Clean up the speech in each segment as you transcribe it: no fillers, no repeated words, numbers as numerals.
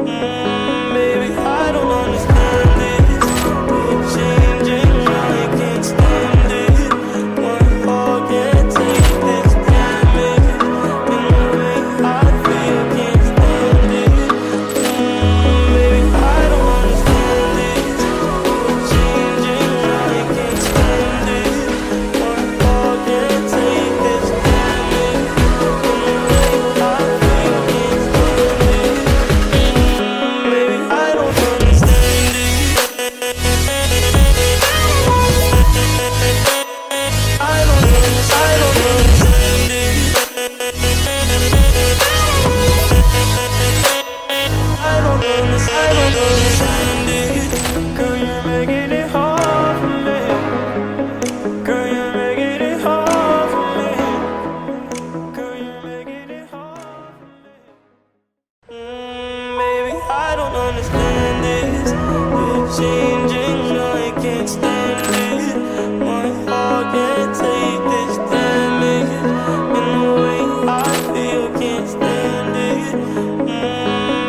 Baby, I don't understand this. You're changing, I can't stand it. One heart can't take this damage. In the way I feel, can't stand it. Baby, I don't understand this. You're changing, I can't stand it. One heart can't take this damage. In the way I feel, can't stand it. Baby, I don't understand it. I don't understand it. I don't understand it. Girl, you're making it hard for me. Girl, you're making it hard for me. Girl, you're making it hard for me. Baby, I don't understand this. You're changing, I can't stand it. My heart can't take this damage. In the way I feel, can't stand it.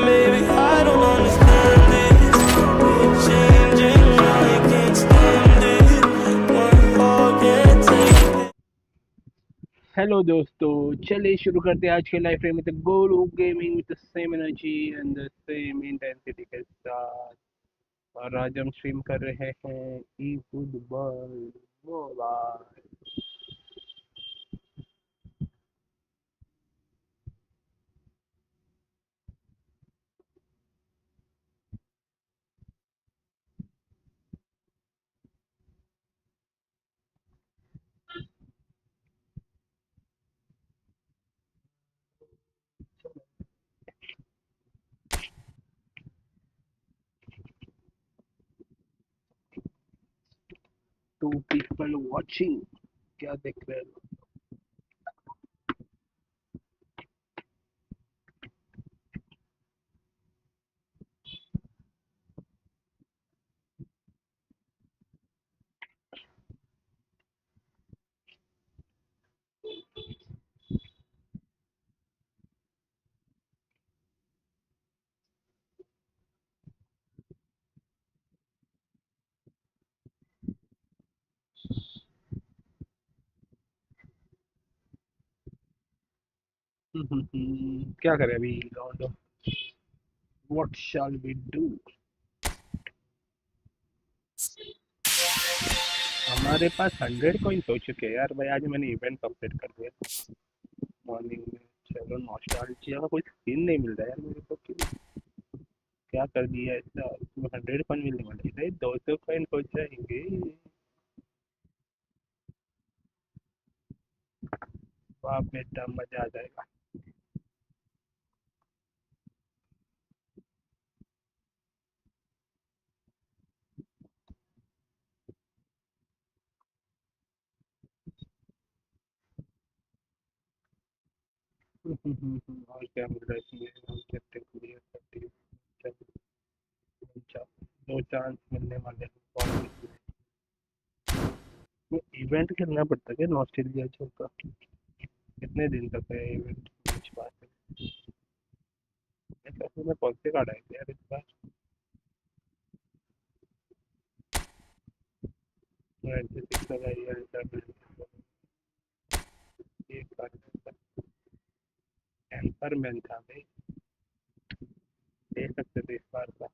Baby, I don't understand this. You're changing, I can't stand it. My heart can't take this. Hello दोस्तों, चलिए शुरू करते हैं आज के live stream with Golu gaming with the same energy and the same intensity के साथ। और आज हम स्ट्रीम कर रहे हैं e football mobile. Two people watching, क्या देख रहे हो? क्या करें अभी round of what shall we do. हमारे पास 100 कॉइन्स हो चुके हैं यार भाई। आज मैंने इवेंट कंप्लीट कर दिया मॉर्निंग में। चलो, नॉस्टैल्जिया का कोई सीन नहीं मिल रहा है यार मेरे को। क्या कर दिया ऐसा? इसमें 100 कॉइन मिलने वाले थे, 200 कॉइन हो जाएंगे। वाह बेटा, मजा आ जाएगा। और क्या मिल रहा है इसमें? हम कहते हैं clear 30, दो चांस मिलने वाले हैं। वो इवेंट खेलना पड़ता है क्या नॉस्टैल्जिया जो का? कितने दिन तक है इवेंट? कुछ बात है। ऐसा में कौन से कार्ड आए थे यार इस बार? 96 लगाई है ये कार्ड। एम्परमैन था भाई, दे सकते थे इस बार का।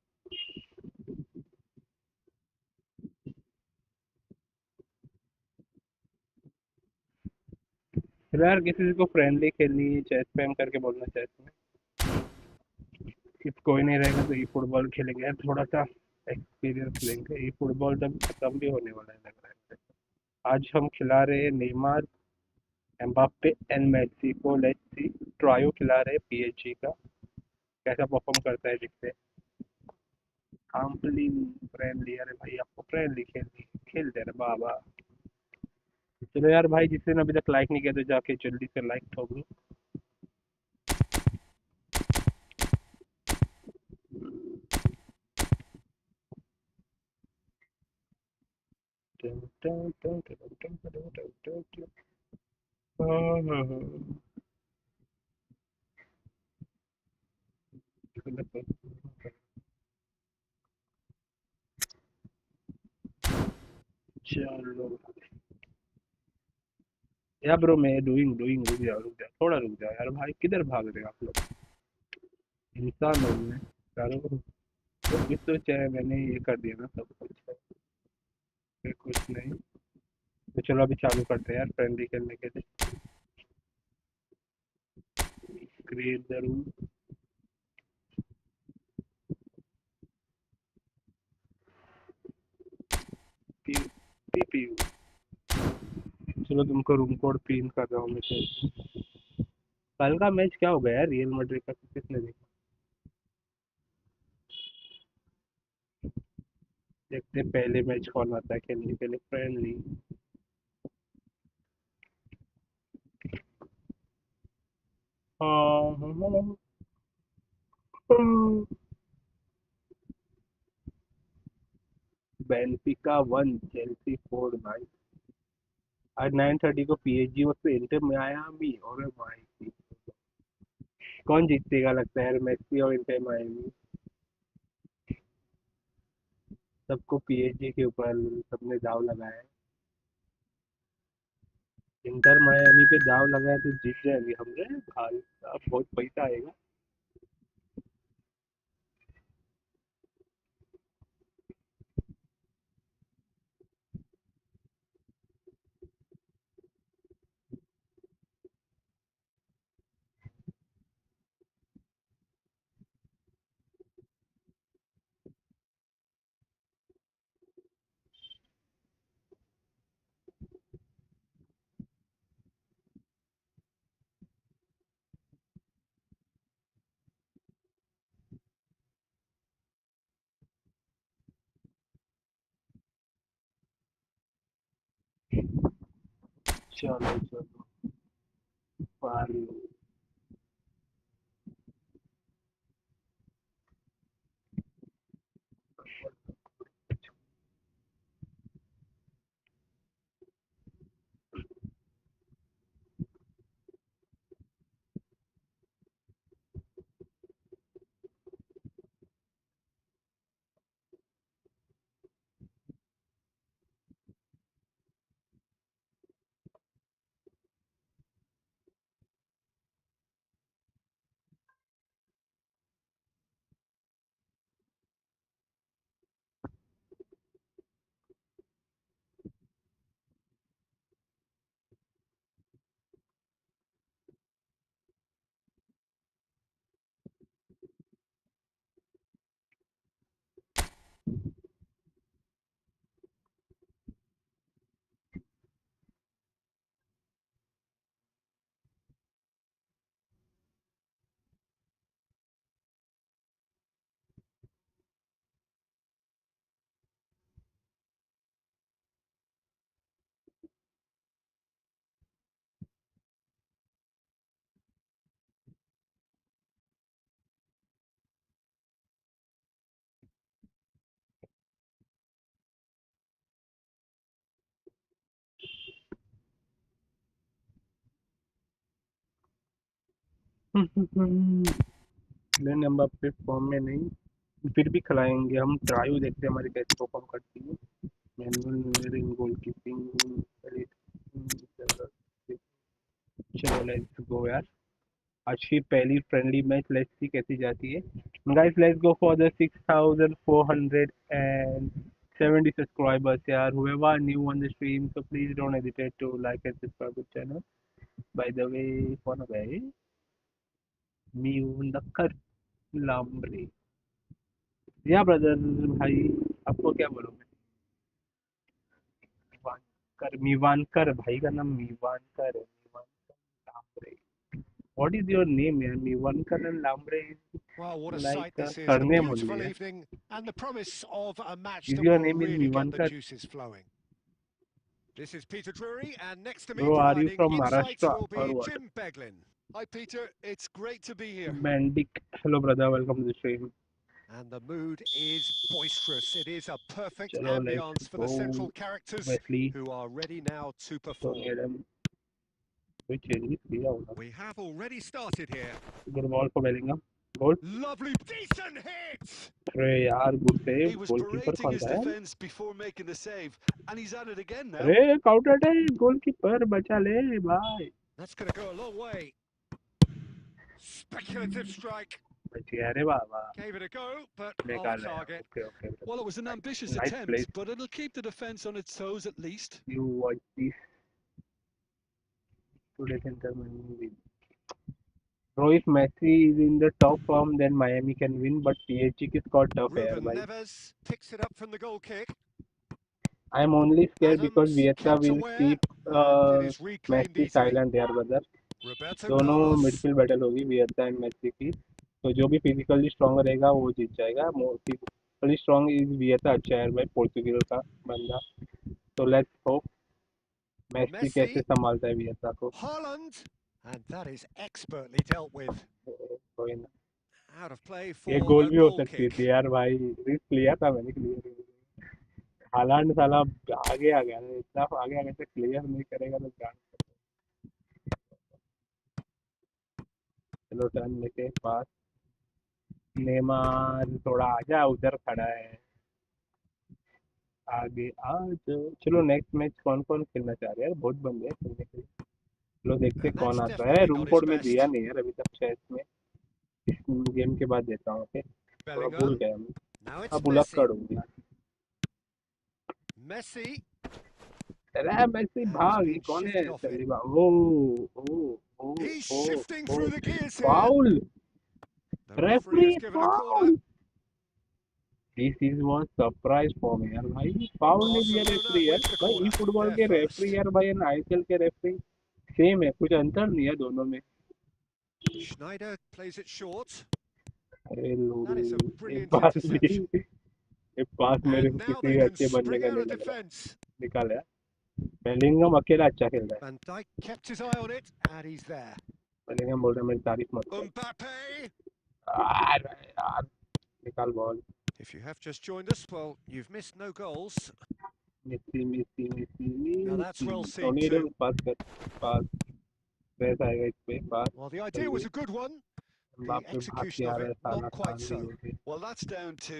चलो यार, किसी को फ्रेंडली खेलनी है चेस पे हम करके बोलना चेस में। इफ कोई नहीं रहेगा तो ई फुटबॉल खेलेंगे यार, थोड़ा सा एक्सपीरियंस लेंगे। ई फुटबॉल तब खत्म भी होने वाला है लग रहा है। आज हम खिला रहे हैं नेमार, एम्बाप्पे एंड मेसी को। लेट्स सी, ट्रायो खिला रहे हैं पीएसजी का, कैसा परफॉर्म करता है देखते हैं। फ्रेंडली, अरे भाई आपको फ्रेंडली खेलनी खेल दे रहे बाबा। चलो यार भाई, जिसने अभी तक लाइक नहीं किया तो जाके जल्दी से लाइक ठोक चलो यार ब्रो, मैं डूइंग डूइंग रुक जा थोड़ा रुक जा यार भाई, किधर भाग रहे हो आप लोग? इंसान हूँ मैं, चारों को तो कुछ तो चाहे, मैंने ये कर दिया ना सब कुछ, फिर कुछ नहीं। तो चलो अभी चालू करते हैं यार फ्रेंडली खेलने के लिए। Create the room. पीपीयू। चलो तुमको रूम कोड पिन कर रहा हूँ मैं तो। कल का मैच क्या हो गया यार, रियल मैड्रिड का, किसने देखा? देखते हैं पहले मैच कौन आता है खेलने के लिए फ्रेंडली। बेंफिका 1 चेल्सी 4 भाई। आज 9:30 को पीएसजी वर्सेस इंटर में आया भी, और भाई कौन जीतेगा लगता है यार, मेसी और इंटर मायमी? सबको पीएसजी के ऊपर सबने दाव लगाया है। इंटर मायमी पे दाव लगाया तो जीत जाएंगे हमने भाई साहब, बहुत पैसा आएगा। चलो चलो पारी। नंबर पे फॉर्म में नहीं, फिर भी खिलाएंगे हम, ट्राई देखते हैं हमारी कैसे परफॉर्म करती है। मैनुअल गोल कीपिंग। चलो लेट्स गो यार, आज की पहली फ्रेंडली मैच, लेट्स सी कैसी जाती है। Guys let's go for the 6470 subscribers यार, whoever new on the stream, so please don't hesitate to like and subscribe the channel. By the way, कौन है भाई? म्यूनकर लाम्बरे। या ब्रदर भाई, आपको क्या बोलूं मैं? वानकर, मीवानकर भाई का नाम मीवानकर है, मीवानकर लाम्बरे। व्हाट इज योर नेम यार? मीवानकर एंड लाम्बरे Well, what a sight like this is. A surname only beautiful है। evening and the promise of a match is that your will name is really get the मीवानकर? juices flowing. This is Peter Drury, and next to me bro are you providing from insights Maharashtra will और be what? Jim Beglin. Hi, Peter. It's great to be here. बैंडिक, hello brother, welcome to the stream. And the mood is boisterous. It is a perfect चलो let's ambience for go. the central characters Wesley who are ready now to तो perform. Adam कोई changes किया होगा। We have already started here. Good ball for Bellingham. Goal Lovely, decent hit. अरे यार good He save was goalkeeper berating कौन his था यार defence before making the save, and he's at it again now. अरे counter attack goalkeeper बचा ले भाई That's going to go a long way. Speculative strike. बच गया अरे बाबा Gave it a go, but निकाल off रहा है target. Okay okay Well, it was an ambitious Nice attempt, place. but it'll keep the defence on its toes at least. You watch this today's interview. Bro, if Messi is in the top form, then Miami can win, but PSG is got tough here, Ruben bhai. Neves picks it up from the goal kick. I am only scared because Adams Vieta kept will aware, keep and it is reclaimed Messi easily. silent there, brother. Roberto दोनों Carlos. Midfield battle होगी वियर्ता and Messi की तो जो भी physically strong रहेगा वो जीत जाएगा physically strong is वियर्ता अच्छा है भाई पोर्चुगल का बंदा तो लेट्स होप मेसी कैसे Messi. संभालता है वियर्ता को Haaland. And that is expertly dealt with. कोई ना Out of play ये for गोल a भी हो goal सकती kick. थी यार भाई रिस्क लिया था मैंने क्लियर हालांड साला आगे आ गया ना इतना आगे आगे से क्लियर नहीं करेगा तो जान चलो टर्न लेके पास नेमार थोड़ा आजा उधर खड़ा है आगे आ जाओ चलो नेक्स्ट मैच कौन कौन खेलना चाह रहे हैं बहुत बंदे हैं खेलने के लिए चलो देखते And कौन that's आता है definitely room not his code में best. दिया नहीं यार अभी तक शायद में इस गेम के बाद देता हूँ ओके थोड़ा भूल Bellingham. गया मैं Now it's अब बुलक Messi. कर दूंगा Messi. अरे मेसी And he's भाग ये being कौन है shifted off it. Saliba oh He's oh shifting oh through the gears here. Foul The referee has given a corner. Foul This is was surprise for me यार भाई foul नहीं दिया Barcelona referee यार wins the भाई ई corner. Football They're के first. Referee यार भाई IPL के रेफरी सेम है कुछ अंतर नहीं है दोनों में Schneider plays it short. अरे That is a लोडू brilliant pass interception. भी एक पास मेरे And को now किसी they can अच्छे बंदे spring का out नहीं of लग रहा defence. निकाल यार बेलिंगम अकेला अच्छा खेल रहा है Van Dijk kept his eye on it, and he's there. Bellingham बोल रहा है मेरी तारीफ मत कर Mbappe. यार निकाल ball If you have just joined us, well, you've missed no goals. मिसी Now that's well seen Tony too. पास कर पास प्रेस आएगा इस पे पास Well, the idea was a good one. The बाप रे भाग execution के आ of रहा है it, साला not quite so. Well, that's down to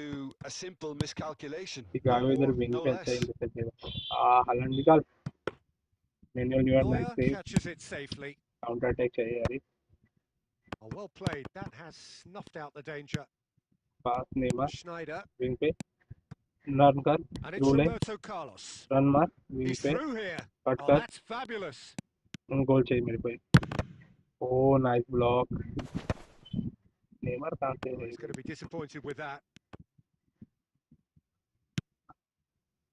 a simple miscalculation. गाड़ो No इधर more, विंग no पे अच्छा less. इंटरसेप्ट देगा हालांड निकाल मैनुअल न्यूयॉर्क नाइट Neuer से catches it safely. Counter attack चाहिए यार Oh, well played. That has snuffed out the danger. Pass Neymar Schneider. Wing पे रन कर And it's थ्रू ले Roberto Carlos. रन मार wing He's पे through here. Cut Oh, कर that's fabulous. गोल चाहिए मेरे को ओ नाइस ब्लॉक नेमार कहाँ से Oh, he's going to be disappointed with that.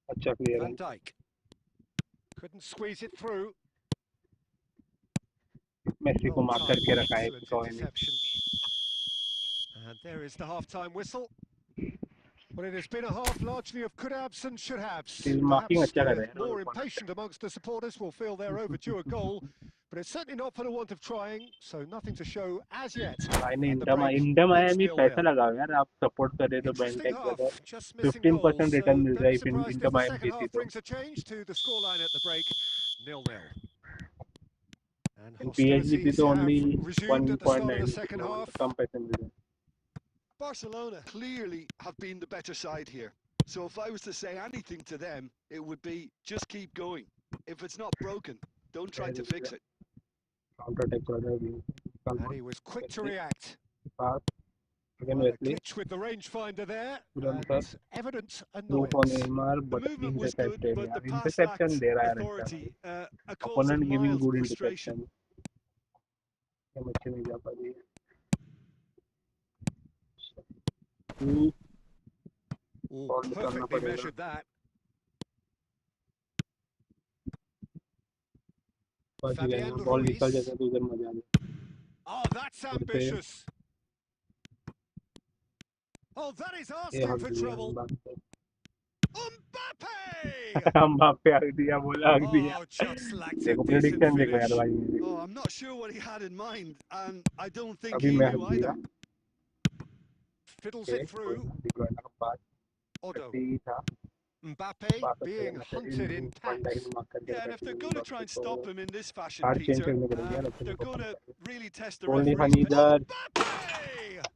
अच्छा क्लियर है Van Dijk. Couldn't squeeze it through. Messi को Well मार timed, करके रखा है excellent interception. And there is the half-time whistle. Well, it has been a half largely of could-haves and should-haves. Still marking Perhaps अच्छा कर the रहे हैं more impatient amongst the supporters will feel they're overdue a goal, but it's certainly not for the want of trying, so nothing to show as yet. भाई ने At the break, inter Miami it's पैसा 0-0. लगाओ यार आप support कर रहे तो Interesting बेंटेक half, brother just missing goals, 15% so return मिल रहा don't है be surprised Inter if the Miami second जीती half तो brings a change to the scoreline at the break, 0-0. And PSG hostilities तो have only resumed at the start of the 1.9 second half. कम पैसे मिल रहे हैं Barcelona clearly have been the better side here. So if I was to say anything to them, it would be just keep going. If it's not broken, don't try to fix it. Counter attack कर रहा है And he was quick to react. Pass again Well, a Wesley glitch with the rangefinder there, Turank and evident through for annoyance. Neymar The but movement was good, intercepted but the यार pass interception lacked दे रहा है यार authority. A cause of opponent giving mild good frustration. Interception हम अच्छे नहीं जा पा रही Oh, और निकालना perfectly पड़ेगा measured that. बच गया Fabian बॉल Ruiz. निकल जाता तो उधर मजा आ जाता Oh, that's ambitious. Oh, that is ये asking हम for दिया trouble. Mbappe! हम बाप पे आग दिया बोला आग दिया Oh, just lacked a देखो decent प्रेडिक्शन देखो यार finish. भाई मेरी Oh, I'm not sure what he had in mind, and I don't think अभी he मैं knew हक दिया either. Fiddles it through. दिखवाना का पास Otto. ठीक था Mbappe बात being hunted in packs. Yeah, and if they're going to try and stop him in this fashion, card change Peter, करने पड़ेंगे यार they're going to really test the Only referee's Hani patience. इधर Mbappe!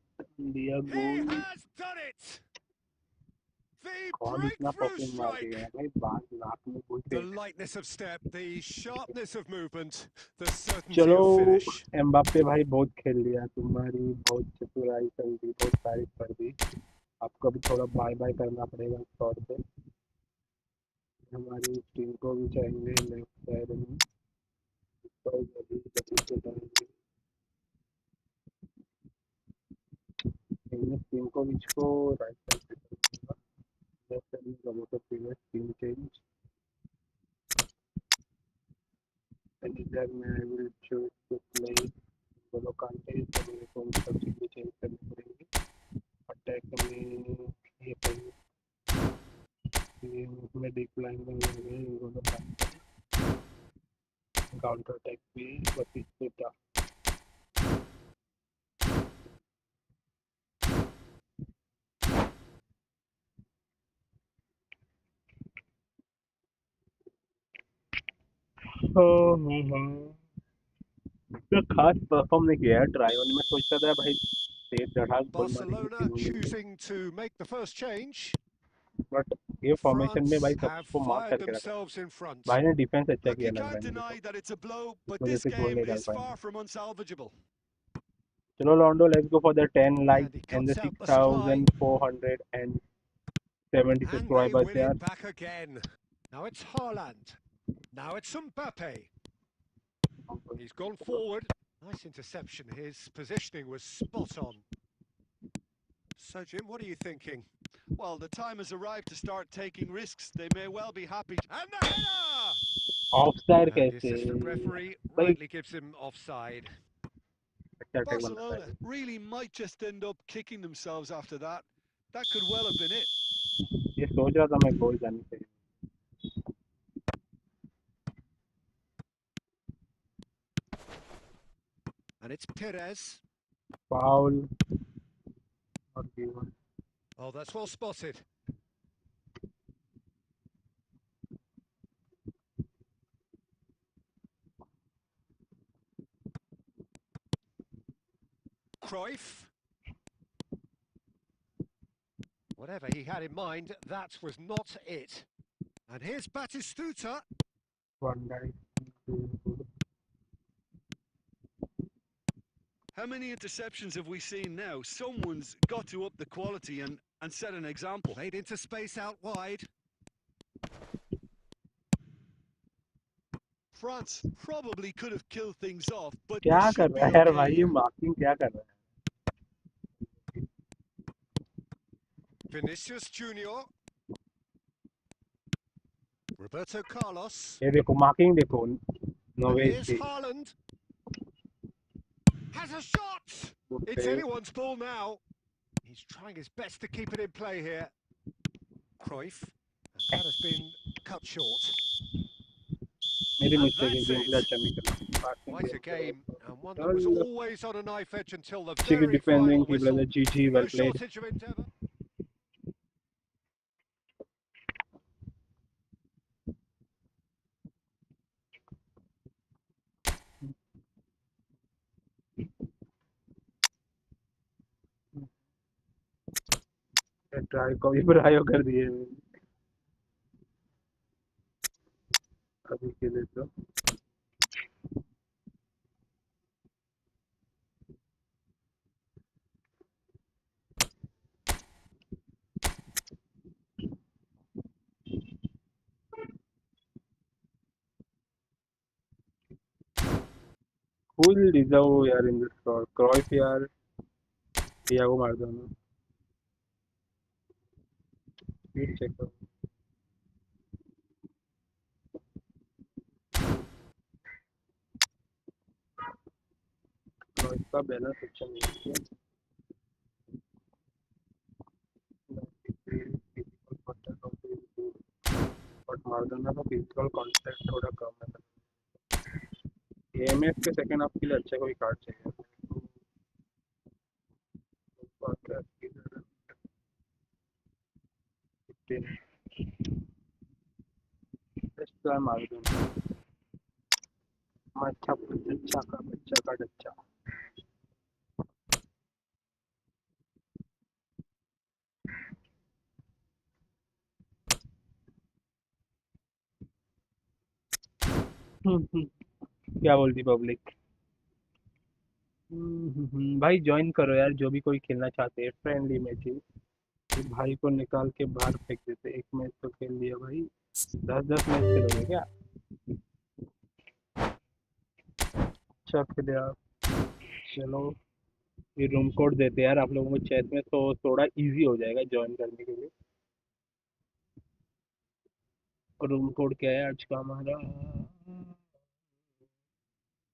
दिया He goal. has done it. The कौन इतना breakthrough perfume मार के गया strike. भाई, बात नाक में घुस The गई। lightness of step, the sharpness of movement, the certainty चलो of finish. एम्बाप्पे भाई बहुत खेल लिया, तुम्हारी बहुत चतुराई कर दी, बहुत तारीफ कर दी। आपको भी थोड़ा बाय बाय करना पड़ेगा इस तौर पे। हमारी टीम को भी चाहेंगे लेफ्ट साइड में, तो जल्दी जल्दी से जाएंगे। टीम को बीच को राइट साइड पे करूंगा, लेफ्ट साइड में promoter previous team change, and then I will choose to play Golo Kante, तो मेरे को सब चीज़ें चेंज करनी पड़ेंगी। अटैक में ये में डिक्लाइन में गोलो कांटे, काउंटर अटैक में बतिस्टुता। तो खास परफॉर्म नहीं किया है ट्रायोन में, सोचता था भाई तेज धड़ाक गोल मारेंगे Barcelona तीनों में, choosing to make the first change. But ये फॉर्मेशन में भाई France have सबको मार्क fired करके रखा। themselves in front. भाई ने डिफेंस अच्छा Look, किया you लग रहा can't है मेरे deny को, that it's a blow, इस but वजह this से गोल game नहीं डाल is पाए। far from unsalvageable. चलो लॉन्डो, let's go for the 10 like And he and the cuts out the supply. 6470 And they subscribers win यार। it back again. Now it's Haaland. Now it's Mbappe. He's gone forward. Nice interception. His positioning was spot on. So, Jim, what are you thinking? Well, the time has arrived to start taking risks. They may well be happy. And the header! Offside And the कैसे assistant referee भाई, rightly gives him offside. अच्छा attack बनाता Barcelona है। really might just end up kicking themselves after that. That could well have been it. ये सोच रहा था मैं गोल जाने से। And it's Perez. फाउल और given. Oh, that's well spotted. Cruyff. Whatever he had in mind, that was not it. And here's Batistuta. One diet. How many interceptions have we seen now? Someone's got to up the quality and set an example. Played into space out wide. France probably could have killed things off, but क्या they कर should रहा be है यार okay भाई, ये here. Marking क्या कर रहा है? Vinicius Junior. Roberto Carlos. ये देखो मार्किंग देखो, And नोवेज here's की। Haaland. Has a shot! It's anyone's ball now. He's trying his best to keep it in play here. Cruyff. And that has been cut short. मेरी And mistake है, that's game it. Play अच्छा नहीं करना। Quite a game, and one that was चल always on a knife edge until the अच्छी की very defending final की brother, whistle. जीजी No well played. shortage of endeavour. Try को भी बुराइयों कर दिए अभी के लिए तो। Who will deserve यार इन दिस स्कोर? क्रॉइफ यार, थियागो मार्डोना। स्पीड चेक करो, क्रॉइफ का बैलेंस अच्छा नहीं है। बट मार्डोना का फिजिकल कांटेक्ट थोड़ा कम है। एएमएफ के सेकंड हाफ के लिए अच्छा कोई कार्ड चाहिए। मार्डोना अच्छा बच्चा का डच्चा। क्या बोलती पब्लिक? भाई ज्वाइन करो यार, जो भी कोई खेलना चाहते हैं फ्रेंडली मैचेस। ये भाई को निकाल के बाहर फेंक देते, एक मैच तो खेल लिया भाई, 10-10 मैच खेलोगे क्या? अच्छा खेले आप। चलो, ये रूम कोड देते हैं यार आप लोगों को चैट में, तो थोड़ा इजी हो जाएगा ज्वाइन करने के लिए। रूम कोड क्या है आज का हमारा?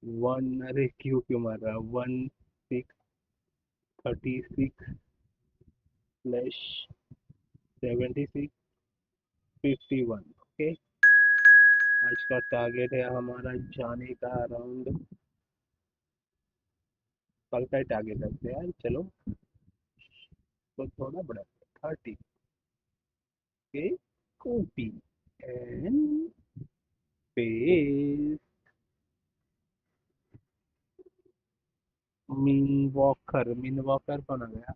1, अरे क्यों क्यों मार रहा है, 1636/7651। ओके, आज का टारगेट है हमारा जाने का अराउंड, कल का ही टारगेट रखते हैं यार। चलो, तो थोड़ा बड़ा 30 के कॉपी एंड पेस्ट। मिन वॉकर कौन आ गया?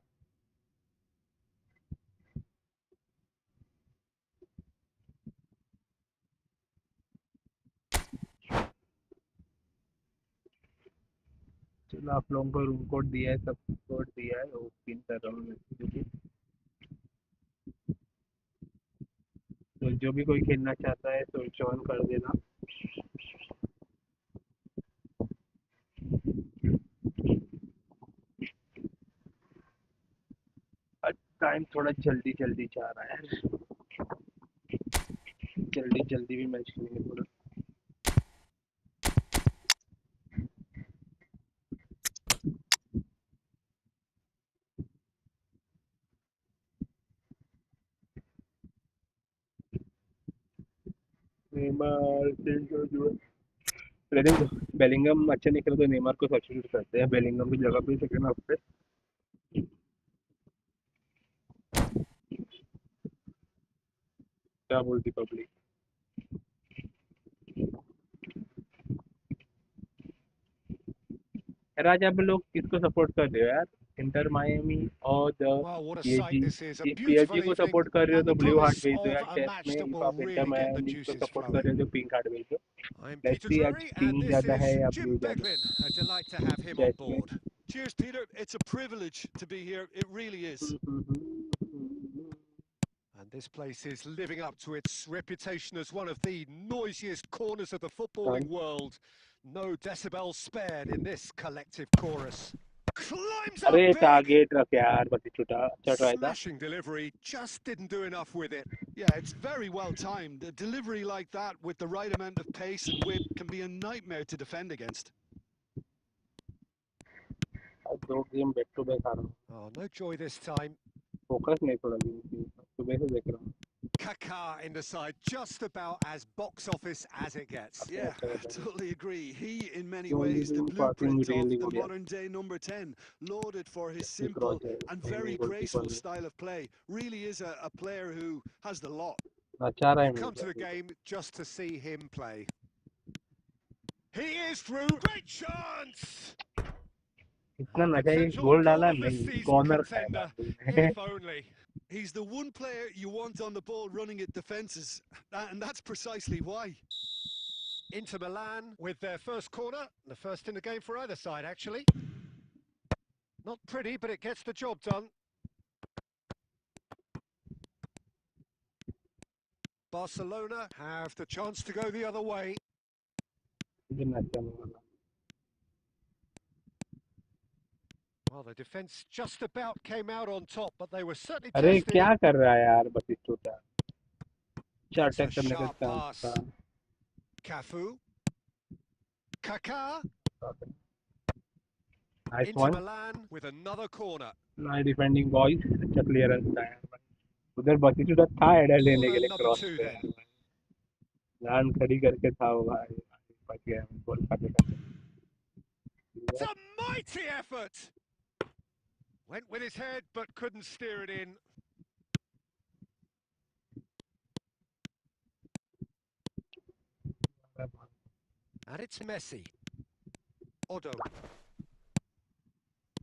चलो, आप लोगों को रूम कोड दिया है, सब कोड दिया है, वो पिन कर रहा हूँ मैं। तो जो भी कोई खेलना चाहता है तो ज्वाइन कर देना। टाइम थोड़ा जल्दी जल्दी जा रहा है, जल्दी जल्दी भी मैच खेलेंगे पूरा। नेमार लेकिन बेलिंगम अच्छा नहीं खेला तो नेमार को सब्स्टिट्यूट करते हैं, बेलिंगम की जगह पे सेकंड हाफ पे। क्या बोलती पब्लिक? यार आज आप लोग किसको सपोर्ट कर रहे हो यार? इंटर मायामी और the Well, what a sight PSG? this is. A PSG beautiful को evening सपोर्ट कर रहे हो and तो the ब्लू हार्ट promise भेज दो of यार a चैट match में। that इनको will आप inter really get the Miami को juices सपोर्ट कर flowing. रहे हो तो पिंक कार्ड भेज दो। I'm लेट्स Peter सी आज Drury, and पिंक this ज्यादा है is या Jim ब्लू ज्यादा Beglin. A delight to have him on chat में? board. Cheers, Peter. It's a privilege to be here. It really is. And this place is living up to its reputation as one of the noisiest corners of the footballing world. No decibels spared in this collective chorus. Climbs up अरे big! Target रख यार, बस छुटा चल रहा था। Smashing delivery, just didn't do enough with it. Yeah, it's very well timed. A delivery like that with the right amount of pace and whip can be a nightmare to defend against. आज 2 game back to back आ रहा हूँ, Oh, no joy this time. Focus नहीं थोड़ा game की, सुबह से देख रहा हूँ। Kaká in the side, just about as box office as it gets. अपने Yeah, अच्छा कर I रहा totally agree. He, in many है, ways, the only passing blueprint of really the good यार। modern day number 10, lauded for his cross simple है, and नहीं very goalkeeper graceful ने style of play. Really is a player who has the lot. अच्छा रहा है You come to the मेरे game just to see him play. He is through. Great chance! इतना A नशा ये potential गोल डाला goal है, of the नहीं season कॉर्नर खाया contender. था। If only. He's the one player you want on the ball running at defences, and that's precisely why. Inter Milan with their first corner, the first in the game for either side, actually. Not pretty, but it gets the job done. Barcelona have the chance to go the other way. Well, the defence just about came out on top, but they were certainly अरे tested. क्या कर रहा है यार बतिस्टूटा? अच्छा That's a attack करने का sharp chance pass. था। Cafu. Kaká. Nice Inter one, Milan with another corner. Nice defending boys, अच्छा क्लियरेंस था यार। उधर बतिस्टूटा था हेडर लेने के Corner लिए number क्रॉस 2 पे then. यार, लान खड़ी करके था वो भाई, बच गया गोल खाते खाते। It's a mighty effort. Went with his head, but couldn't steer it in. And it's Messi. Odo.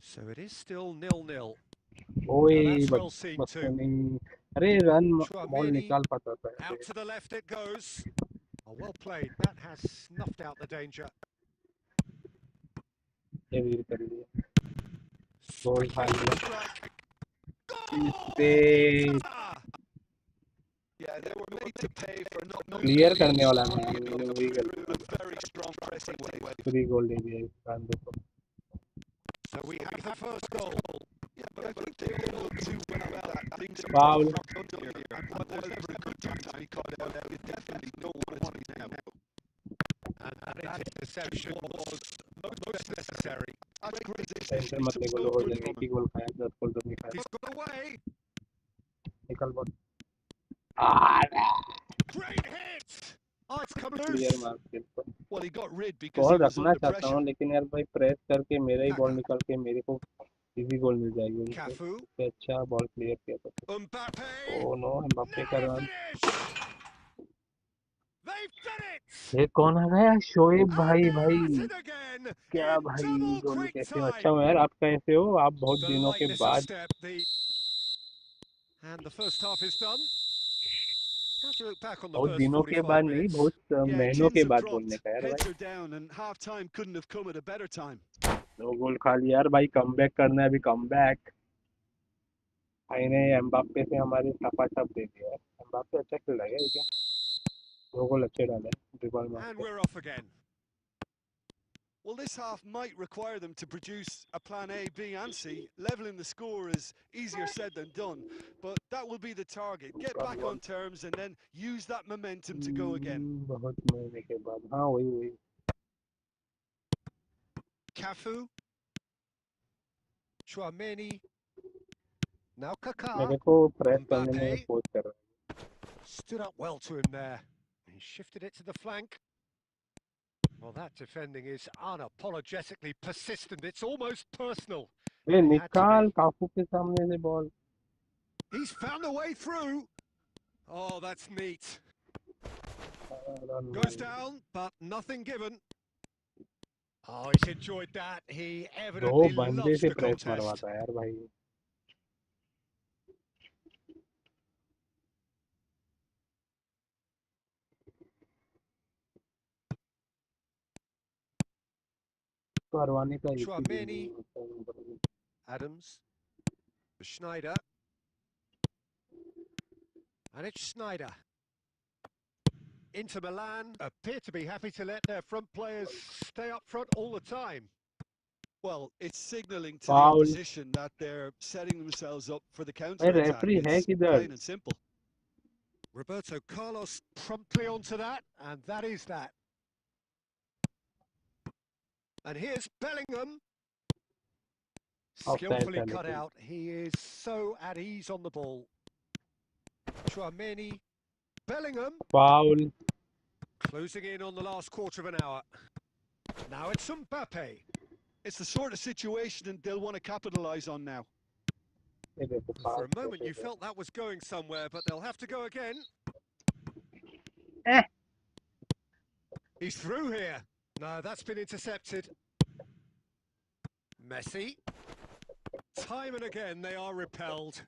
So it is still 0-0. ओए Now that's well बस seen बस too. नहीं, अरे रन बॉल Chouameni, निकाल पाता था यार। out to the left it goes. Oh, well played. That has snuffed out the danger. ये वीर कर लिया गोल खा लिया Strike. इसे Yeah, they were made to pay for not clear करने वाला strong था मैंने enough वही through गलती a very strong pressing way. Free goal दे दिया इस कांदे को So we have the first goal. Yeah, but I think they all look too well that things are Foul. from here. And while there's never a good time to be caught out, you definitely don't want it now. And that interception was most necessary. That's great. Tension मत ले गोल हो जाएगा एक ही गोल खाया 10 गोल तो नहीं खाया He's got away. निकल ball Great hit. Oh, it's come clear loose. मार के इसको Well, he got rid because he ball was रखना under चाहता pressure. हूँ लेकिन यार भाई प्रेस करके मेरा ही बॉल निकल के मेरे को इजी गोल मिल जाएगी उनसे Cafu. तो अच्छा बॉल क्लियर किया तो Mbappe. ओ नो एम्बाप्पे का Near run finish. They've done it. ये कौन आ गया शोएब And भाई they're भाई at it again क्या in भाई double गोल quick कैसे हो अच्छा time. हो यार आप कैसे हो आप बहुत The दिनों के lightness of बाद step. And the first half is done. How do you look back on the बहुत first दिनों के 45 बाद नहीं minutes? बहुत Yeah, महीनों chins के have बाद dropped, बोलने का यार heads भाई are down, and half time couldn't have come at a better time. 2 गोल खा लिया यार भाई कमबैक करना है अभी कमबैक भाई ने एम्बाप्पे से हमारे टपाटप दे दिया एम्बाप्पे अच्छा खेल रहा है क्या 2 गोल अच्छे डाले ड्रिबल मार And के we're off again. Well, this half might require them to produce a plan A, B, and C. Leveling the score is easier said than done, but that will be the target. Get back on terms and then use that momentum to go again. बहुत महीने के बाद हाँ वही वही Cafu. Chouameni. Now Kaká. मेरे को press करने में Mbappe. फोर्स कर रहा Stood up well to him there. He shifted it to the flank. Well, that defending is unapologetically persistent. It's almost personal. है It had to निकाल be. काफू के सामने से ball He's found a way through. Oh, that's neat. Goes down, but nothing given. Oh, he's enjoyed that. He दो evidently बंदे loves से the press contest. मरवाता है यार भाई करवाने का एक ही दिन Chouameni. है। Adams. Schneider. And it's Schneider. Inter Milan appear to be happy to let their front players stay up front all the time. Well, it's signalling to the Foul. opposition that they're setting themselves up for the भाई counter-attack. Referee है It's किधर plain and simple. Roberto Carlos promptly onto that, and that is that. And here's Bellingham. Offside Skillfully penalty. cut out. He is so at ease on the ball. Chouameni. Bellingham. Foul Closing in on the last quarter of an hour. Now it's Mbappe. It's the sort of situation they'll want to capitalise on now. ये देखो For a pass moment you कैसे felt that was going somewhere, but they'll have to go again. Eh. He's through here. No, that's been intercepted. Messi. Time and again they are repelled.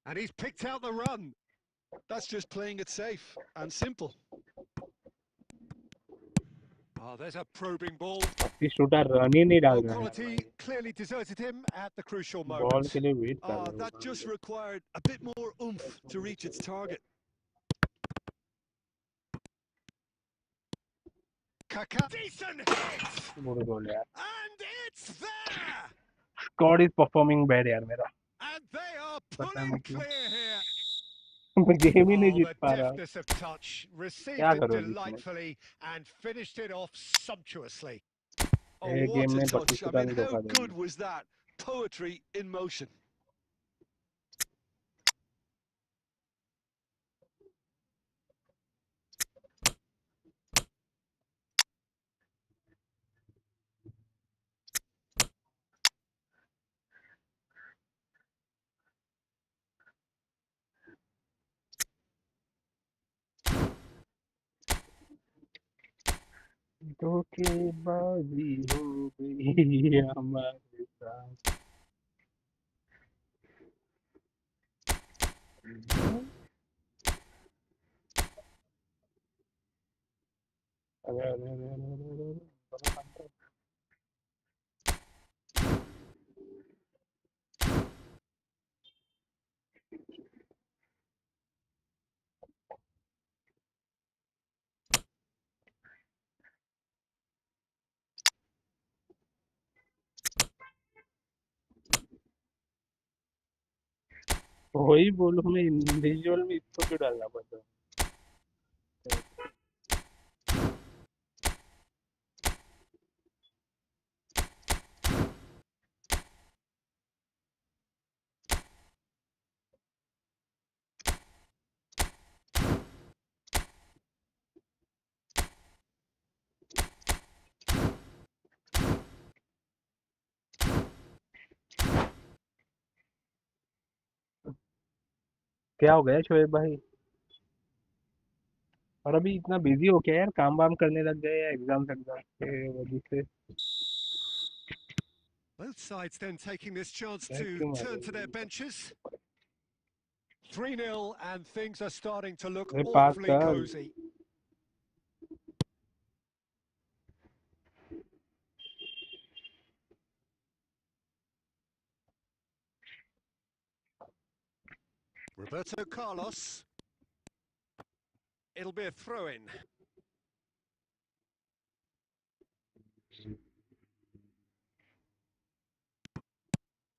And he's picked out the run. That's just playing it safe and simple. Oh, there's a probing ball. अपनी shooter run ही नहीं डाल Well, रहा है quality clearly deserted him at the crucial ball moment. के लिए wait कर रहा That just required a bit more oomph to reach its target. Kaká. Decent hit! हूँ बुरा गोल यार And it's there! Squad is performing bad यार मेरा And they are पता pulling नहीं क्यों clear here. मैं गेम ही नहीं Oh, जीत the पा रहा deftness of touch. Received क्या it करोगे इसमें delightfully and finished it off sumptuously. Oh, ये what गेम a में touch. 25 I रन mean, धोखा how देंगे good was that? Poetry in motion. धोखेबाजी हो गई हमारे साथ वही बोलूँ मैं, इंडिविजुअल में इसको क्यों डालना पड़ता है? क्या हो गया शोएब भाई? और अभी इतना बिजी हो क्या यार, काम वाम करने लग गए या एग्जाम के वजह से? Both sides then taking this chance क्या to क्यों मार turn to रहे their हो? benches. 3-0 and things are starting to look अरे पास awfully कर। cosy. Roberto Carlos. It'll be a throw-in.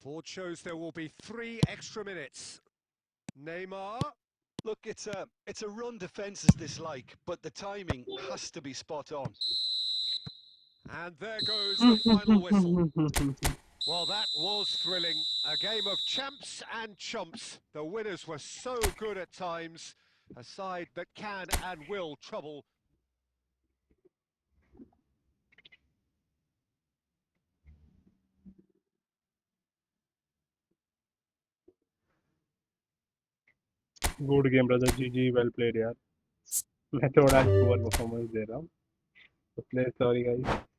Board shows there will be 3 extra minutes. Neymar. Look, it's a run defences dislike, but the timing has to be spot on. And there goes the final whistle. Well, that was thrilling. A game of champs and chumps. The winners were so good at times. A side that can and will trouble. Good game brother, G well played यार। मैं थोड़ा आज poor performance दे रहा हूँ, तो play sorry guys.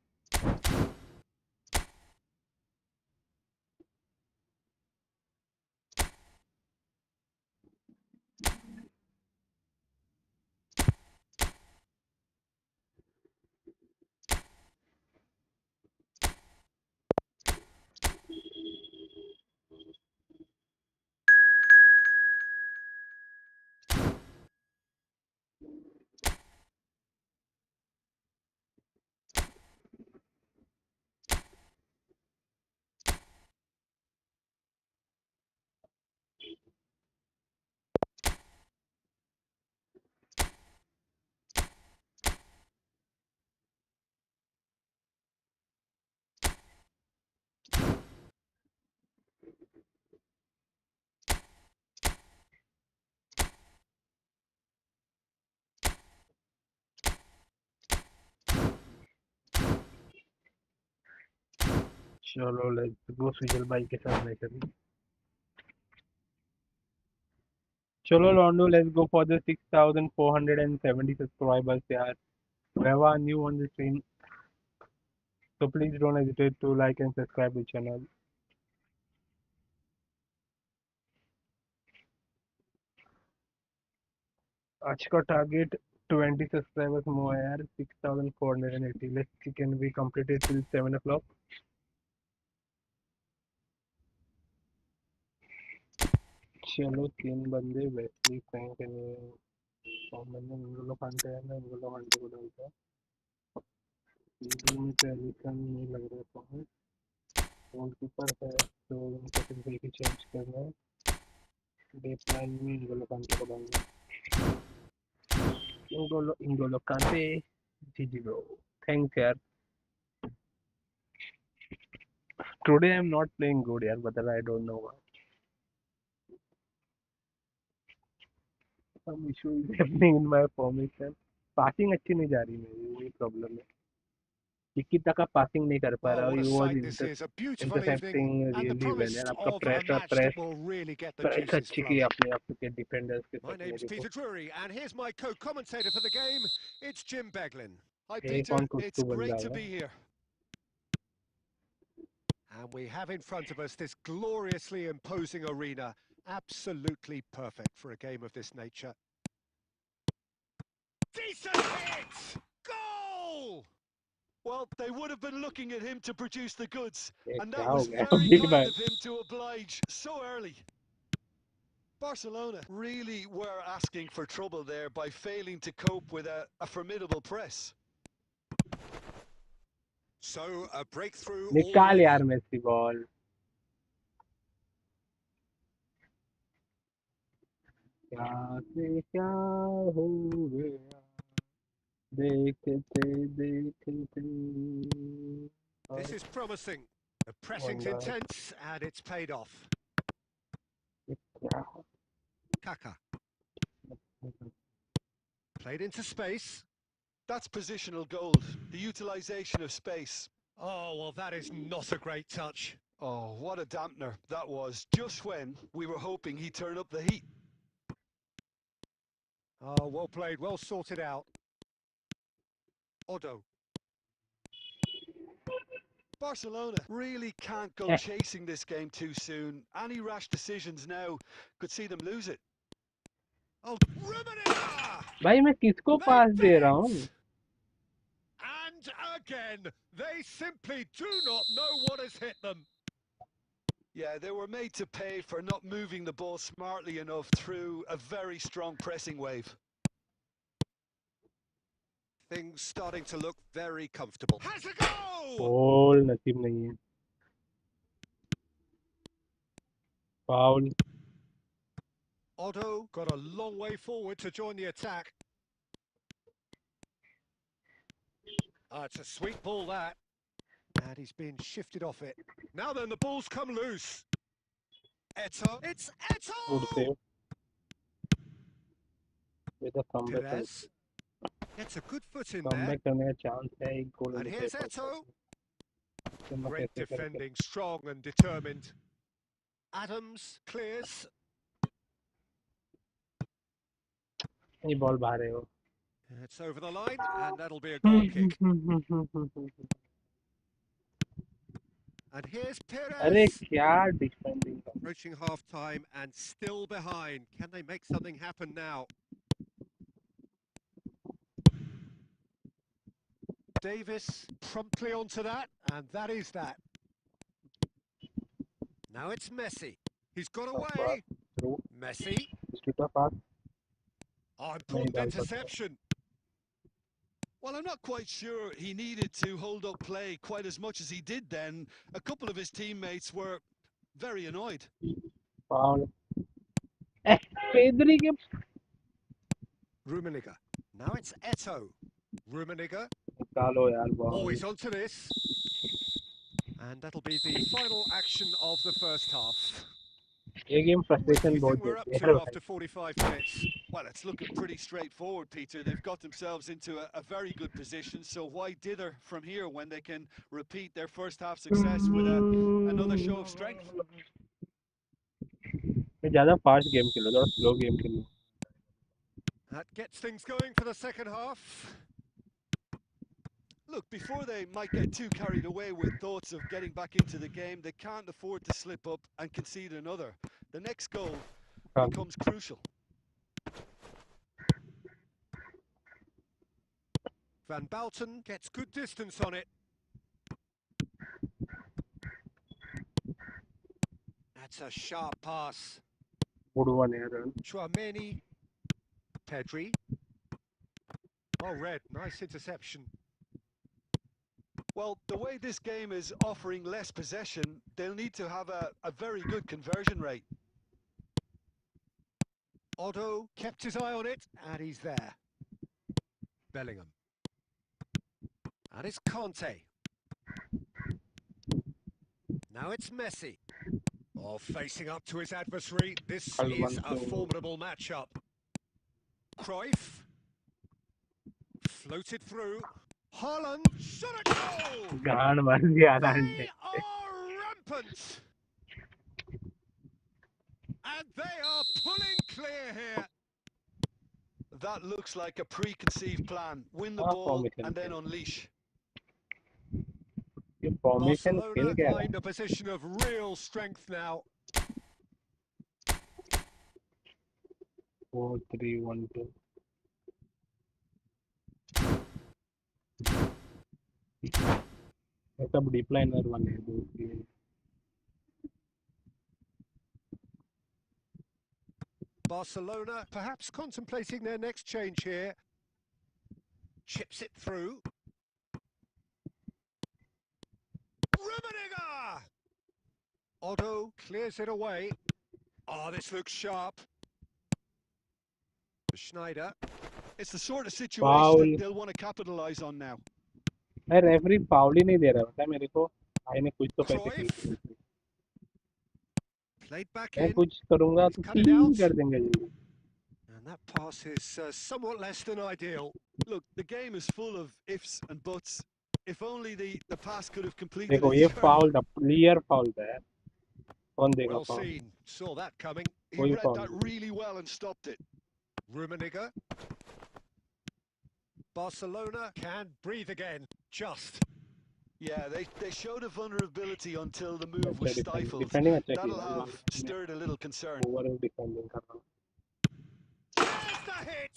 चलो let's go Sujal भाई के साथ मैं कभी। चलो लॉन्डो, let's go for the 6470 subscribers यार। whoever new on the stream, so please don't hesitate to like and subscribe the channel. आज का टारगेट 20 सब्सक्राइबर्स मोर है यार, 6480। Let's can be completed till 7 o'clock। चलो 3 बंदे वेस्ली फ्रैंक और मैंने इंगोलो कांटे है ना, इंगोलो कांटे को डालता है। टीम में पेलिसन नहीं लग रहा है, गोलकीपर है तो उनको फिर भी चेंज करना है। डेप लाइन में इंगोलो कांटे को डालना है। इंगोलो कांटे, जी ब्रो, थैंक्स यार। Today I am not playing good यार, but I don't know why. Some issue is happening in my formation. Passing अच्छी नहीं जा रही मेरी, वही प्रॉब्लम है। किसी तक का पासिंग नहीं कर पा Well, रहा, what a he was sight this is. A beautiful evening intercepting and the really well यार। promise आपका of a प्रेस और match press that will really get the press juices अच्छी की flowing. आपने आपके डिफेंडर्स के My साथ name's मेरे को। Peter Drury, and here's my co-commentator for the game. It's Jim Beglin. Hi, एक Peter. कौन It's कुछ बंदा great to है। be here. And we have in front of us this gloriously imposing arena. Absolutely perfect for a game of this nature. Decent hit! Well, they would have been looking at him to produce the goods, ये and क्या that हो was गया very big kind man? of him to oblige so early. Barcelona really were asking for trouble there by failing to cope with a formidable press. So a breakthrough निकाल यार already. Messi ball. क्या से क्या हो गया देखते देखते. This is promising. The pressing's वरना intense and it's paid off. ये क्या हो? Kaka played into space. That's positional gold, the utilisation of space. Oh, well, that is not a great touch. Oh, what a dampener that was, just when we were hoping he'd turn up the heat. Oh, well played, well sorted out. Odo. Barcelona really can't go chasing this game too soon. Any rash decisions now could see them lose it. Oh, Rummenigge! भाई मैं किसको They've पास done दे रहा it! हूँ? And again, they simply do not know what has hit them. Yeah, they were made to pay for not moving the ball smartly enough through a very strong pressing wave. Things starting to look very comfortable. Has a go! गोल नसीब नहीं है. Foul. Otto got a long way forward to join the attack. It's a sweet ball, that. And he's been shifted off it. Now then, the ball's come loose. Eto. It's good Eto! Save. With a comeback. Perez gets a good foot in there. Comeback करने का chance है. एक गोल. And here's Eto. मैं Great कैसे करके defending, strong and determined. Adams clears. ये ball बाहर है वो. It's over the line, and that'll be a goal kick. And here's अरे Perez. क्या defending. Approaching half-time and still behind. Can they make something happen now? Davis promptly onto that, and that is that. Now it's Messi. He's got away. Messi. Oh, important interception. Well, I'm not quite sure he needed to hold up play quite as much as he did then. A couple of his teammates were very annoyed. Foul. Pedri के. Rummenigge. Now it's Eto. Rummenigge. निकालो यार ball. Oh, he's onto this. And that'll be the final action of the first half. ये game What do frustration you बहुत think we're up देती to है. after 45 minutes? Well, it's looking pretty straightforward, Peter. They've got themselves into a very good position, so why dither from here when they can repeat their first half success with another show of strength? मैं ज़्यादा fast game खेलो, थोड़ा slow game Khelo. That gets things going for the second half. Look, before they might get too carried away with thoughts of getting back into the game, they can't afford to slip up and concede another. The next goal becomes crucial. Van Balten gets good distance on it. That's a sharp pass. Good one here. Chouameni. Pedri. Oh, red. Nice interception. Well, the way this game is offering less possession, they'll need to have a very good conversion rate. Otto kept his eye on it, and he's there. Bellingham. And it's Conte. Now it's Messi. Oh, facing up to his adversary. This is a formidable matchup. Cruyff. Floated through. Haaland. Shot a goal! गान मार दिया They are rampant! And they are pulling clear here. That looks like a preconceived plan. Win the ball and then unleash. Barcelona find a position of real strength now. 4-3-1-2. सब deep liner वाले हैं दो तीन। Barcelona perhaps contemplating their next change here. Chips it through. Rummenigge! Otto clears it away. Oh, this looks sharp. Schneider. It's the sort of situation Foul. that they'll want to capitalize on now. अरे referee foul ही नहीं दे रहा पता है मेरे को। भाई ने कुछ तो पैसे Cruyff. खेल Played back मैं in. कुछ करूंगा तो Cut it तीन out. कर देंगे जी। And that pass is somewhat less than ideal. Look, the game is full of ifs and buts. If only the pass could have completed देखो its ये journey. Foul था, clear foul था यार। कौन देगा Well foul? seen. Saw that coming. He कोई read foul that नहीं। really well and stopped it. Rummenigge. Barcelona can breathe again. Just. Yeah, they showed a vulnerability until the move was अच्छा stifled. Defending अच्छा That'll किया। have stirred a little concern. Over defending कर रहा हूँ। There's the hit!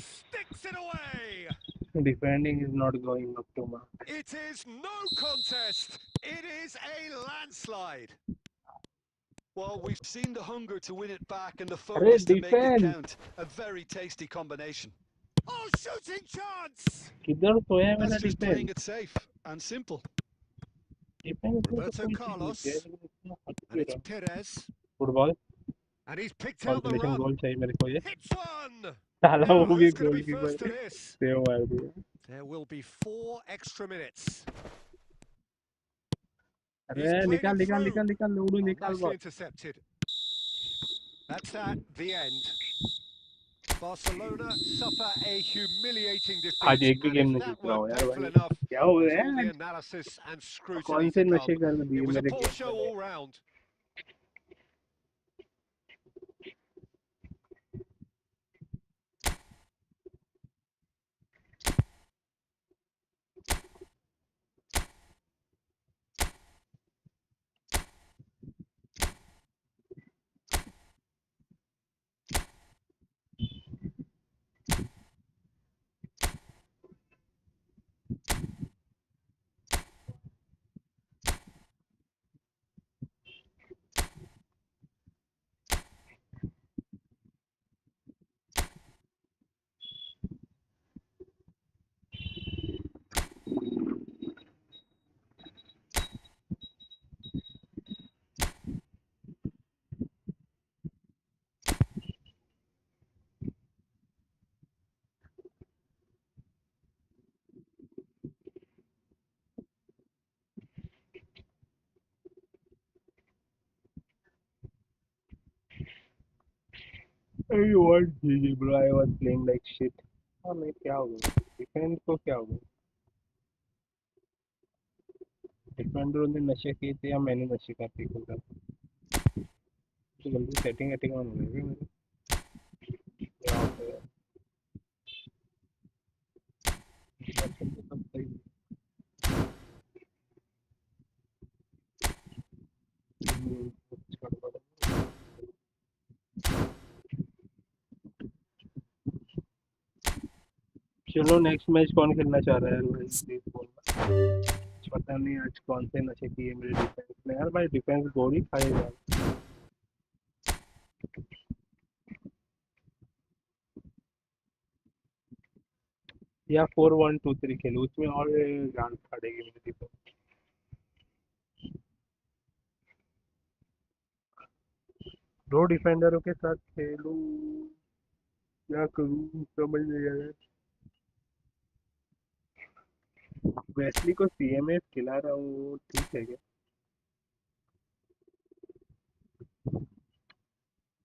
Sticks it away! Defending is not going up to mark. It is no contest. It is a landslide. Well, we've seen the hunger to win it back and the Arre, focus to make it defend. count. A very tasty combination. Oh, shooting chance! किधर सोया है मेरा That's just playing defence? it safe and simple. Defence में तो Roberto कोई चीज Carlos. नहीं है, लेकिन इतना हट And क्यों it's रहा? Perez. Football And he's picked out the consolation run. गोल चाहिए मेरे को ये। Hits one! साला Now, वो भी who's going to be goalkeeper first to this? Save मार दिया। There will be 4 extra minutes. अरे He's played निकाल it निकाल through. निकाल निकाल लोडू Oh, निकाल nicely ball. intercepted. That's that, the end. Barcelona suffer a humiliating defeat, आज एक भी and गेम if नहीं that जीत रहा हूँ weren't यार painful भाई। enough, क्या हो there's गया all the है? analysis and scrutiny कौन to से come. नशे कर दिए It was a मेरे poor गेम show में? all round. Hey, what GG bro? I was playing like shit. हाँ मैं क्या हो गया? डिफेंस को क्या हो गया? डिफेंडरों ने नशे किए थे या मैंने नशे कर दिए खुद? तो जल्दी सेटिंग वेटिंग ऑन हो गई मेरी। क्या हो गया? सब सही। कुछ गड़बड़ है। चलो नेक्स्ट मैच कौन खेलना चाह रहा है भाई? प्लीज बोलना। पता नहीं आज कौन से नशे किए मेरे डिफेंस में यार। भाई डिफेंस गोल ही खाएगा। या 4-1-2-3 खेलो, उसमें और जान पड़ेगी मेरी डिफेंस। दो डिफेंडरों के साथ खेलूं क्या करूं समझ नहीं आ रहा है। वेस्ली को सीएमए खिला रहा हूँ, ठीक है क्या?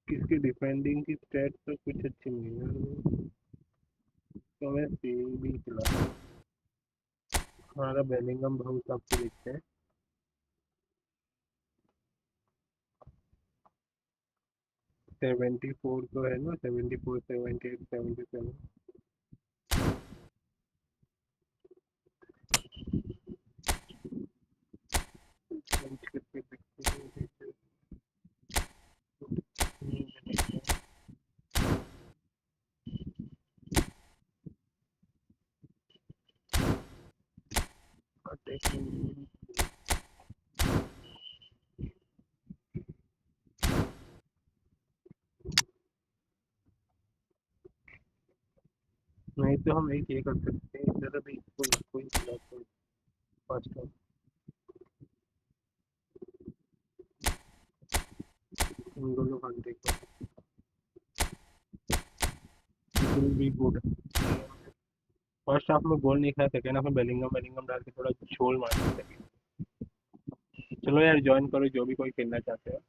किसकी डिफेंडिंग की स्टैट तो कुछ अच्छी नहीं है, तो मैं सीएमए खिला रहा हूँ। हमारा बेलिंगम बहुत आपको देखते हैं। सेवेंटी फोर तो है ना, 74, 78, 77। नहीं तो हम एक ये कर सकते हैं, इधर अभी कोई फर्स्ट इन दोनों घंटे को will be good. First half में गोल नहीं खाया, सेकेंड हाफ में बेलिंगम डाल के थोड़ा झोल मार सकते हैं। चलो यार ज्वाइन करो जो भी कोई खेलना चाहते हो।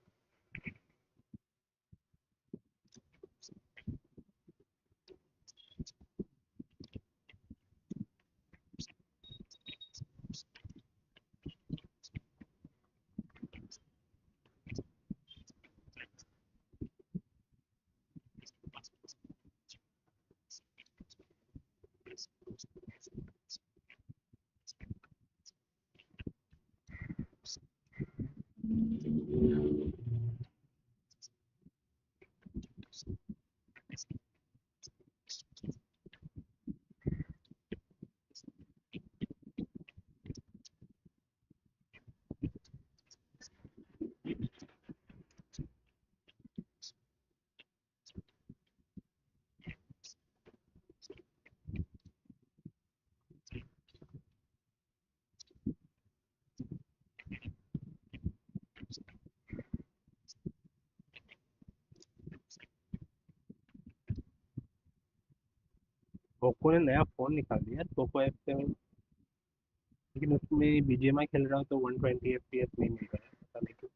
पोको ने नया फोन निकाल दिया, पोको F7, लेकिन उसमें बीजीएमआई खेल रहा हूँ तो 120 FPS नहीं मिल रहा है, पता नहीं क्यों।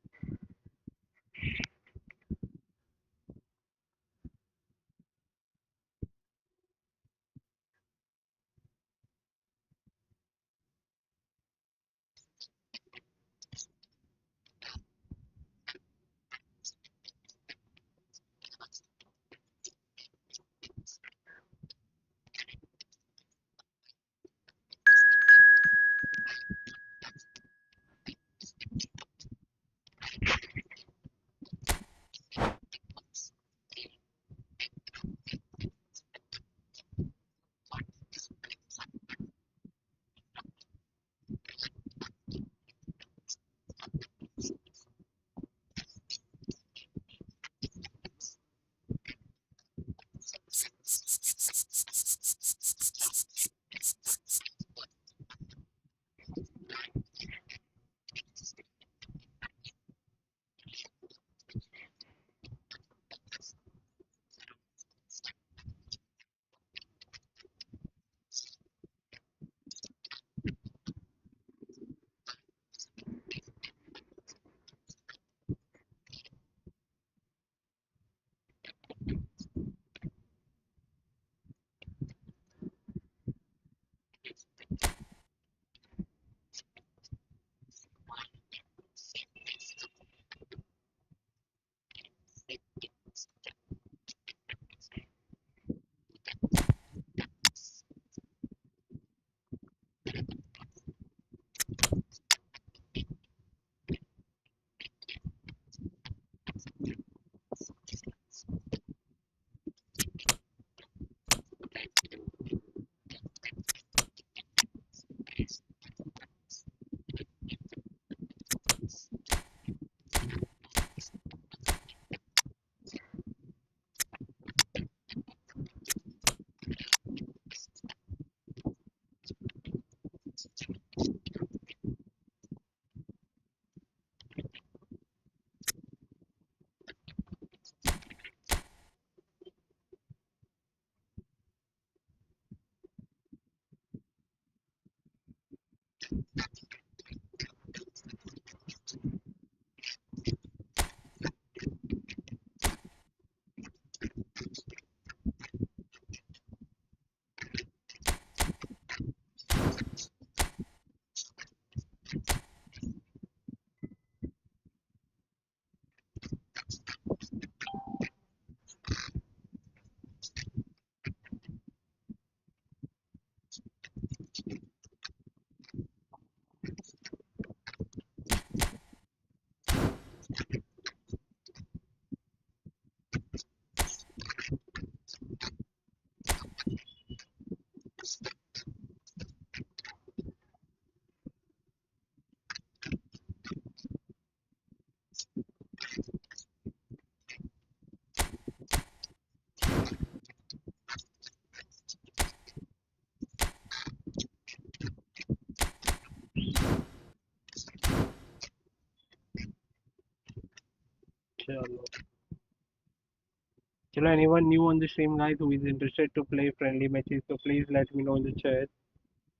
चलो anyone new on the stream guys who is interested to play friendly matches so please let me know in the chat.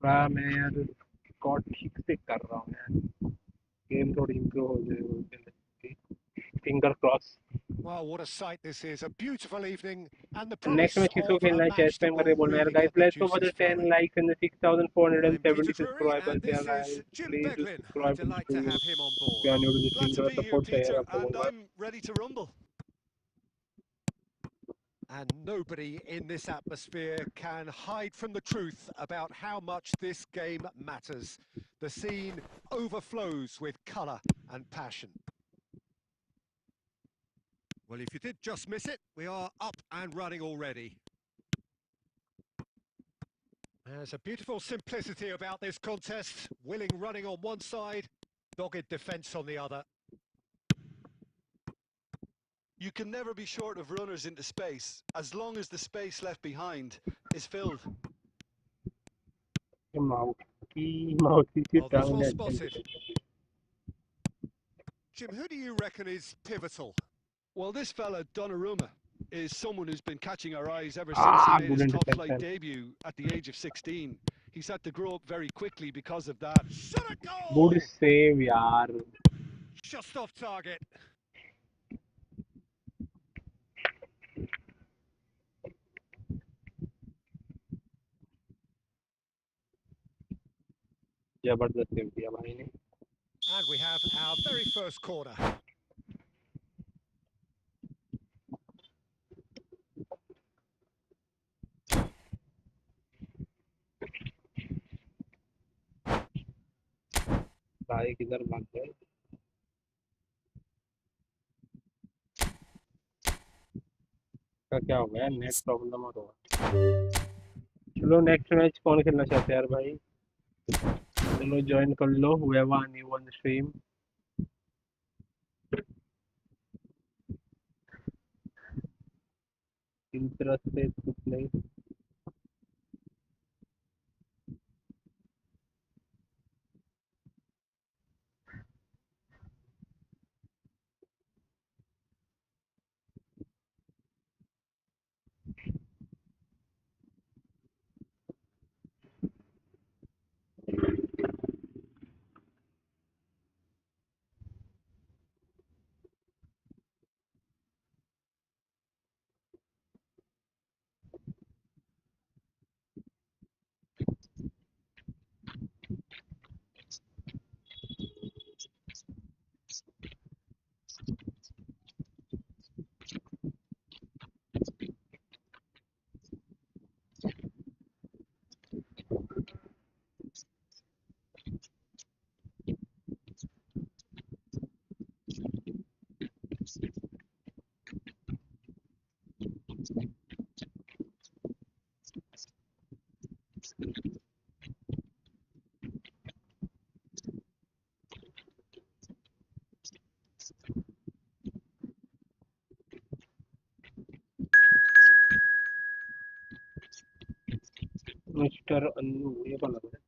मैं यार रिकॉर्ड ठीक से कर रहा हूँ यार गेम थोड़ी इम्प्रूव हो जाए finger cross. Well, what a sight this is. A beautiful evening and the next promise match किसको of a खेलना है चैट match स्पैम that करके will बोलना यार really guys get the let's go for the juices 10 flowing. Likes and the I'm 6470 Peter Drury, subscribers and this यार is guys Jim please do Beglin. A subscribe to the delight to stream have him on if board. you are new to the Glad stream to थोड़ा be here, support चाहिए Peter, आपको and बोलूंगा. I'm ready to rumble. And nobody in this atmosphere can hide from the truth about how much this game matters. The scene overflows with colour and passion. Well, if you did just miss it, we are up and running already. There's a beautiful simplicity about this contest. Willing running on one side, dogged defence on the other. You can never be short of runners into space, as long as the space left behind is filled. Mouth की Oh, that's टांग well ने spotted. Jim, who do you reckon is pivotal? Well, this fella, Donnarumma, is someone who's been catching our eyes ever since he made good his top-flight interception. debut at the age of 16. He's had to grow up very quickly because of that. Shot a good goal! Save यार. Just off target. जबरदस्त save किया भाई ने. And we have our very first corner. भाई किधर भाग गए. का क्या हो गया नेट प्रॉब्लम और होगा. चलो नेक्स्ट मैच कौन खेलना चाहते हैं यार भाई. चलो ज्वाइन कर लो whoever new on the stream. Interested कुछ नहीं. मिस्टर अन्नू ये कौन लग रहा है.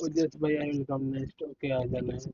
ओजस भाई I will come next. Okay आ जाना है.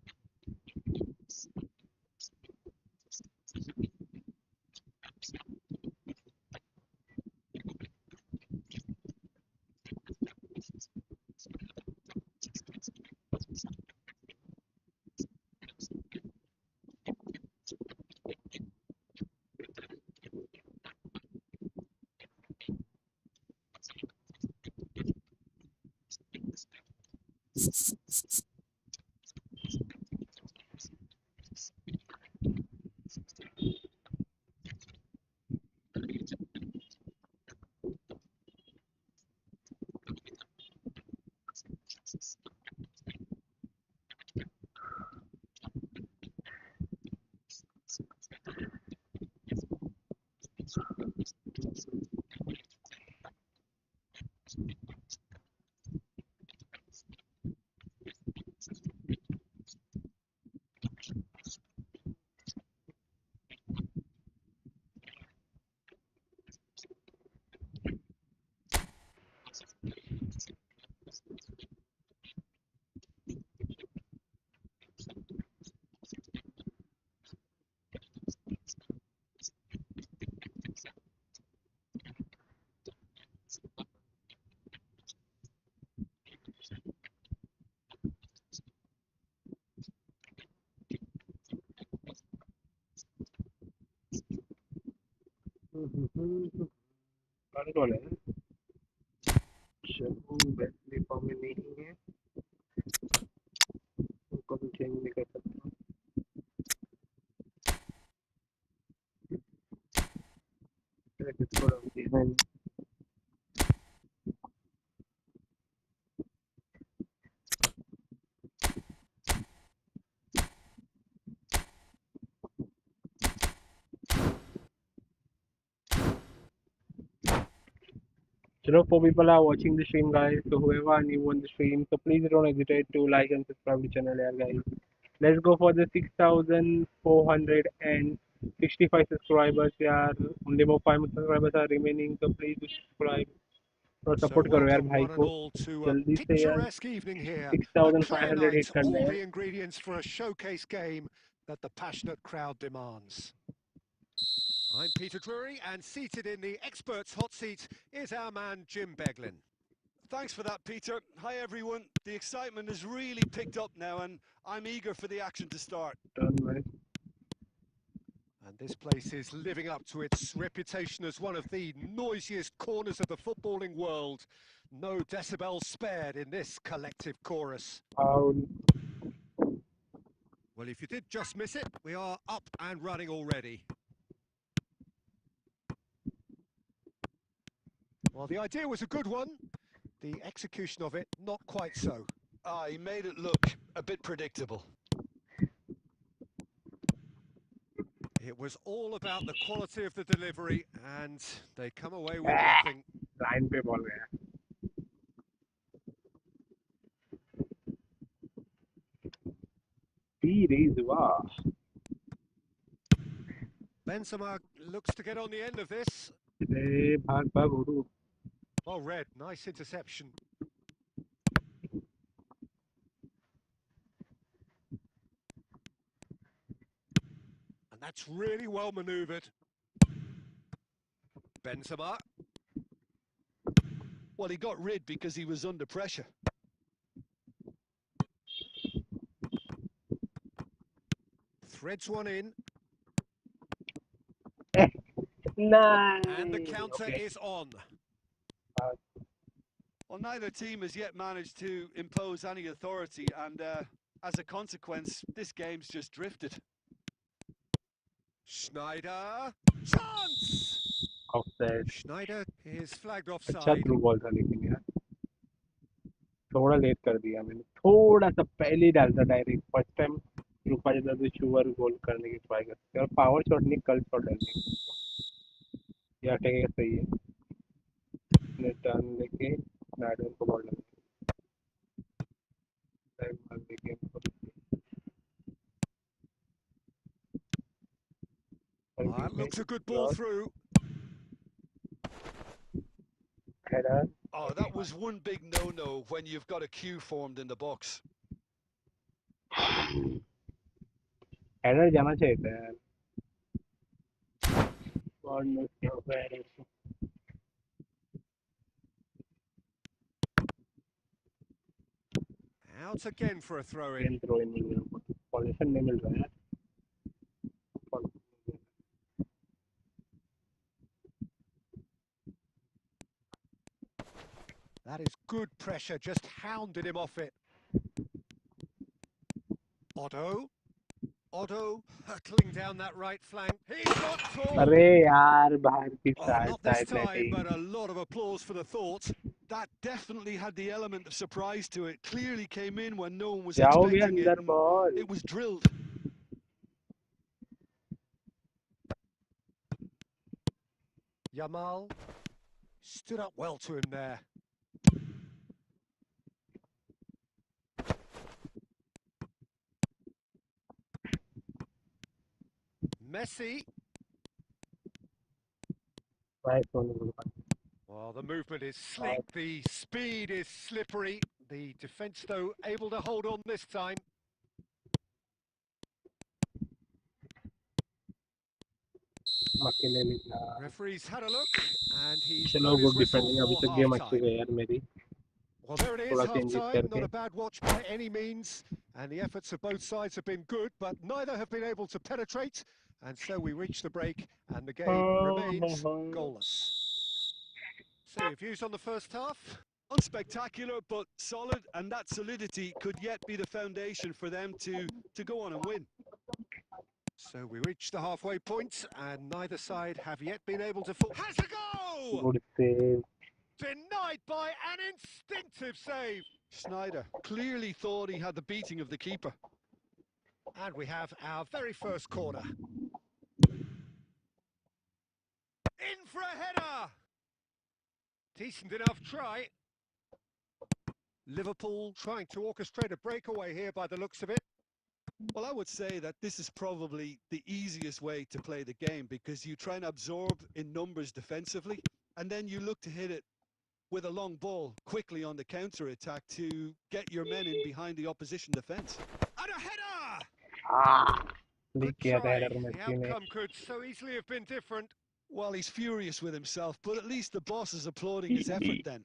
कौन है? चलो बैटरी फॉर्म में नहीं है, उनको भी चेंज नहीं कर सकता। किसको रखती है? So for people are watching the stream, guys, so whoever new on the stream, so please don't hesitate to like and subscribe the channel, yeah, guys. Let's go for the 6,465 subscribers, yeah. Only about 5 subscribers are remaining, so please subscribe और So support करो यार welcome भाई one and को all to a जल्दी से यार picturesque evening here. A clear 6,500 night, hit करना all है. the ingredients for a showcase game that the passionate crowd demands. I'm Peter Drury, and seated in the experts' hot seat is our man Jim Beglin. Thanks for that, Peter. Hi, everyone. The excitement has really picked up now, and I'm eager for the action to start. Turn right. And this place is living up to its reputation as one of the noisiest corners of the footballing world. No decibels spared in this collective chorus. Foul. Well, if you did just miss it, we are up and running already. Well, the idea was a good one. The execution of it, not quite so. He made it look a bit predictable. It was all about the quality of the delivery, and they come away with nothing. Line पे ball गया. Wow. Benzema looks to get on the end of this. भाग भाग उड़ू. Well read, nice interception. And that's really well manoeuvred. Benzema. Well, he got rid because he was under pressure. Threads one in. Nice. And the counter is on. Well, neither team has yet managed to impose any authority, and as a consequence, this game's just drifted. Schneider. Chance! Offside. Schneider is flagged अच्छा offside. Through ball था लेकिन यार थोड़ा late कर दिया मैंने. थोड़ा सा पहले ही डालता डायरेक्ट. फर्स्ट टाइम रुका जाता तो श्योर गोल करने की ट्राई करते. और पावर शॉट नहीं, कल शॉट डालने या अटैक सही है. टर्न लेके स्नाइडर को बॉल डालने. That looks a good ball through. Header. Oh, that was one big no-no when you've got a queue formed in the box. Header जाना चाहिए था यार. Out again for a throw-in. Position नहीं मिल रहा है. That is good pressure, just hounded him off it. Otto hurtling down that right flank. He's got tall. अरे यार बाहर की side Not this side time, netting. but a lot of applause for the thought. That definitely had the element of surprise to it. Clearly came in when no one was जाओ भी expecting अंदर it. Ball. It was drilled. Yamal stood up well to him there. Messi. Well, the movement is slick, the speed is slippery. The defence, though, able to hold on this time. Referee's had a look, and he's चलो blown his good whistle defending. अभी for तक game अच्छी half-time. गई यार मेरी. Well, there it is, थोड़ा changes half-time. करके. Not a bad watch by any means. And the efforts of both sides have been good, but neither have been able to penetrate. And so we reach the break, and the game remains goalless. So your views on the first half? Unspectacular, but solid, and that solidity could yet be the foundation for them to go on and win. So we reach the halfway point, and neither side have yet been able to... Has a go! Good save. Denied by an instinctive save. Schneider clearly thought he had the beating of the keeper. And we have our very first corner. In for a header! Decent enough try. Liverpool trying to orchestrate a breakaway here by the looks of it. Well, I would say that this is probably the easiest way to play the game, because you try and absorb in numbers defensively, and then you look to hit it with a long ball quickly on the counter-attack to get your men in behind the opposition defence. And a header! Leak Good किया था try. header The Messi ने. outcome could so easily have been different. Well, he's furious with himself, but at least the boss is applauding his effort then.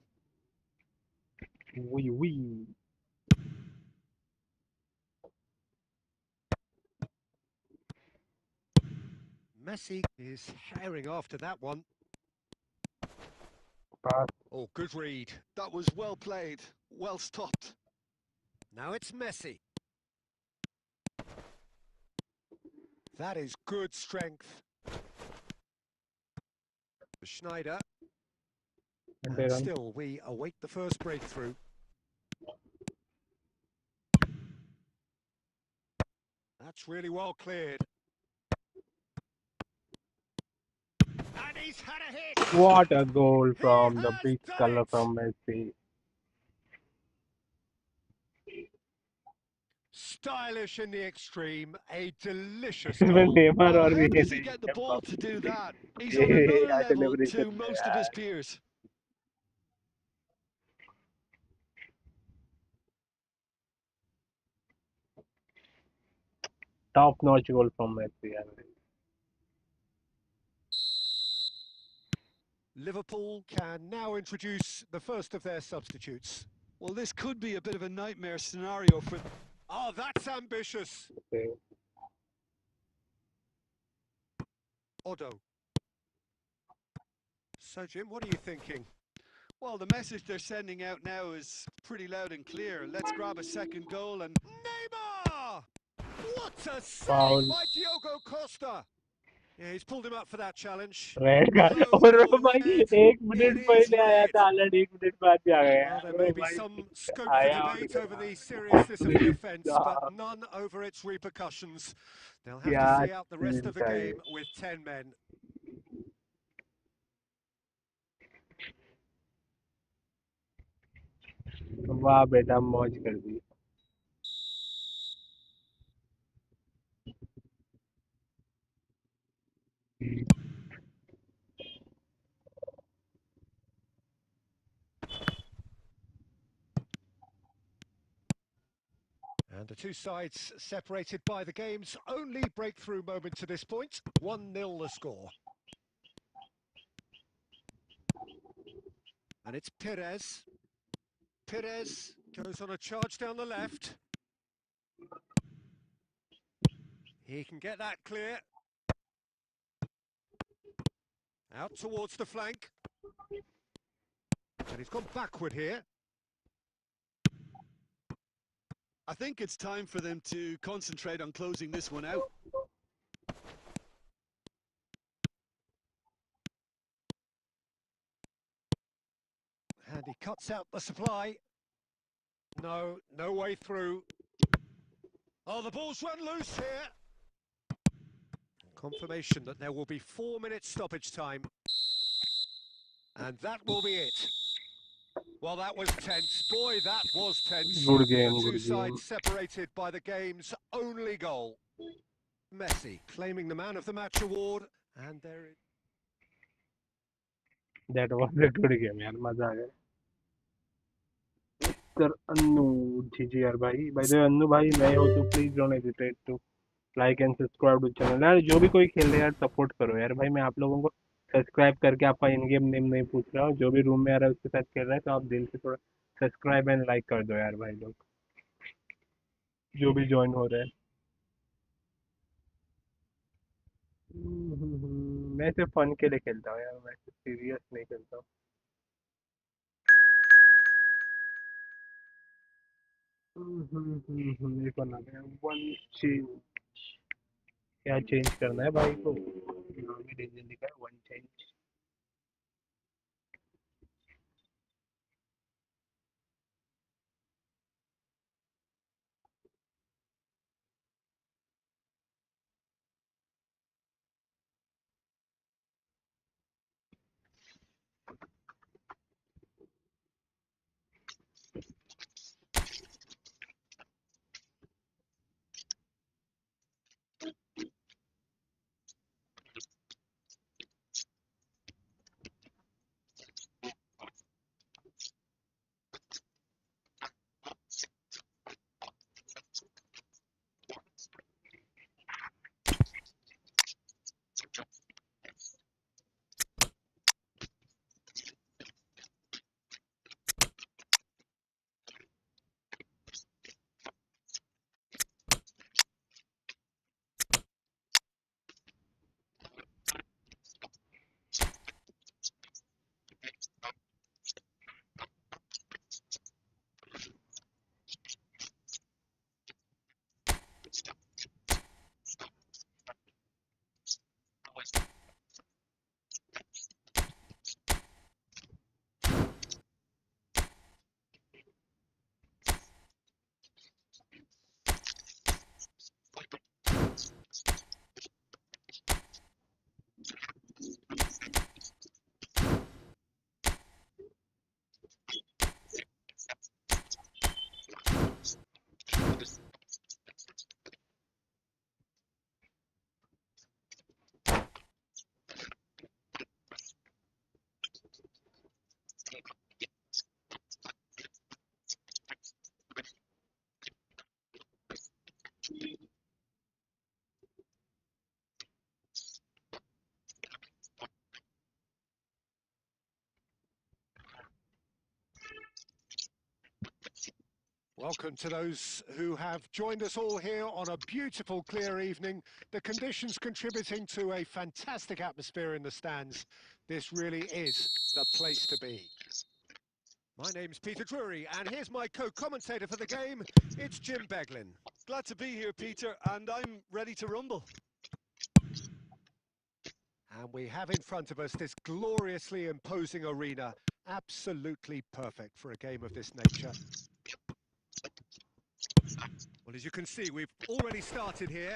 Oui, oui. Messi is herring after that one. Pass. Oh, good read. That was well played, well stopped. Now it's Messi. That is good strength. Schneider. And still, we await the first breakthrough. That's really well cleared. And he's had a hit! What a goal from the has big done color it! from Messi. Stylish in the extreme, a delicious इसमें goal. Neymar Well, और how भी does he नहीं get the है ball बाप to do that? He's ये on another क्या level celebration to है most of his यार. peers. Top notch goal from Messi यार. Liverpool can now introduce the first of their substitutes. Well, this could be a bit of a nightmare scenario for... Oh, that's ambitious. Okay. Odo. So, Jim, what are you thinking? Well, the message they're sending out now is pretty loud and clear. Let's grab a second goal and... Neymar! What a save Foul. by Diogo Costa. Yeah, he's pulled him up for that challenge. Red का Low और वो for भाई red. एक It minute is पहले आया red. था हालांकि एक मिनट बाद भी आ गया Well, यार. there वो may be भाई some scope for आया debate और over the seriousness of the offence, but क्या none over its repercussions. They'll have क्या to see out the rest of the चीज है game with 10 men. वाह बेटा मौज कर दी. And the two sides separated by the game's only breakthrough moment to this point. 1-0 the score. And it's Perez. Perez goes on a charge down the left. He can get that clear. Out towards the flank. And he's gone backward here. I think it's time for them to concentrate on closing this one out. And he cuts out the supply. No way through. Oh, the ball's run loose here. Confirmation that there will be 4 minutes stoppage time. And that will be it. Well, that was tense. Boy, that was tense. Good game, The two good sides game. separated by the game's only goal. Messi claiming the Man of the Match award. And there is... That was a good game यार. मजा आ गया. Sir Annu जी यार भाई. By the way Annu भाई नए हो तो please don't hesitate to like and subscribe to channel. यार जो भी कोई खेल रहा है यार सपोर्ट करो यार भाई. मैं आप लोगों को सब्सक्राइब करके आपका इन गेम नेम नहीं पूछ रहा हूँ. जो भी रूम में आ रहा है उसके साथ खेल रहा है तो आप दिल से थोड़ा सब्सक्राइब एंड लाइक कर दो यार भाई लोग जो भी ज्वाइन हो रहे हैं. मैं सिर्फ फन के लिए खेलता हूँ यार, मैं सीरियस नहीं खेलता हूँ। ये कौन आ गया? वन चेंज, क्या चेंज करना है भाई को? नाम ही रीजन लिखा है one change. Welcome to those who have joined us all here on a beautiful, clear evening. The conditions contributing to a fantastic atmosphere in the stands. This really is the place to be. My name's Peter Drury, and here's my co-commentator for the game. It's Jim Beglin. Glad to be here, Peter, and I'm ready to rumble. And we have in front of us this gloriously imposing arena. Absolutely perfect for a game of this nature. Well, as you can see, we've already started here.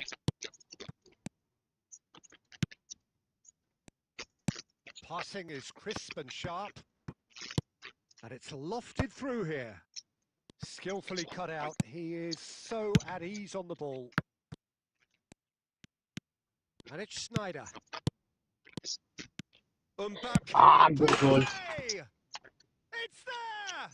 Passing is crisp and sharp. And it's lofted through here. Skillfully cut out. He is so at ease on the ball. And it's Schneider. Mbappe. Ah, good goal. It's there!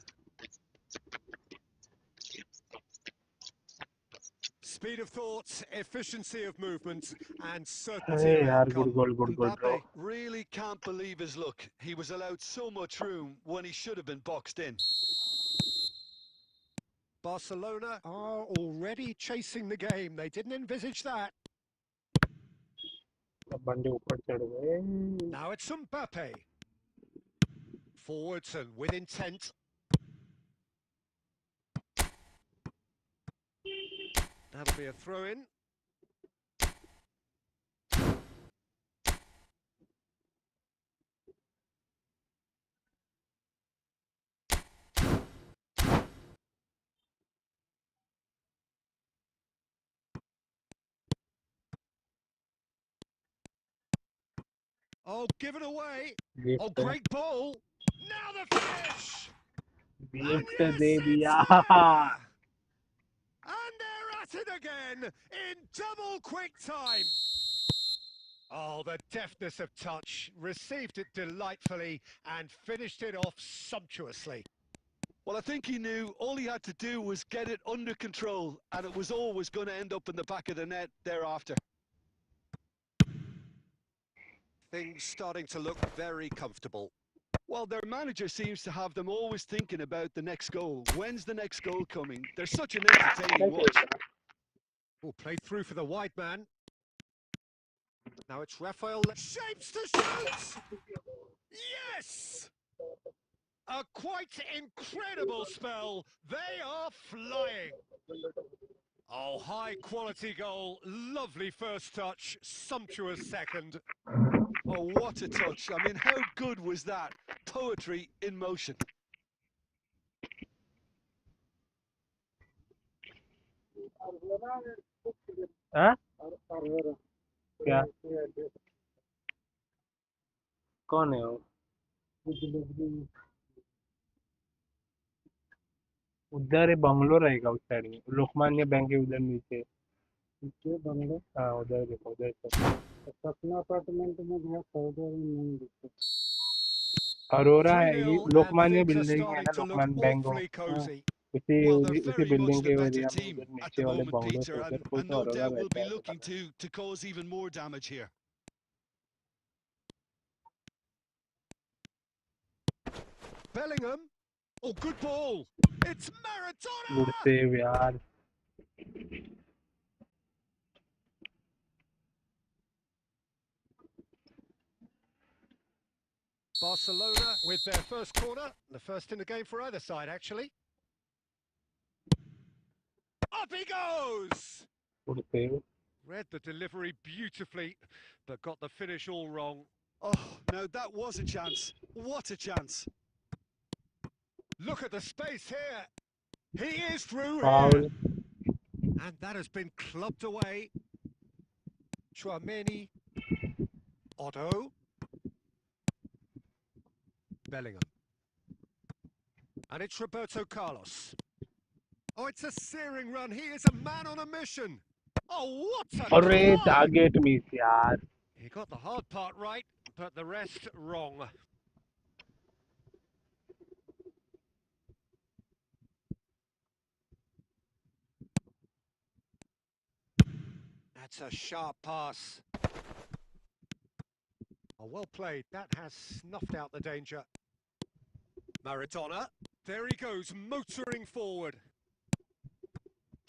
Speed of thought, efficiency of movement, and certainty Hey of yaar, outcome. good goal, bro. Mbappe really can't believe his luck. He was allowed so much room when he should have been boxed in. Barcelona are already chasing the game. They didn't envisage that. बंदे ऊपर चढ़ गए। Now it's Mbappe. Forwards and with intent. That'll be a throw-in. Oh, give it away. Oh, great ball. Now the finish. Gift दे दिया। And they're at it again in double quick time. Oh, the deftness of touch. Received it delightfully and finished it off sumptuously. Well, I think he knew all he had to do was get it under control, and it was always going to end up in the back of the net thereafter. Things starting to look very comfortable. Well, their manager seems to have them always thinking about the next goal. When's the next goal coming? They're such an entertaining watch. Oh, played through for the wide man. Now it's Raphael. Shapes to shoot! Yes! A quite incredible spell. They are flying. Oh, high quality goal. Lovely first touch. Sumptuous second. Oh, what a touch. I mean, how good was that? Poetry in motion. हाँ क्या कौन है वो उधर है bungalow रहेगा उस side में लोकमान्य बैंक है उधर नीचे बंगलो हाँ उधर देखो उधर सपना अपार्टमेंट में गया नहीं दिखता अरोरा है ये 3-0 and Lokmanya things are building है starting ना to look Lokmanya bank awfully cosy. उसी Well, they're उसी very much बिल्डिंग the के better एरिया में team उधर at नीचे the वाले moment, बंगलो Peter, से उधर and कोई तो no अरोरा doubt will रहता be है पता looking to cause even more damage here. Bellingham. Oh, good ball. It's नहीं गुड Maradona! सेव यार Barcelona with their first corner. The first in the game for either side, actually. Up he goes! Good save Read the delivery beautifully, but got the finish all wrong. Oh, now that was a chance. What a chance. Look at the space here. He is through foul here. And that has been clubbed away. Chouameni. Otto. Bellingham. And it's Roberto Carlos. Oh, it's a searing run. He is a man on a mission. Oh, what a अरे climb! Target miss यार He got the hard part right, but the rest wrong. That's a sharp pass. Oh, well played. That has snuffed out the danger. Maradona. There he goes, motoring forward.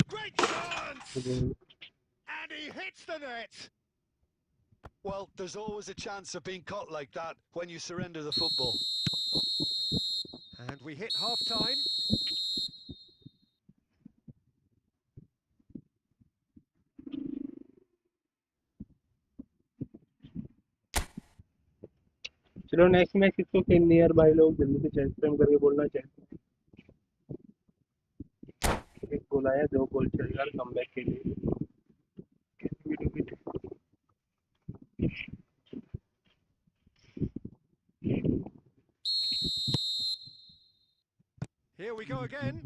Great chance! And he hits the net. Well, there's always a chance of being caught like that when you surrender the football. And we hit half-time. चलो next match किसको खेलनी है यार भाई लोग जल्दी से chat stream करके बोलना चाहिए एक गोल आया 2 गोल चाहिए यार कमबैक के लिए Here we go again.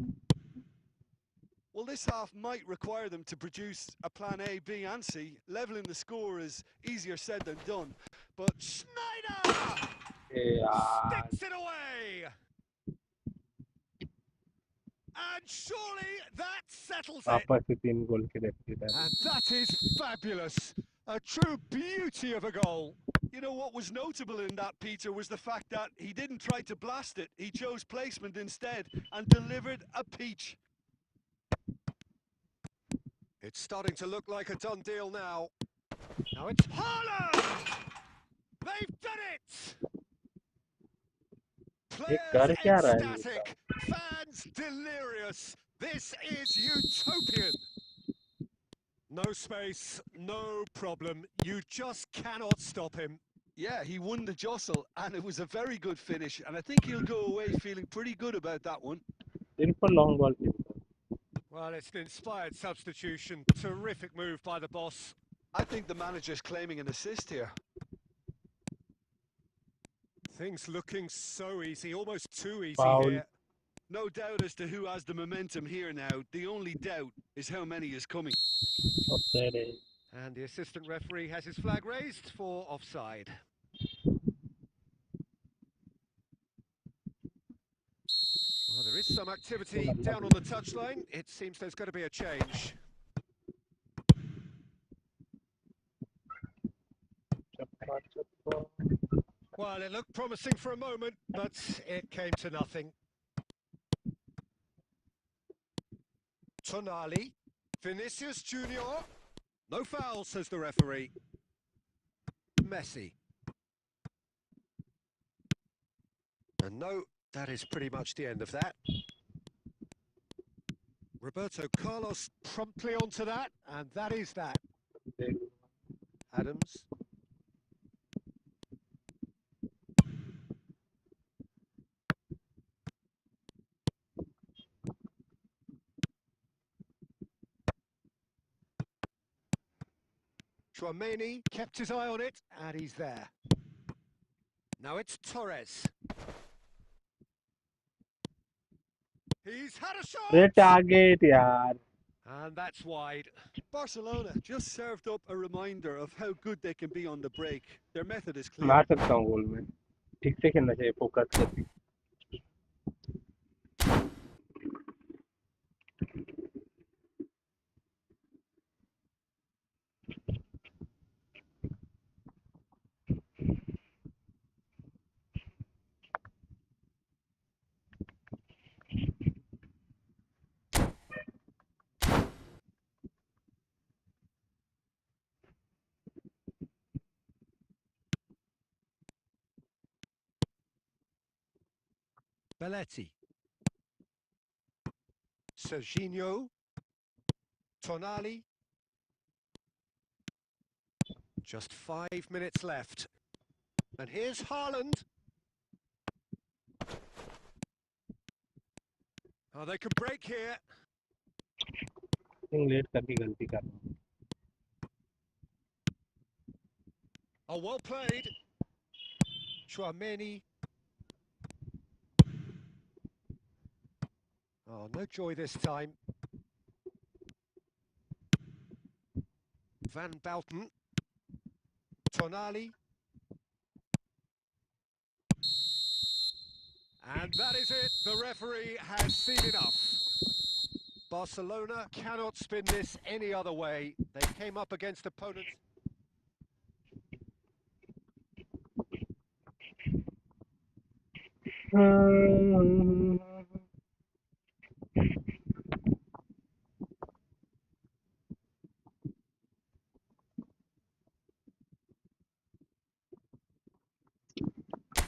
Well, this half might require them to produce a plan A, B and C. Leveling the score is easier said than done. But Schneider! यार Sticks it away! And surely that settles it. वापस से 3 गोल के deficit है And that is fabulous. A true beauty of a goal. you know what was notable in that, Peter, was the fact that he didn't try to blast it. He chose placement instead and delivered a peach. It's starting to look like a done deal now. Now it's Haaland! They've done it! ये कर क्या Players रहा है ये ecstatic, fans delirious. This is utopian. No space, no problem. You just cannot stop him. Yeah, he won the jostle and it was a very good finish. And I think he'll go away feeling pretty good about that one. सिर्फ long ball Well, it's an inspired substitution. Terrific move by the boss. I think the manager's claiming an assist here. Things looking so easy, almost too easy Foul. here. No doubt as to who has the momentum here now. The only doubt is how many is coming. Offside है And the assistant referee has his flag raised for offside. Well, there is some activity down on the touchline. It seems there's going to be a change. चप्पा चप्पा Well, it looked promising for a moment, but it came to nothing. Tonali, Vinicius Junior. No foul, says the referee. Messi. And no, that is pretty much the end of that. Roberto Carlos promptly onto that, and that is that. Adams. Chouameni kept his eye on it, and he's there. Now it's Torres. He's had a अरे shot! Target यार. And that's wide. Barcelona just served up a reminder of how good they can be on the break. Their method is clear. मार सकता हूँ गोल में. ठीक से खेलना चाहिए, फोकस करके. Belletti. Serginho. Tonali. Just 5 minutes left. And here's Haaland. Oh, they could break here. Late करके गलती कर रहा हूँ. Oh, well played. Chouameni. Oh, no joy this time. Van Bouten. Tonali. And that is it. The referee has seen enough. Barcelona cannot spin this any other way. They came up against opponents.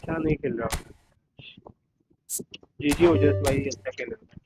क्या नहीं खेल रहा हूँ. जीजी हो just भाई अच्छा खेल रहा है.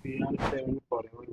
CR7 forever.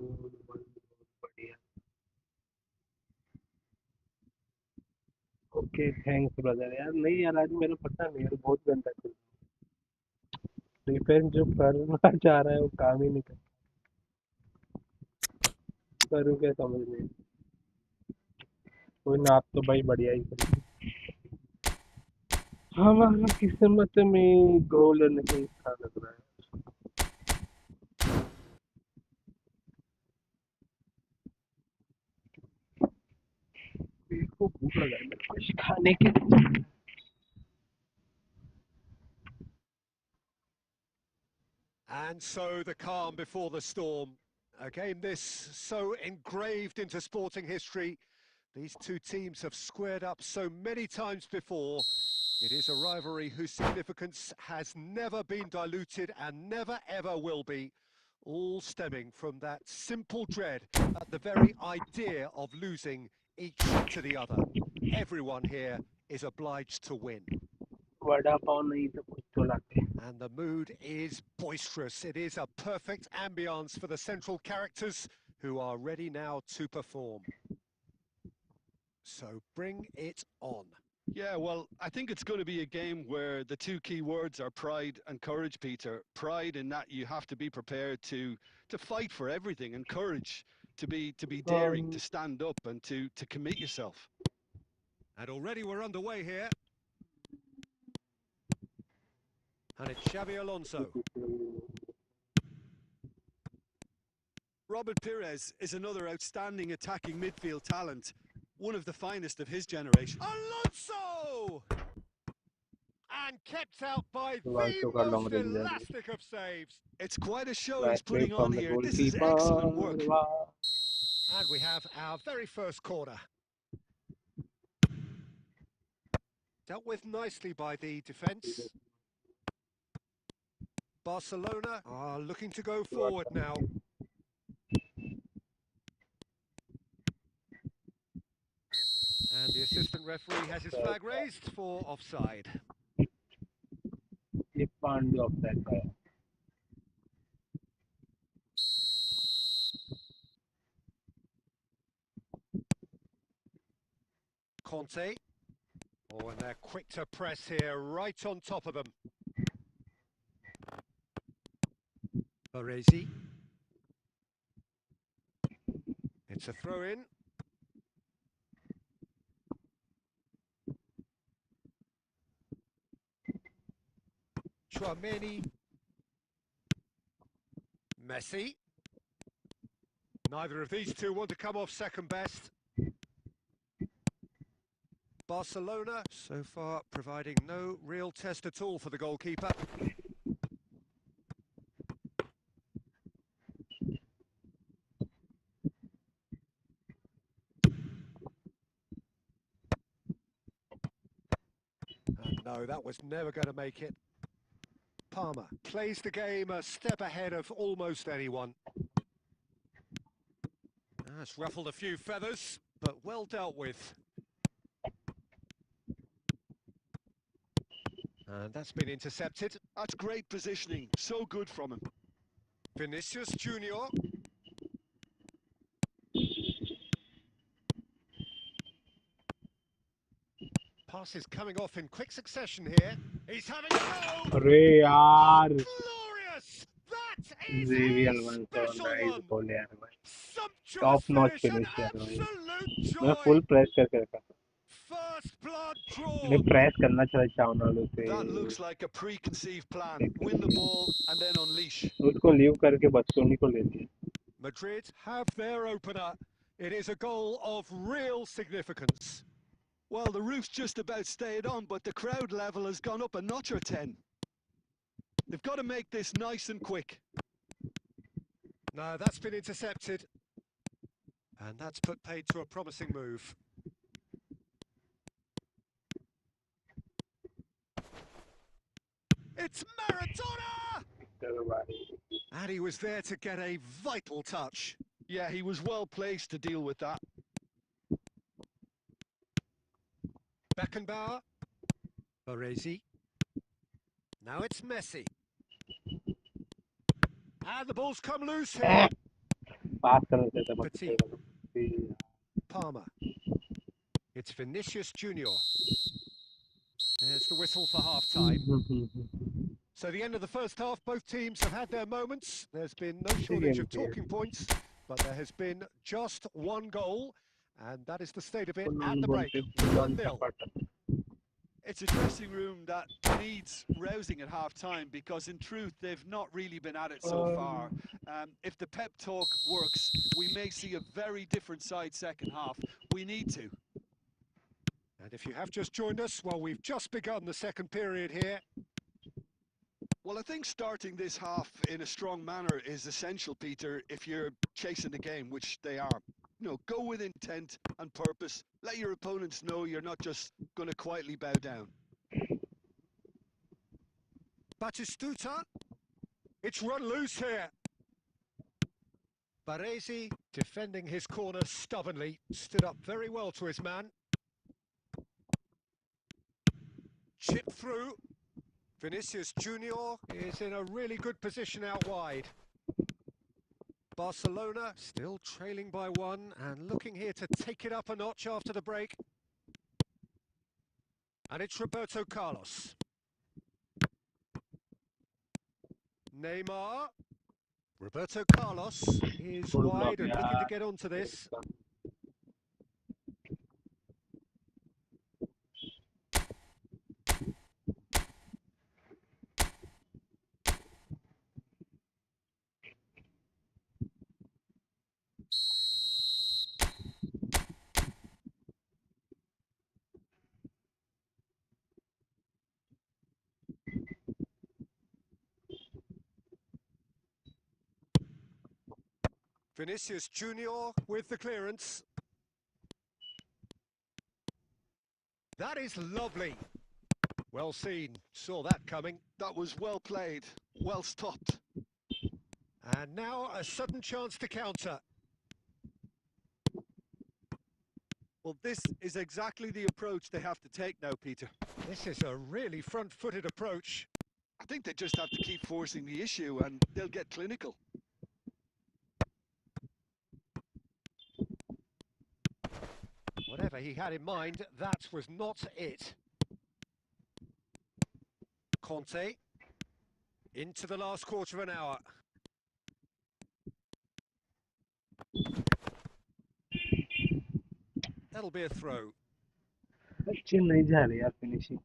बढ़िया. Okay thanks brother. यार नहीं यार, आज मेरा पता नहीं यार, बहुत गंदा खेल. डिफेंस जो करना चाह रहा है वो काम ही नहीं कर. करूँ क्या समझ नहीं. कोई ना, आप तो भाई बढ़िया ही खेल. हमारा किस्मत में गोल नहीं था लग रहा है. मेरे को भूख लगा है, मेरे को कुछ खाने के लिए. And so the calm before the storm. A game this so engraved into sporting history. These two teams have squared up so many times before. It is a rivalry whose significance has never been diluted and never ever will be. All stemming from that simple dread at the very idea of losing each to the other. Everyone here is obliged to win. Vada pav नहीं तो कुछ तो लाते. And the mood is boisterous. It is a perfect ambience for the central characters who are ready now to perform. So bring it on. Yeah, well, I think it's going to be a game where the two key words are pride and courage, Peter. Pride in that you have to be prepared to fight for everything, and courage to be daring, to stand up and to commit yourself. And already we're underway here. And it's Xabi Alonso. Robert Pires is another outstanding attacking midfield talent, one of the finest of his generation. Alonso! And kept out by the Alonso got long most range. elastic of saves. It's quite a show Nice he's play putting from on the here. This is excellent work. goalkeeper. Wow. And we have our very first corner. Dealt with nicely by the defence. Barcelona are looking to go forward now. And the assistant referee has his flag raised for offside. It can't be offside. Conte. Oh, and they're quick to press here, right on top of them. Baresi. It's a throw-in. Chouameni. Messi. Neither of these two want to come off second best. Barcelona, so far, providing no real test at all for the goalkeeper. And no, that was never going to make it. Palmer plays the game a step ahead of almost anyone. It's ruffled a few feathers, but well dealt with. And that's been intercepted. That's great positioning. So good from him. Vinicius Junior. Passes coming off in quick succession here. He's having a go. अरे यार. Glorious! That is Xavier a Alonso, special nice one. goal यार भाई. Sumptuous Top notch finish, an finish यार भाई. absolute मैं joy. full press करके रखा था. First blood मैंने drawn. press करना चाहा उन्होंने से. That looks like a preconceived plan. Win the ball and then unleash. उसको लीव करके बच्चों को ले लिया. Madrid have their opener. It is a goal of real significance. Well, the roof's just about stayed on, but the crowd level has gone up a notch or 10. They've got to make this nice and quick. No, that's been intercepted. And that's put paid to a promising move. It's Maradona! And he was there to get a vital touch. Yeah, he was well placed to deal with that. Beckenbauer. Baresi. Now it's Messi. And the ball's come loose here. पास कर देते थे Petit. मतलब Palmer. It's Vinicius Junior. There's the whistle for half-time. So the end of the first half, both teams have had their moments. There's been no shortage of talking points, but there has been just one goal, and that is the state of it at the break. 1-0. It's a dressing room that needs rousing at half-time because, in truth, they've not really been at it so far. If the pep talk works, we may see a very different side second half. We need to. And if you have just joined us, well, we've just begun the second period here. Well, I think starting this half in a strong manner is essential, Peter, if you're chasing the game, which they are. You know, go with intent and purpose. Let your opponents know you're not just going to quietly bow down. Batistuta. It's run loose here. Baresi, defending his corner stubbornly, stood up very well to his man. Chip through. Vinicius Junior is in a really good position out wide. Barcelona still trailing by one and looking here to take it up a notch after the break. And it's Roberto Carlos. Neymar. Roberto Carlos is wide and looking to get onto this. Vinicius Junior with the clearance. That is lovely. Well seen. Saw that coming. That was well played, well stopped. And now a sudden chance to counter. Well, this is exactly the approach they have to take now, Peter. This is a really front-footed approach. I think they just have to keep forcing the issue and they'll get clinical. Whatever he had in mind, that was not it. Conte, into the last quarter of an hour. That'll be a throw. अच्छी नहीं जा रही यार finishing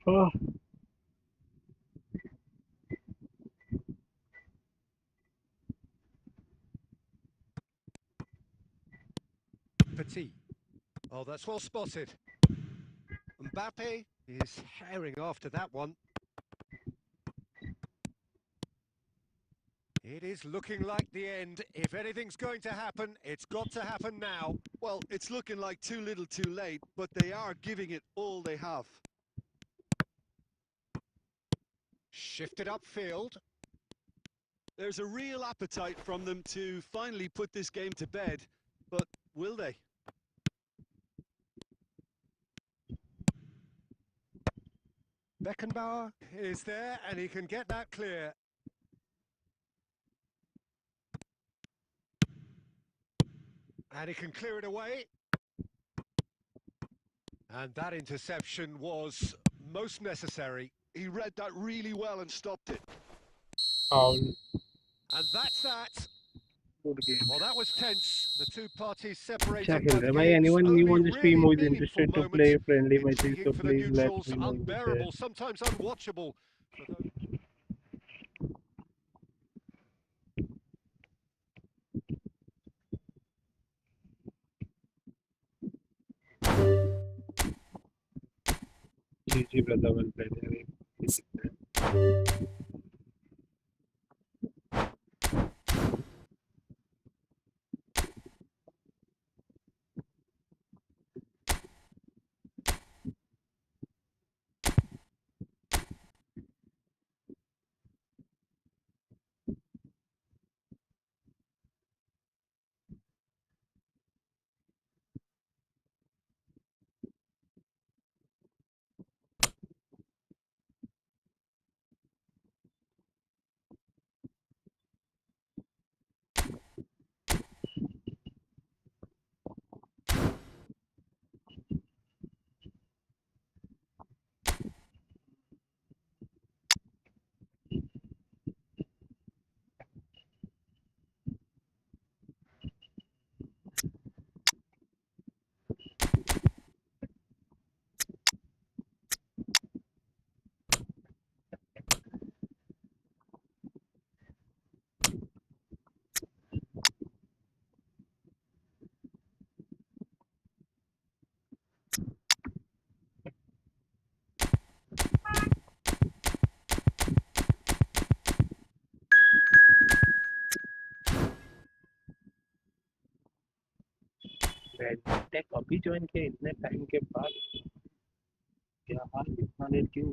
Oh. Petit. Oh, that's well spotted. Mbappe is herring after that one. It is looking like the end. If anything's going to happen, it's got to happen now. Well, it's looking like too little too late, but they are giving it all they have. Shifted upfield. There's a real appetite from them to finally put this game to bed, but will they? Beckenbauer is there and he can get that clear. And he can clear it away. And that interception was most necessary. He read that really well and stopped it. Foul. And that's that. Good game. Well, that was tense. The two parties अच्छा separated खेल by रहे the हैं भाई. game's Anyone new only on the stream really who is meaningful interested to moment. play friendly matches, Intriguing so for the please let neutrals, me know in the chat. unbearable, sometimes unwatchable for those. GG brother, well played. टेक अभी join किया इतने time के बाद. क्या हाल, इतना late क्यों?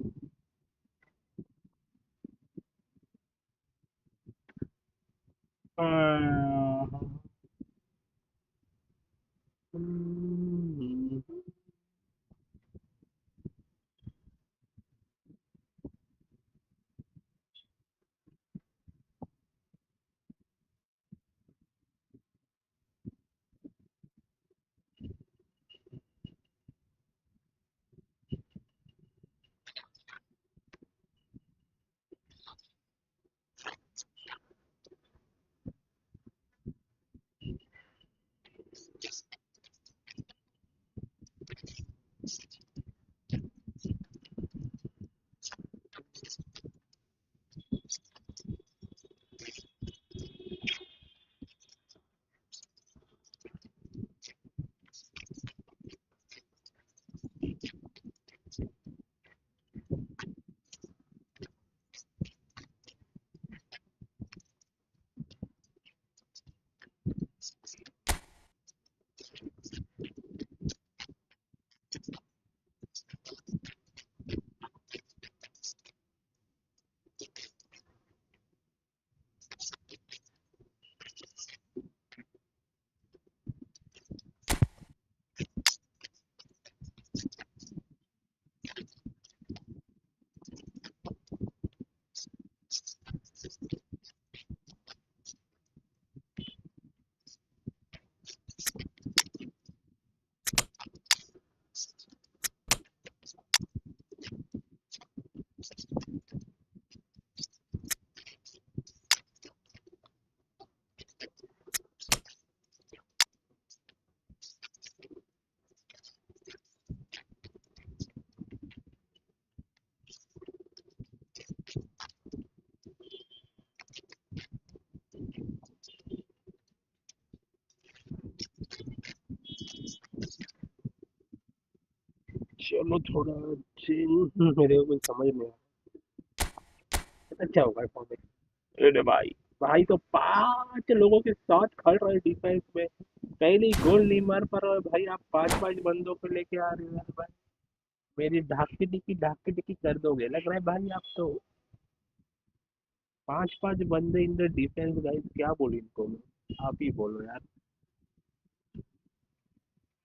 चलो थोड़ा चेंज. मेरे को कुछ समझ नहीं आ रहा. अच्छा होगा फॉर्मेट. अरे भाई, भाई तो 5 लोगों के साथ खड़ रहे डिफेंस में. पहले ही गोल नहीं मार पा रहे हो भाई, आप 5 बंदों को लेके आ रहे हो यार भाई. मेरी ढाकी टिकी कर दोगे लग रहा है भाई आप तो. 5 बंदे इन द डिफेंस गाइस, क्या बोलूं इनको मैं. आप ही बोलो यार.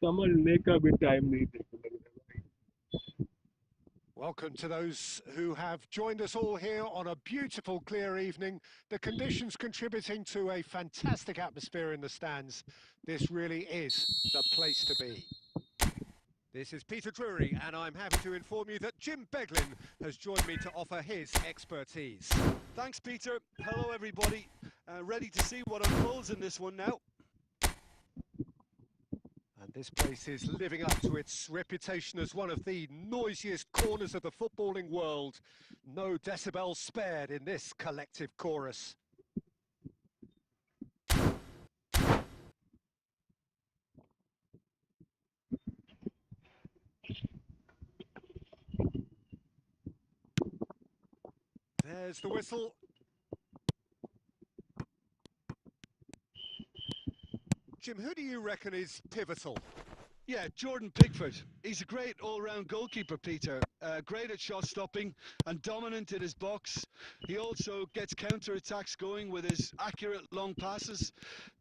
समझने का भी टाइम नहीं देते लग रहा है. Welcome to those who have joined us all here on a beautiful, clear evening. The conditions contributing to a fantastic atmosphere in the stands. This really is the place to be. This is Peter Drury, and I'm happy to inform you that Jim Beglin has joined me to offer his expertise. Thanks, Peter. Hello, everybody. ready to see what unfolds in this one now. And this place is living up to its reputation as one of the noisiest corners of the footballing world. No decibels spared in this collective chorus. There's the whistle. Jim, who do you reckon is pivotal? Yeah, Jordan Pickford. He's a great all-round goalkeeper, Peter. Great at shot stopping and dominant in his box. He also gets counter-attacks going with his accurate long passes.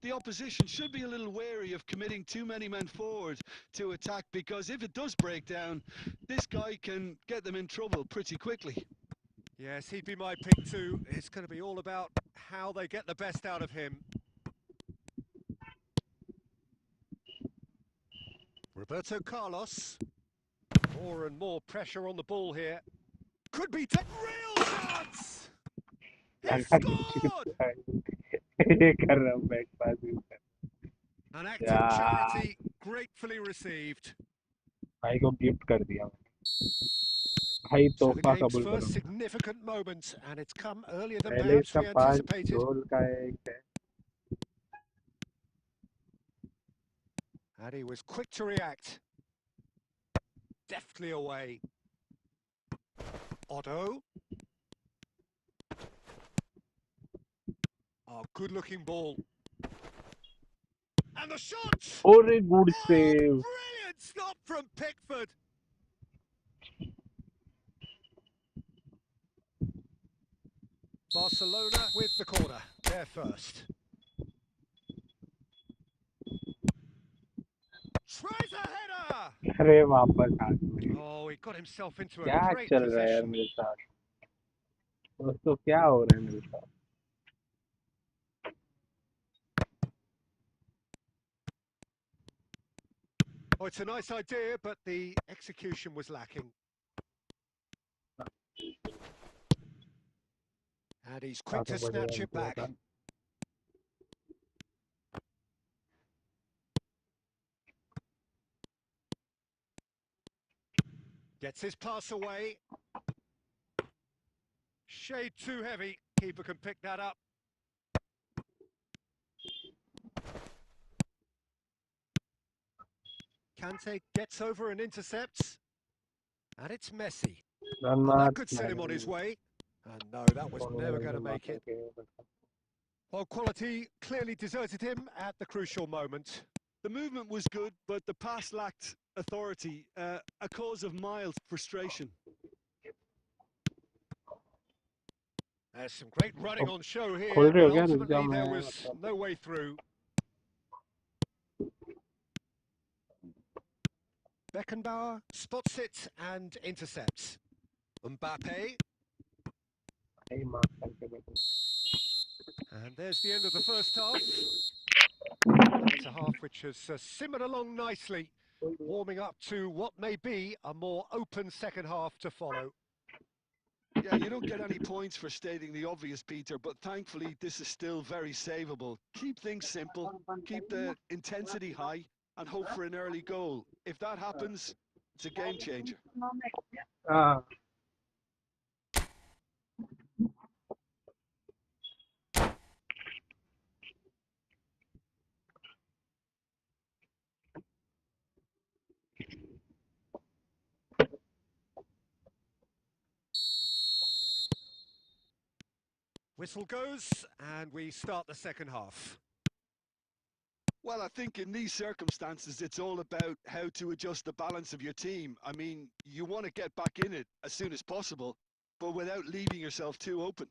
The opposition should be a little wary of committing too many men forward to attack, because if it does break down, this guy can get them in trouble pretty quickly. Yes, he'd be my pick too. It's going to be all about how they get the best out of him. Roberto Carlos. More and more pressure on the ball here. Could be real chance! He scored! An act of charity gratefully received. भाई को gift कर दिया भाई So the तोहफा game's कबूल first करो significant moment, and it's come earlier than पहले perhaps इसका we 5 anticipated. गोल का एक है And he was quick to react. Deftly away. Otto. Oh, good-looking ball. And the shot! और एक good Oh, save brilliant stop from Pickford. Barcelona with the corner. They're first. Tries a header! अरे वापस आ गए Oh, he got himself into a क्या great चल रहा है यार position. मेरे साथ दोस्तों क्या हो रहा है मेरे साथ Oh, it's a nice idea, but the execution was lacking. And he's quick to snatch it back. Gets his pass away. Shade too heavy. Keeper can pick that up. Kante gets over and intercepts. And it's Messi. And that could send him on his way. And no, that was never going to make it. Well, quality clearly deserted him at the crucial moment. The movement was good, but the pass lacked authority, a cause of mild frustration. There's some great running on show here, खोल रहे हो but क्या? रुक ultimately जाओ, there मैं was no way through. Beckenbauer spots it and intercepts. Mbappe. And there's the end of the first half. And it's a half which has simmered along nicely, warming up to what may be a more open second half to follow. Yeah, you don't get any points for stating the obvious, Peter, but thankfully this is still very savable. Keep things simple, keep the intensity high, and hope for an early goal. If that happens, it's a game changer. Whistle goes, and we start the second half. Well, I think in these circumstances, it's all about how to adjust the balance of your team. I mean, you want to get back in it as soon as possible, but without leaving yourself too open.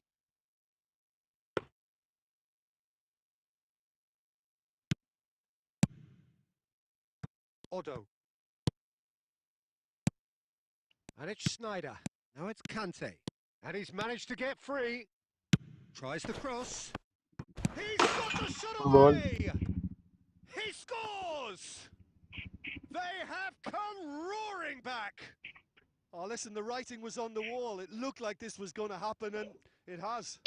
Otto. And it's Schneider. Now it's Kante. And he's managed to get free. Tries the cross. He's got the shot away! He scores! They have come roaring back! Oh, listen, the writing was on the wall. It looked like this was going to happen, and it has.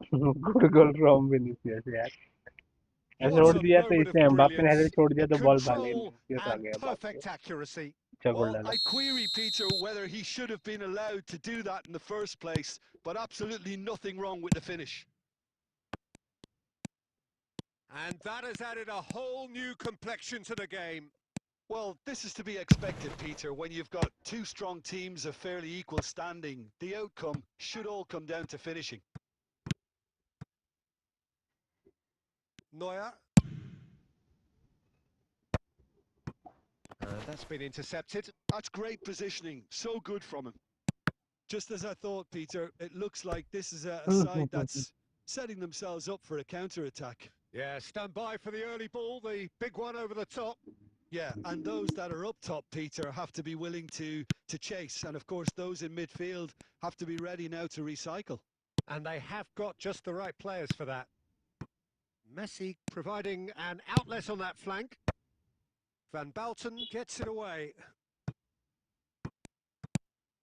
Good goal from Vinicius यार। What छोड़ a दिया तो moment of इसने Mbappe ने brilliance. छोड़ दिया तो ball भागे Control विनीसियस आ and गया भाग के। perfect accuracy. अच्छा गोल Well, डाला। I query Peter whether he should have been allowed to do that in the first place, but absolutely nothing wrong with the finish. And that has added a whole new complexion to the game. Well, this is to be expected, Peter. When you've got two strong teams of fairly equal standing, the outcome should all come down to finishing. Neuer. And that's been intercepted. That's great positioning. So good from him. Just as I thought, Peter, it looks like this is a side that's setting themselves up for a counter-attack. Yeah, stand by for the early ball, the big one over the top. Yeah, and those that are up top, Peter, have to be willing to chase. And of course, those in midfield have to be ready now to recycle. And they have got just the right players for that. Messi providing an outlet on that flank. Van Balten gets it away.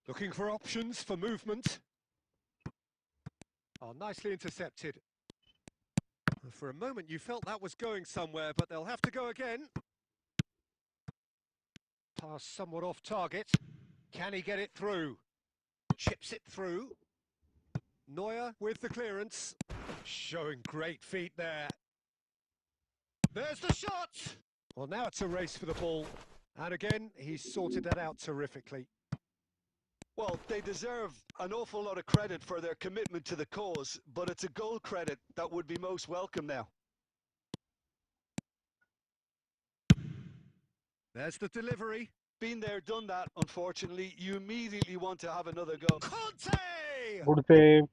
Looking for options for movement. Oh, nicely intercepted. For a moment you felt that was going somewhere, but they'll have to go again. Pass somewhat off target. Can he get it through? Chips it through. Neuer with the clearance. Showing great feet there. There's the shot! Well, now it's a race for the ball. And again, he's sorted that out terrifically. Well, they deserve an awful lot of credit for their commitment to the cause, but it's a goal credit that would be most welcome now. There's the delivery. Been there, done that, unfortunately. You immediately want to have another go. Conte! Good save.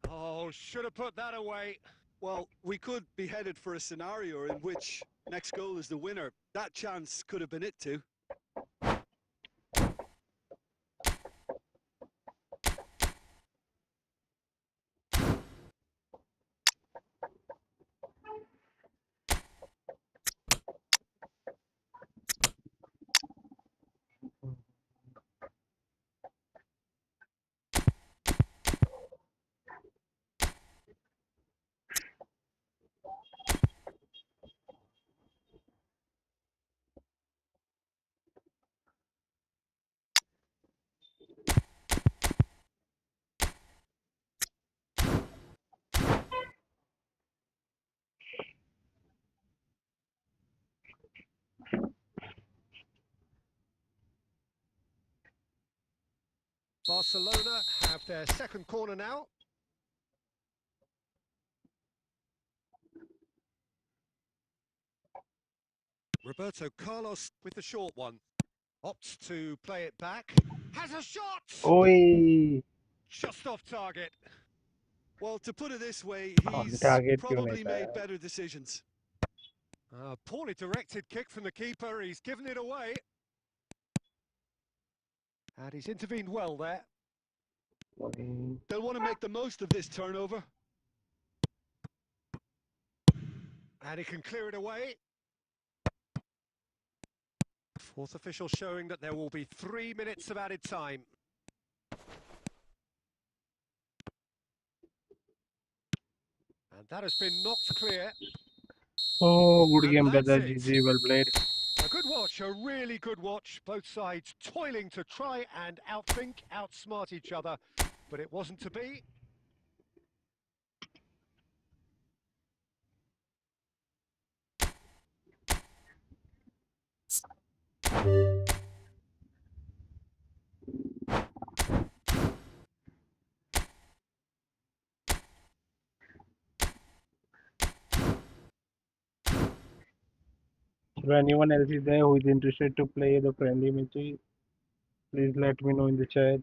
Oh, should have put that away. Well, we could be headed for a scenario in which next goal is the winner. That chance could have been it too. Barcelona have their second corner now. Roberto Carlos with the short one. Opts to play it back. Has a shot! ओए Just off target. Well, to put it this way, On he's target क्यों नहीं probably था made यार? better decisions. Poorly directed kick from the keeper. He's given it away. And he's intervened well there. They'll want to make the most of this turnover. And he can clear it away. Fourth official showing that there will be 3 minutes of added time. And that has been knocked clear. Oh, good And game, that's brother. it. GG, well played. A good watch, a really good watch. Both sides toiling to try and outthink, outsmart each other. But it wasn't to be. If anyone else is there who is interested to play the friendly matches, please let me know in the chat.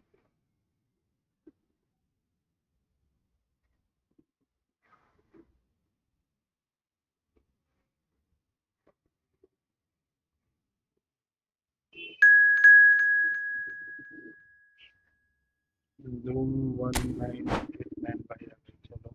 Zoom 1989 by चलो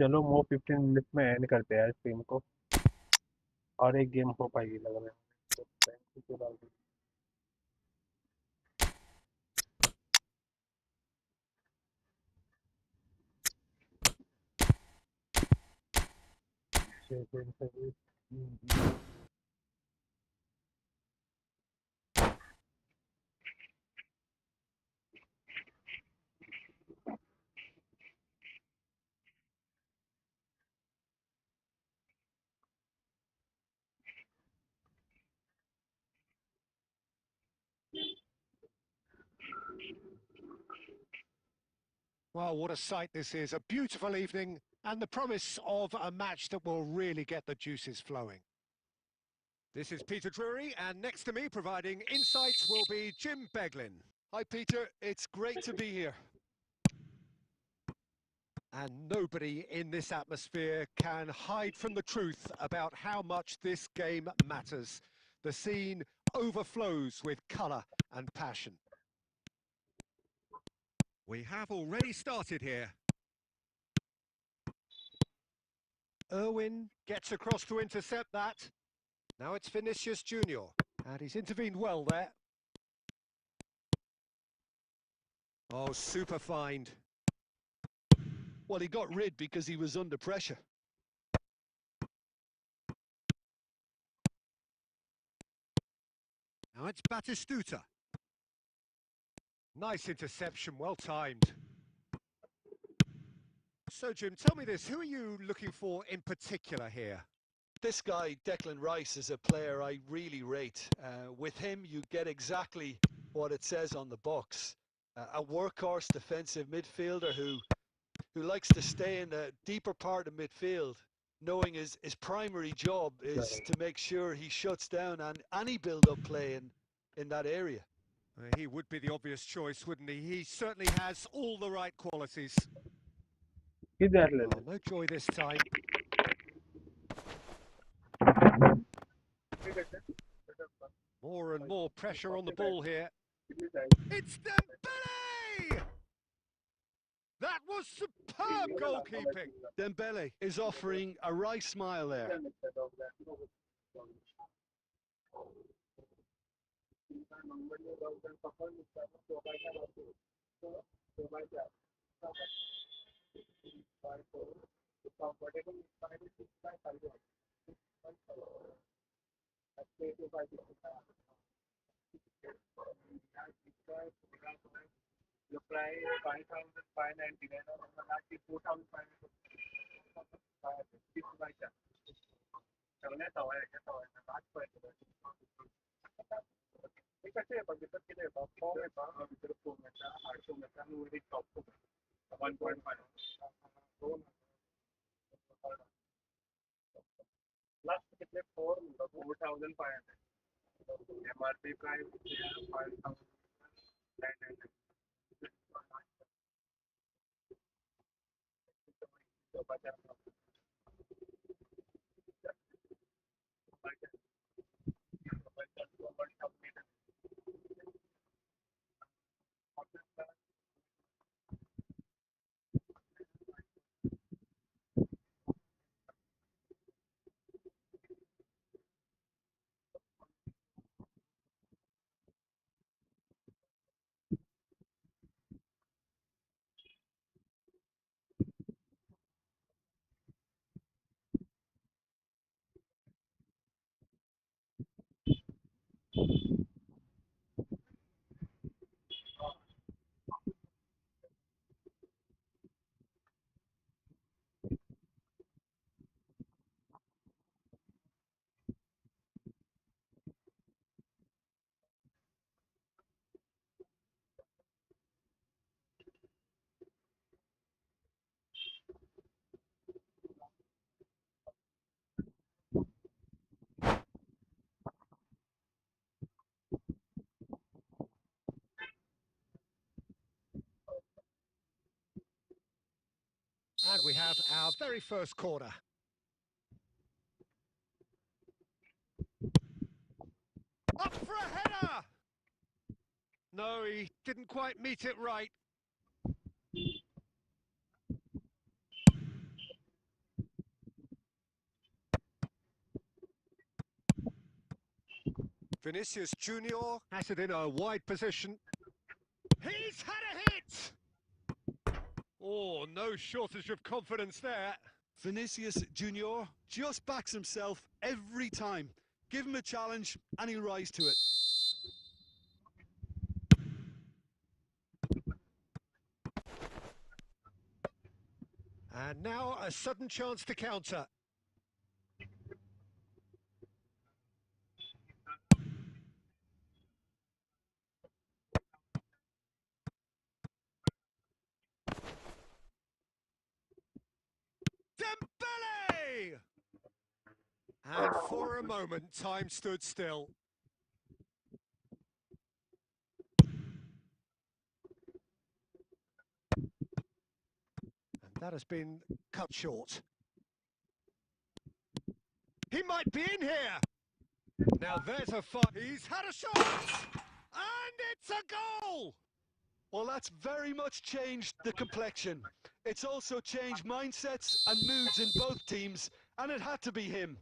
चलो वो 15 minute में and करते हैं stream को और एक game हो पाएगी लग रहा है तो Well, what a sight this is. A beautiful evening and the promise of a match that will really get the juices flowing. This is Peter Drury, and next to me providing insights will be Jim Beglin. Hi, Peter. It's great to be here. And nobody in this atmosphere can hide from the truth about how much this game matters. The scene overflows with colour and passion. We have already started here. Irwin gets across to intercept that. Now it's Vinicius Junior, and he's intervened well there. Oh, super find. Well, he got rid because he was under pressure. Now it's Batistuta. Nice interception, well timed. So, Jim, tell me this, who are you looking for in particular here? This guy, Declan Rice, is a player I really rate. With him, you get exactly what it says on the box. A workhorse defensive midfielder who likes to stay in the deeper part of midfield, knowing his primary job is to make sure he shuts down any build-up play in that area. He would be the obvious choice, wouldn't he? He certainly has all the right qualities. Oh, no joy this time. More and more pressure on the ball here. It's Dembele! That was superb goalkeeping. Dembele is offering a right smile there. The price 5,599 or last 4,500. Last 4,500. MRP price 5,900. very first corner. Up for a header! No, he didn't quite meet it right. Vinicius Junior has it in a wide position. He's had a hit! Oh, no shortage of confidence there. Vinicius Junior just backs himself every time. Give him a challenge and he'll rise to it. And now a sudden chance to counter. Dembele! And for a moment, time stood still. And that has been cut short. He might be in here! Now there's a fight. He's had a shot! And it's a goal! Well, that's very much changed the complexion. It's also changed mindsets and moods in both teams, and it had to be him.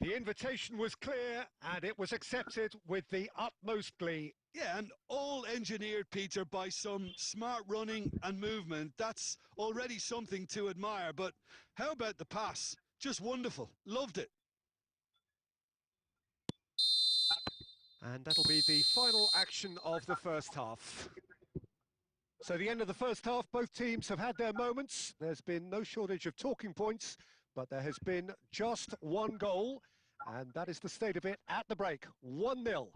The invitation was clear, and it was accepted with the utmost glee. Yeah, and all engineered, Peter, by some smart running and movement. That's already something to admire, but how about the pass? Just wonderful. Loved it. And that'll be the final action of the first half. So the end of the first half, both teams have had their moments. There's been no shortage of talking points, but there has been just one goal, and that is the state of it at the break, 1-0.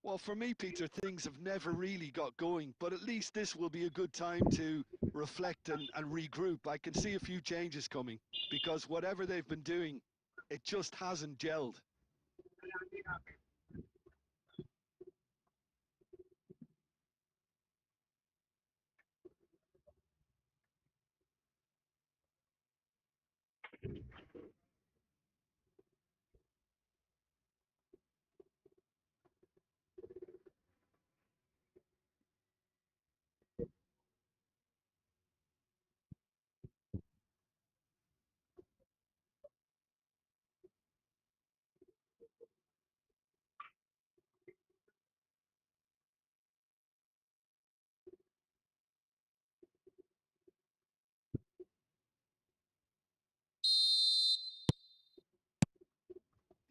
Well, for me, Peter, things have never really got going, but at least this will be a good time to reflect and regroup. I can see a few changes coming, because whatever they've been doing, it just hasn't gelled.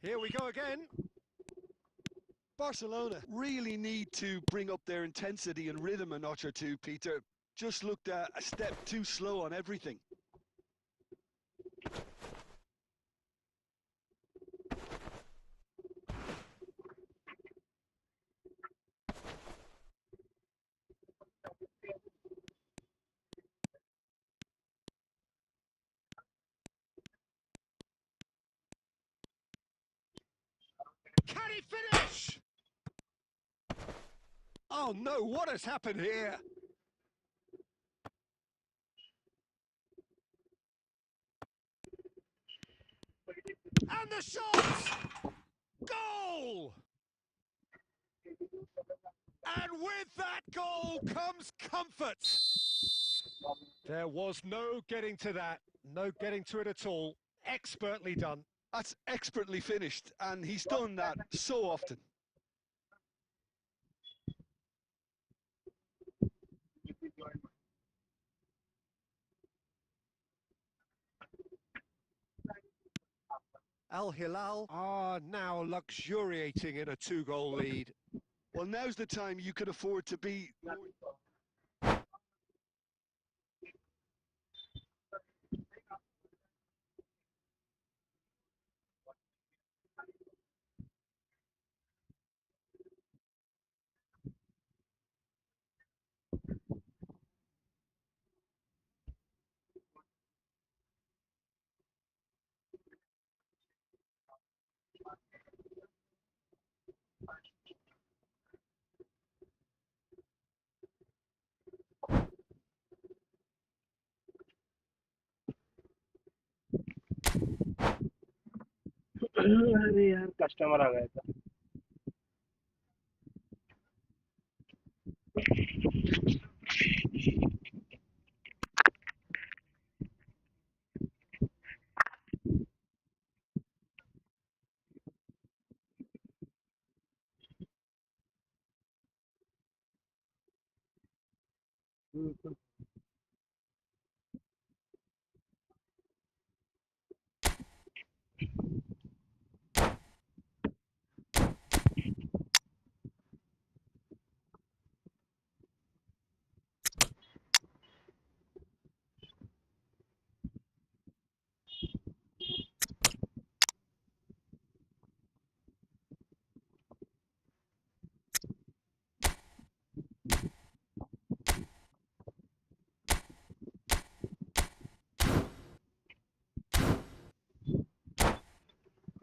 Here we go again. Barcelona really need to bring up their intensity and rhythm a notch or two, Peter. Just looked a step too slow on everything. Can he finish? Oh no, what has happened here? And the shot! Goal! And with that goal comes comfort. There was no getting to that, no getting to it at all. Expertly done. That's expertly finished, and he's done that so often. Al Hilal are now luxuriating in a 2-goal lead. Well, now's the time you could afford to be more... यार customer आ गया था।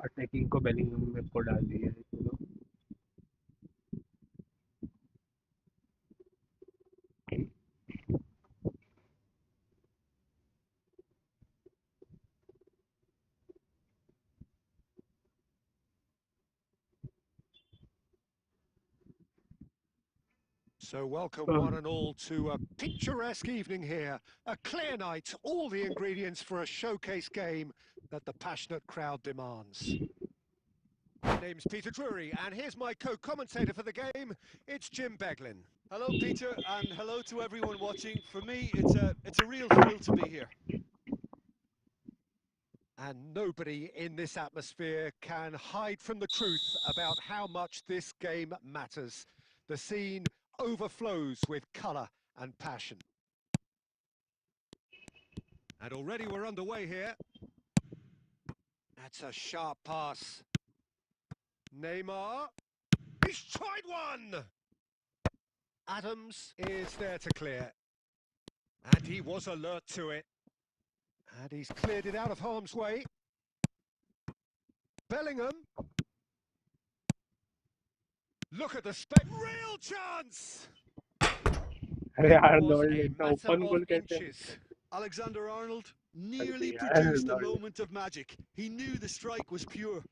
Attacking को Bellingham में को डाल दिया है चलो। So welcome one and all to a picturesque evening here. A clear night, all the ingredients for a showcase game that the passionate crowd demands. My name's Peter Drury, and here's my co-commentator for the game. It's Jim Beglin. Hello, Peter, and hello to everyone watching. For me, it's a real thrill to be here. And nobody in this atmosphere can hide from the truth about how much this game matters. The scene overflows with colour and passion. And already we're underway here. That's a sharp pass. Neymar. He's tried one! Adams is there to clear. And he was alert to it. And he's cleared it out of harm's way. Bellingham. Look at the real chance! अरे यार Was नॉल्ड a इतना matter open of गोल कैसे? inches. Alexander Arnold nearly Yeah, produced a Arnold. moment of magic. He knew the strike was pure.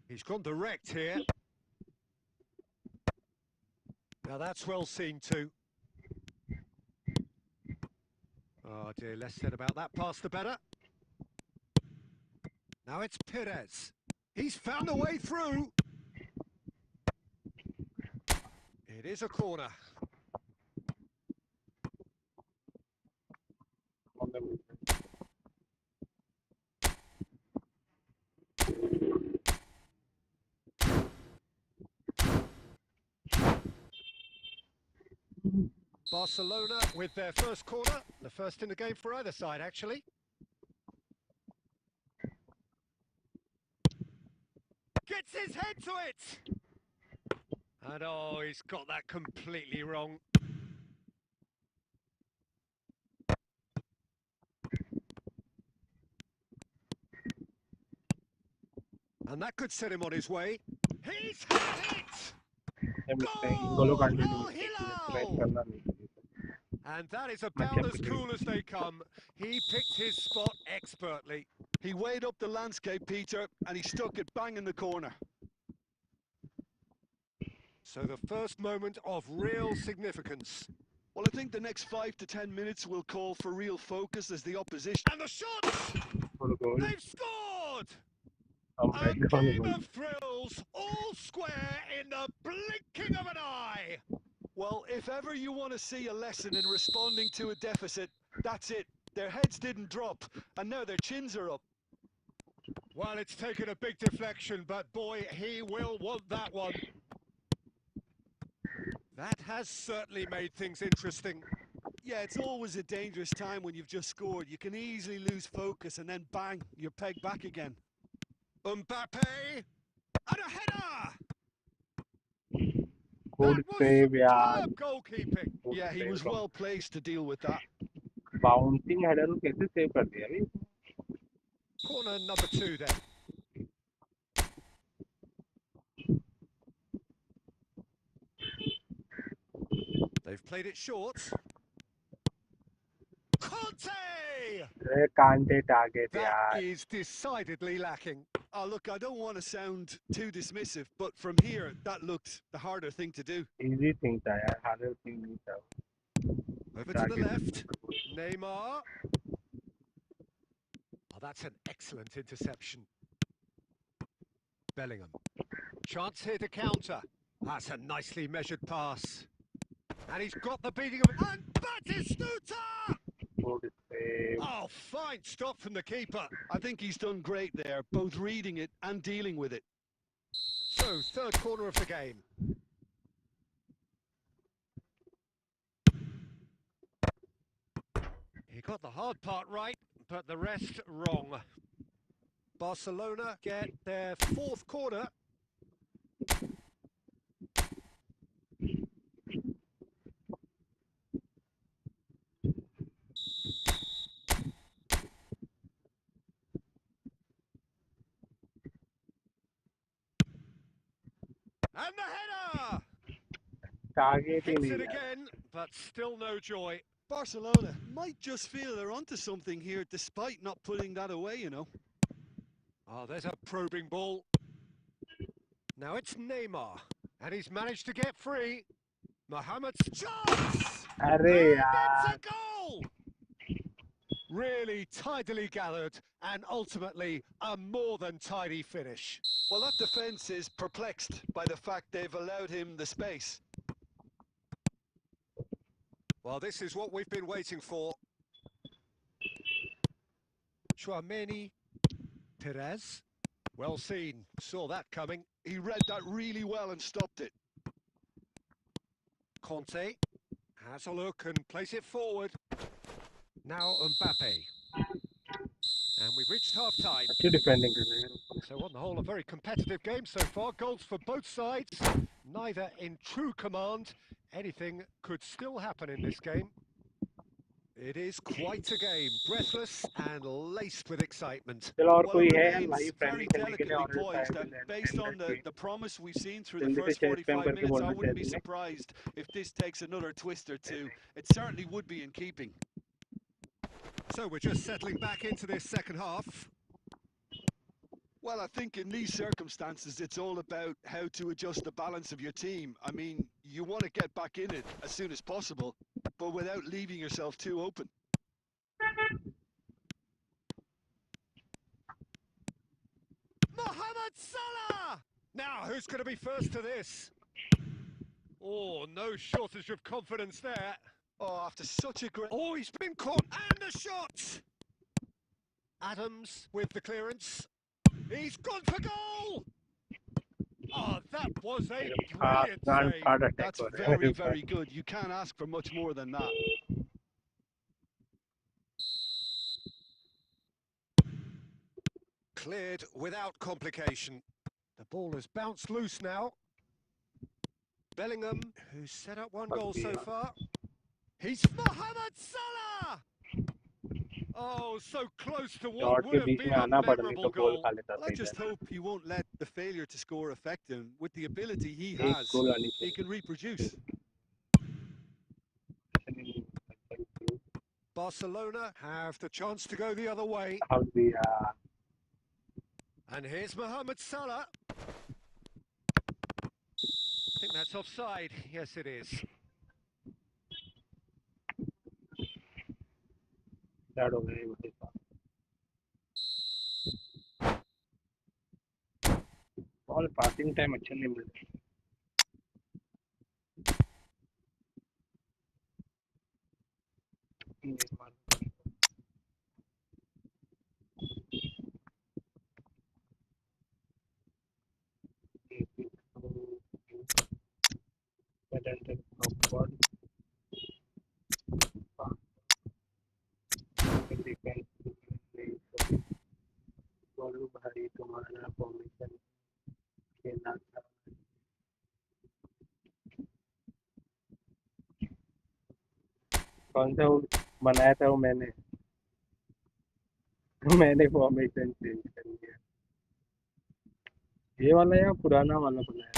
He's gone direct here. Now that's well seen too. Oh dear, less said about that pass the better. Now it's Perez. He's found a way through. It is a corner. Barcelona with their first corner, the first in the game for either side actually. Gets his head to it! And oh, he's got that completely wrong. And that could set him on his way. He's had it! Goal! Al Hilal! And that is about as cool as they come. He picked his spot expertly. He weighed up the landscape, Peter, and he stuck it bang in the corner. So the first moment of real significance. Well, I think the next 5 to 10 minutes will call for real focus as the opposition... And the shot! They've scored! A game of thrills, all square in the blinking of an eye. Well, if ever you want to see a lesson in responding to a deficit, that's it. Their heads didn't drop, and now their chins are up. Well, it's taken a big deflection, but boy, he will want that one. That has certainly made things interesting. Yeah, it's always a dangerous time when you've just scored. You can easily lose focus, and then bang, you're pegged back again. Mbappe! And a header! Good save, यार. Superb goalkeeping. Yeah, he was well placed to deal with that. Bouncing header को कैसे save कर दिया अभी? Corner number 2 then. They've played it short. अरे कांटे target That यार. is decidedly lacking. Oh, look, I don't want to sound too dismissive, but from here, that looked the harder thing to do. Easy thing था यार, harder thing नहीं था. Over to the left. Neymar. Oh, that's an excellent interception. Bellingham. Chance here to counter. That's a nicely measured pass. And he's got the beating of it. And Batistuta! Good save. Oh, fine stop from the keeper. I think he's done great there, both reading it and dealing with it. So, third corner of the game. He got the hard part right, but the rest wrong. Barcelona get their fourth corner. And the header! Target he Hits नहीं it था. again, but still no joy. Barcelona might just feel they're onto something here, despite not putting that away, you know. Oh, there's a probing ball. Now it's Neymar, and he's managed to get free. Mohamed's chance! अरे And यार. it's a goal! Really tidily gathered, and ultimately a more than tidy finish. Well, that defence is perplexed by the fact they've allowed him the space. Well, this is what we've been waiting for. Chouameni, Perez. Well seen, saw that coming. He read that really well and stopped it. Conte has a look and plays it forward. Now Mbappe. And we've reached half-time. अच्छी defending कर रहे हैं. So on the whole, a very competitive game so far. Goals for both sides, neither in true command. Anything could still happen in this game. It is quite a game, breathless and laced with excitement. चलो और Well, कोई it है remains भाई very friendly खेलने के लिए delicately और poised, time and and based on end the promise we've seen through the जल्दी से first chase spam 45 करके minutes, I बोलना wouldn't be चाहिए. surprised if this takes another twist or two. It certainly would be in keeping. So we're just settling back into this second half. Well, I think in these circumstances, it's all about how to adjust the balance of your team. I mean, you want to get back in it as soon as possible, but without leaving yourself too open. Mohamed Salah! Now, who's going to be first to this? Oh, no shortage of confidence there. Oh, after such a great... Oh, he's been caught, and the shot! Adams with the clearance. He's gone for goal! Oh, that was a brilliant save. That's very, very good. You can't ask for much more than that. Cleared without complication. The ball has bounced loose now. Bellingham, who's set up one goal so far. He's Mohamed Salah! Oh, so close to what would have been a memorable goal. Well, I just hope he won't let the failure to score affect him. With the ability he has, he can reproduce. Barcelona have the chance to go the other way. And here's Mohamed Salah. I think that's offside. Yes, it is. All passing time अच्छे नहीं मिल रहे. भाई तुम्हारा formation खेलना था. कौन सा बनाया था वो मैंने फॉर्मेशन चेंज कर दिया. ये वाला या पुराना वाला बनाया.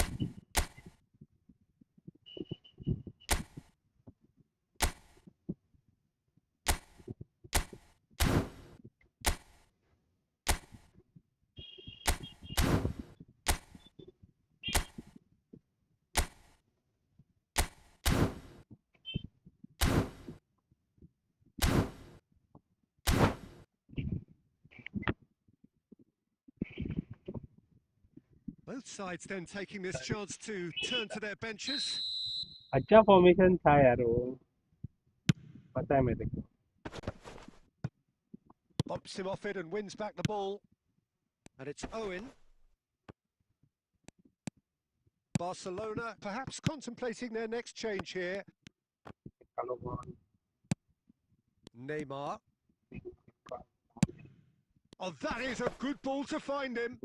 Both sides then taking this chance to turn to their benches. अच्छा फॉर्मेशन था यार वो, पता है मेरे को. Bumps him off it and wins back the ball. And it's Owen. Barcelona perhaps contemplating their next change here. Neymar. Oh, that is a good ball to find him.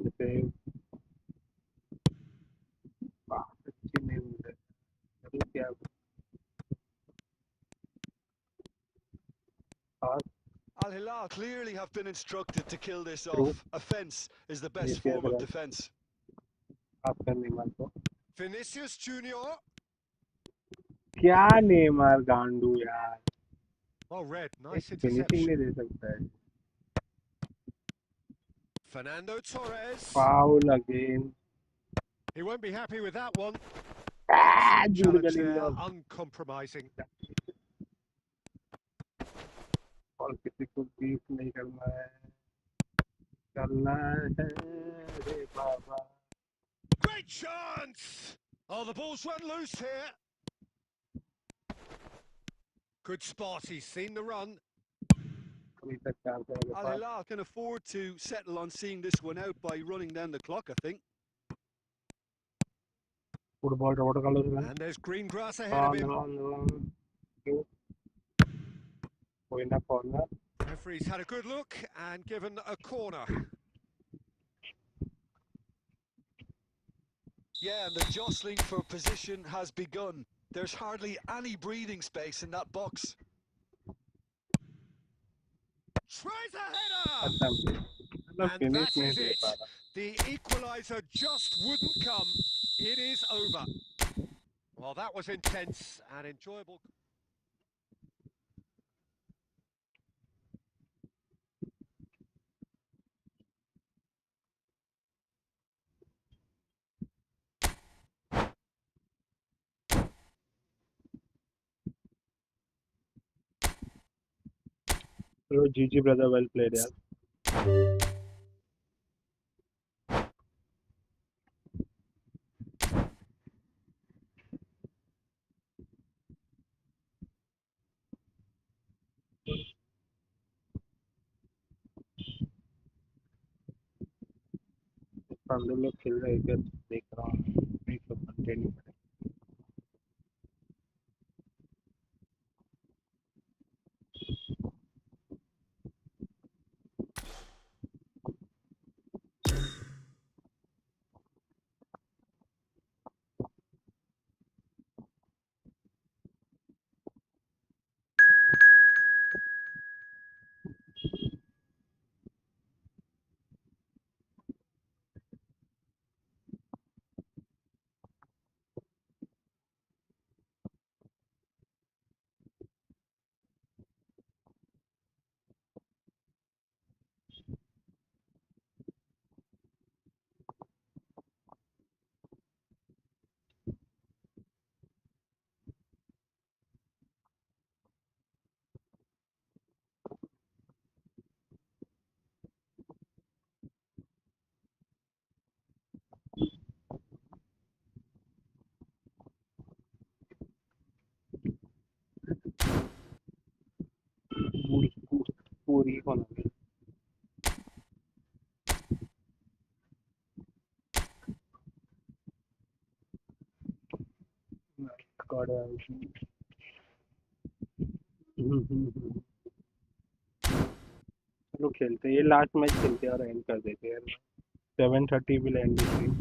Al Hilal clearly have been instructed to kill this off. Offence is the best form of defence. Vinicius Junior. क्या Neymar गांडू यार. Oh, red. Nice finishing नहीं interception. दे सकता है. Fernando Torres. Foul again. He won't be happy with that one. Ah, Challenge there, uncompromising. और किसी को beat नहीं करना है. करना है रे बाबा. Great chance! Oh, the ball's run loose here. Good spot, he's seen the run. अभी तक चांस है मेरे Al pass. Hilal can afford to settle on seeing this one out by running down the clock, I think. Football road का लोग And there's green grass ahead of him. कोई ना corner. Referee's had a good look and given a corner. Yeah, and the jostling for position has begun. There's hardly any breathing space in that box. Tries a header! अच्छा मतलब And finish that नहीं is they it. पा रहा. The equaliser just wouldn't come. It is over. Well, that was intense and enjoyable. Hello, GG brother, well played यार. हम लोग खेल रहे हैं, देख रहा हूँ. नहीं तो कंटेंट पूरी होना है. God, चलो खेलते हैं. ये लास्ट मैच खेलते हैं और एंड कर देते हैं. 7:30 will end the stream.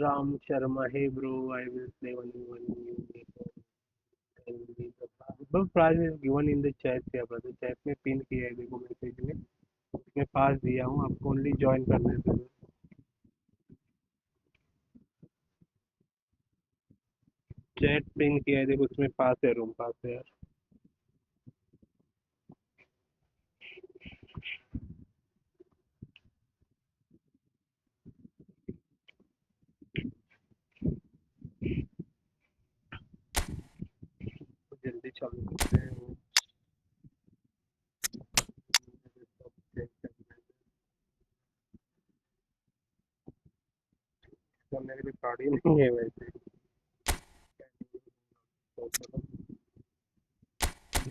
Ram Sharma, hey bro, I will play one new game. And the prize is given in the chat here, brother. Chat में पिन किया है देखो मैसेज में, उसमें पास दिया हूँ, आपको ओनली ज्वाइन करना है brother. चैट पिन किया है देखो, उसमें पास है, रूम पास है यार. जल्दी चालू करते हैं. तो मेरे भी कार्ड ही नहीं है वैसे.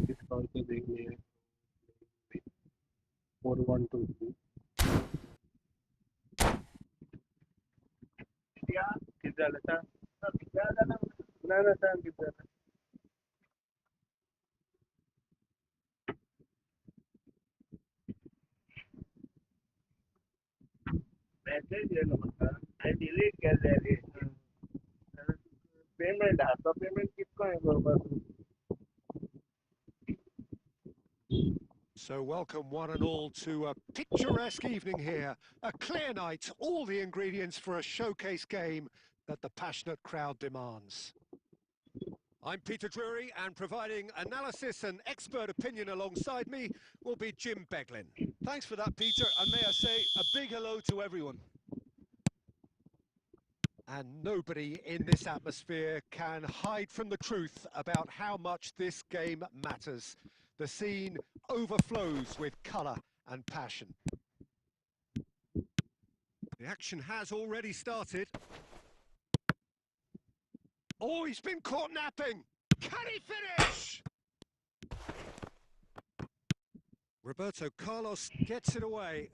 डिस्काउंट तो देख लिया 4123 क्या किती झालं का किती झालं ना ना सांग किती झालं मैसेज आहे ना मला I delete केलेली पेमेंट आता पेमेंट कितको आहे बरोबर. So welcome one and all to a picturesque evening here. A clear night, all the ingredients for a showcase game that the passionate crowd demands. I'm Peter Drury, and providing analysis and expert opinion alongside me will be Jim Beglin. Thanks for that, Peter, and may I say a big hello to everyone. And nobody in this atmosphere can hide from the truth about how much this game matters. The scene overflows with colour and passion. The action has already started. Oh, he's been caught napping. Can he finish? Roberto Carlos gets it away.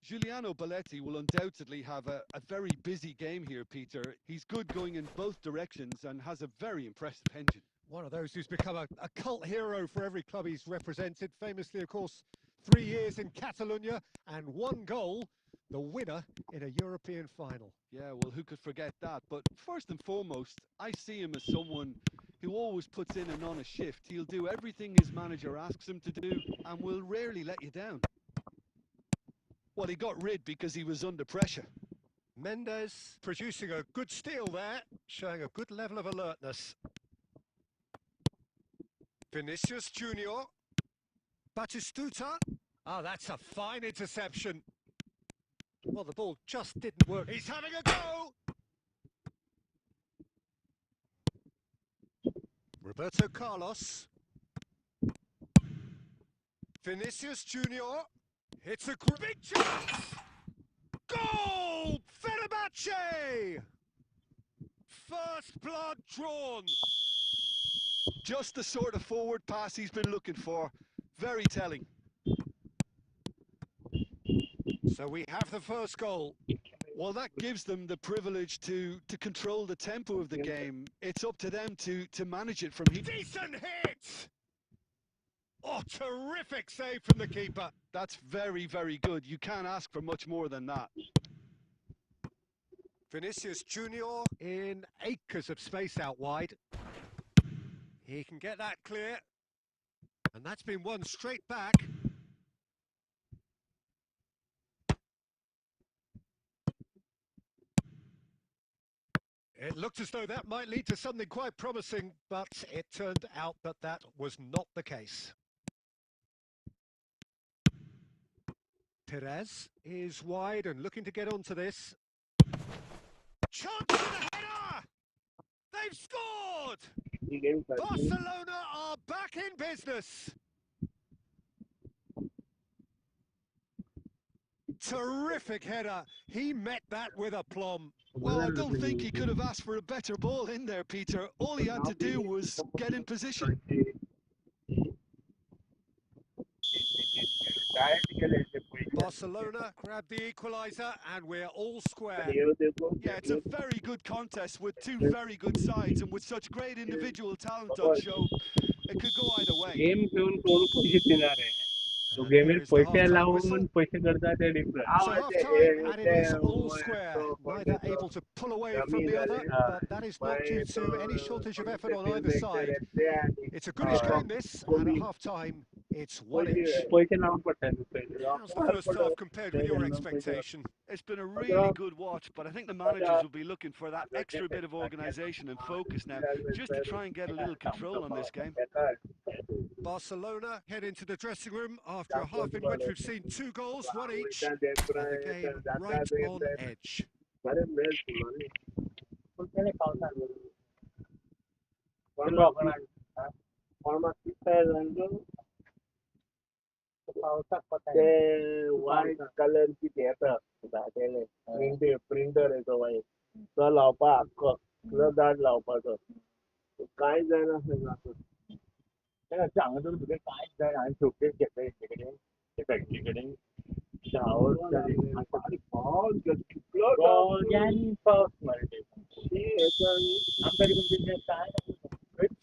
Giuliano Belletti will undoubtedly have a very busy game here, Peter. He's good going in both directions and has a very impressive engine. One of those who's become a cult hero for every club he's represented. Famously, of course, 3 years in Catalonia and 1 goal, the winner in a European final. Yeah, well, who could forget that? But first and foremost, I see him as someone who always puts in an honest shift. He'll do everything his manager asks him to do and will rarely let you down. Well, he got rid because he was under pressure. Mendes producing a good steal there, showing a good level of alertness. Vinicius Junior. Batistuta. Ah, that's a fine interception. Well, the ball just didn't work. He's having a go! Roberto Carlos. Vinicius Junior. Hits a big chance! Goal! Fenerbahce! First blood drawn. Just the sort of forward pass he's been looking for. Very telling. So we have the first goal. Well, that gives them the privilege to control the tempo of the game. It's up to them to manage it from here. Decent hit! Oh, terrific save from the keeper. That's very, very good. You can't ask for much more than that. Vinicius Junior in acres of space out wide. He can get that clear. And that's been won straight back. It looked as though that might lead to something quite promising, but it turned out that that was not the case. Perez is wide and looking to get onto this. Chance for the header! They've scored! Barcelona are back in business. Terrific header. He met that with aplomb. Well, I don't think he could have asked for a better ball in there, Peter. All he had to do was get in position. Barcelona grab the equaliser and we're all square. Yeah, it's a very good contest with two very good sides, and with such great individual talent on show, it could go either way. तो And गेमेर here is the पैसे half-time लावून whistle. पैसे करता ते different So half-time, and it is all square. Neither able to pull away from the other, but that is not due to any shortage of effort on either side. It's a goodish game, this, and at half-time, it's 1-1. पैसे लावून पडतात How's the first half compared with your expectation? It's been a really good watch, but I think the managers will be looking for that extra bit of organisation and focus now, just to try and get a little control on this game. Barcelona head into the dressing room after a half in which we've seen 2 goals, 1 each, and the game right on edge. ते white कलरची ते येता printer येतो white तो लावपा हक्क तो दाट लावपाचो काय जायना सांगत तुगे कांयच जायना हांवें शोकेस घेतले हेचे कडेन ते फॅक्टरी कडेन 10 वर्सां जाली पावस मरे आमकां तितून काय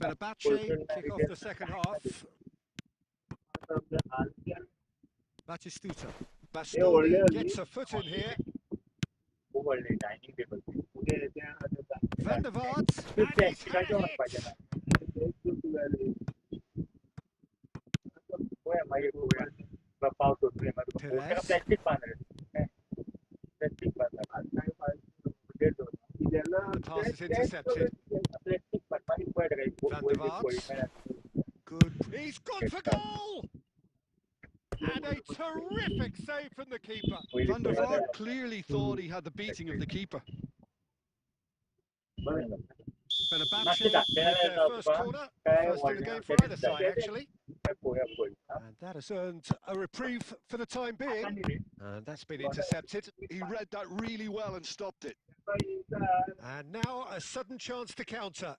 Fenerbahce kick off the second half. Batistuta. Bastoni gets a foot in here. Dining table Van der Vaart, and he's had a hit. Perez. The pass is intercepted. Van der Vaart. Good. He's gone for goal! And a terrific save from the keeper. Van der Vaart clearly thought he had the beating of the keeper. Fenerbahce with their first corner. First in the game for either side, actually. And that has earned a reprieve for the time being. And that's been intercepted. He read that really well and stopped it. And now a sudden chance to counter.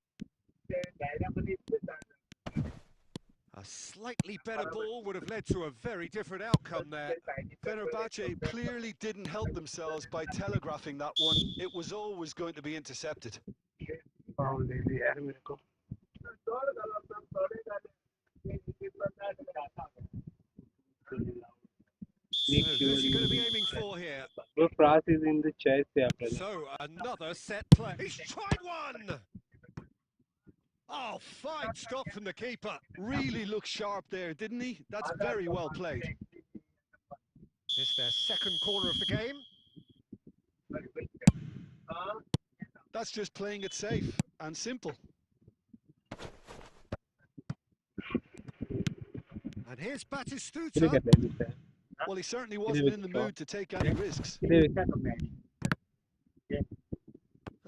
A slightly better ball would have led to a very different outcome there. Fenerbahce clearly didn't help themselves by telegraphing that one. It was always going to be intercepted. So who's he going to be aiming for here? France is in the chase there. So another set play. He's tried one! Oh, fine stop from the keeper. Really looked sharp there, didn't he? That's very well played. It's their second corner of the game. That's just playing it safe and simple. And here's Batistuta. Well, he certainly wasn't in the mood to take any risks.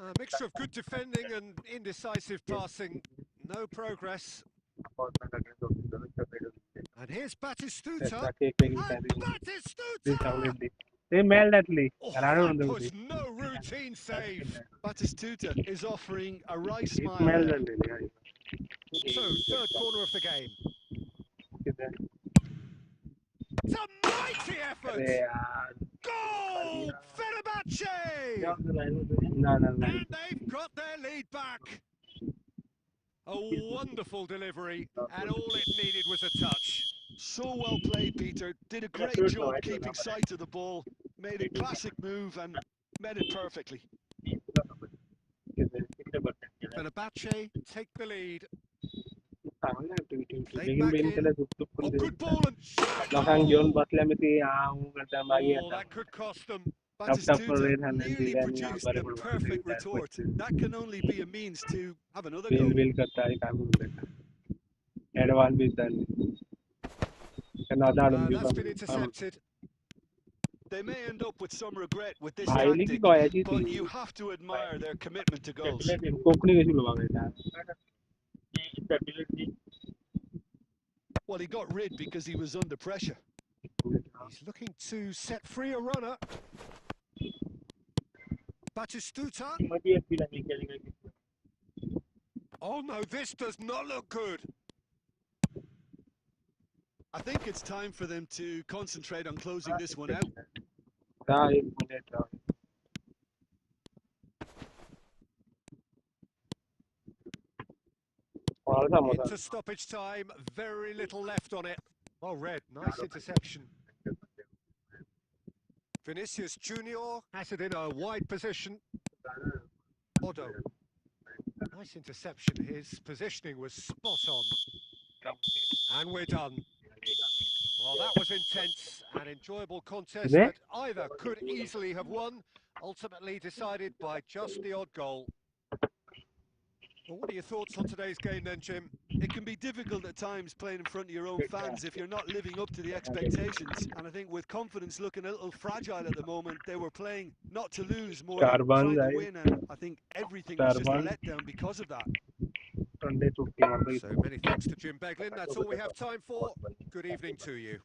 A mixture of good defending and indecisive passing. No progress. And here's Batistuta. And Batistuta! They mailed at least. Oh, that was no routine save. Batistuta is offering a right smile. So, third corner of the game. It's a mighty effort! Goal! Fenerbahce! And they've got their lead back. A wonderful delivery, and all it needed was a touch. So well played, Peter. Did a great job keeping sight of the ball. Made a classic move and met it perfectly. Fenerbahce take the lead. Played back in. Oh, good ball and shot! Oh, That could cost them. Batistuta nearly produced the perfect retort. That can only be a means to have another goal. That's been intercepted. They may end up with some regret with this tactic, but you have to admire their commitment to goals. Well, he got rid because he was under pressure. He's looking to set free a runner. Batistuta. Oh no, this does not look good. I think it's time for them to concentrate on closing this one out. Into stoppage time, very little left on it. Well read, nice interception. Vinicius Junior has it in a wide position. Odo. Nice interception, his positioning was spot on. And we're done. Well, that was intense and enjoyable contest that either could easily have won, ultimately decided by just the odd goal. Well, what are your thoughts on today's game then, Jim? It can be difficult at times playing in front of your own fans if you're not living up to the expectations. And I think with confidence looking a little fragile at the moment, they were playing not to lose more than trying to win. And I think everything was just a letdown because of that. So many thanks to Jim Beglin. That's all we have time for. Good evening to you.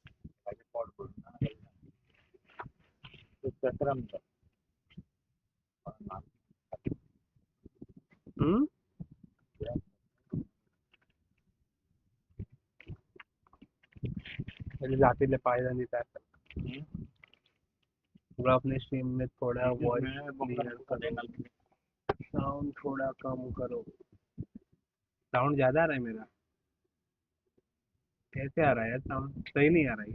जाते ले फायदा नहीं था पूरा अपने stream में थोड़ा voice sound थोड़ा कम करो साउंड ज्यादा आ रहा है मेरा कैसे आ रहा है यार साउंड सही नहीं आ रहा है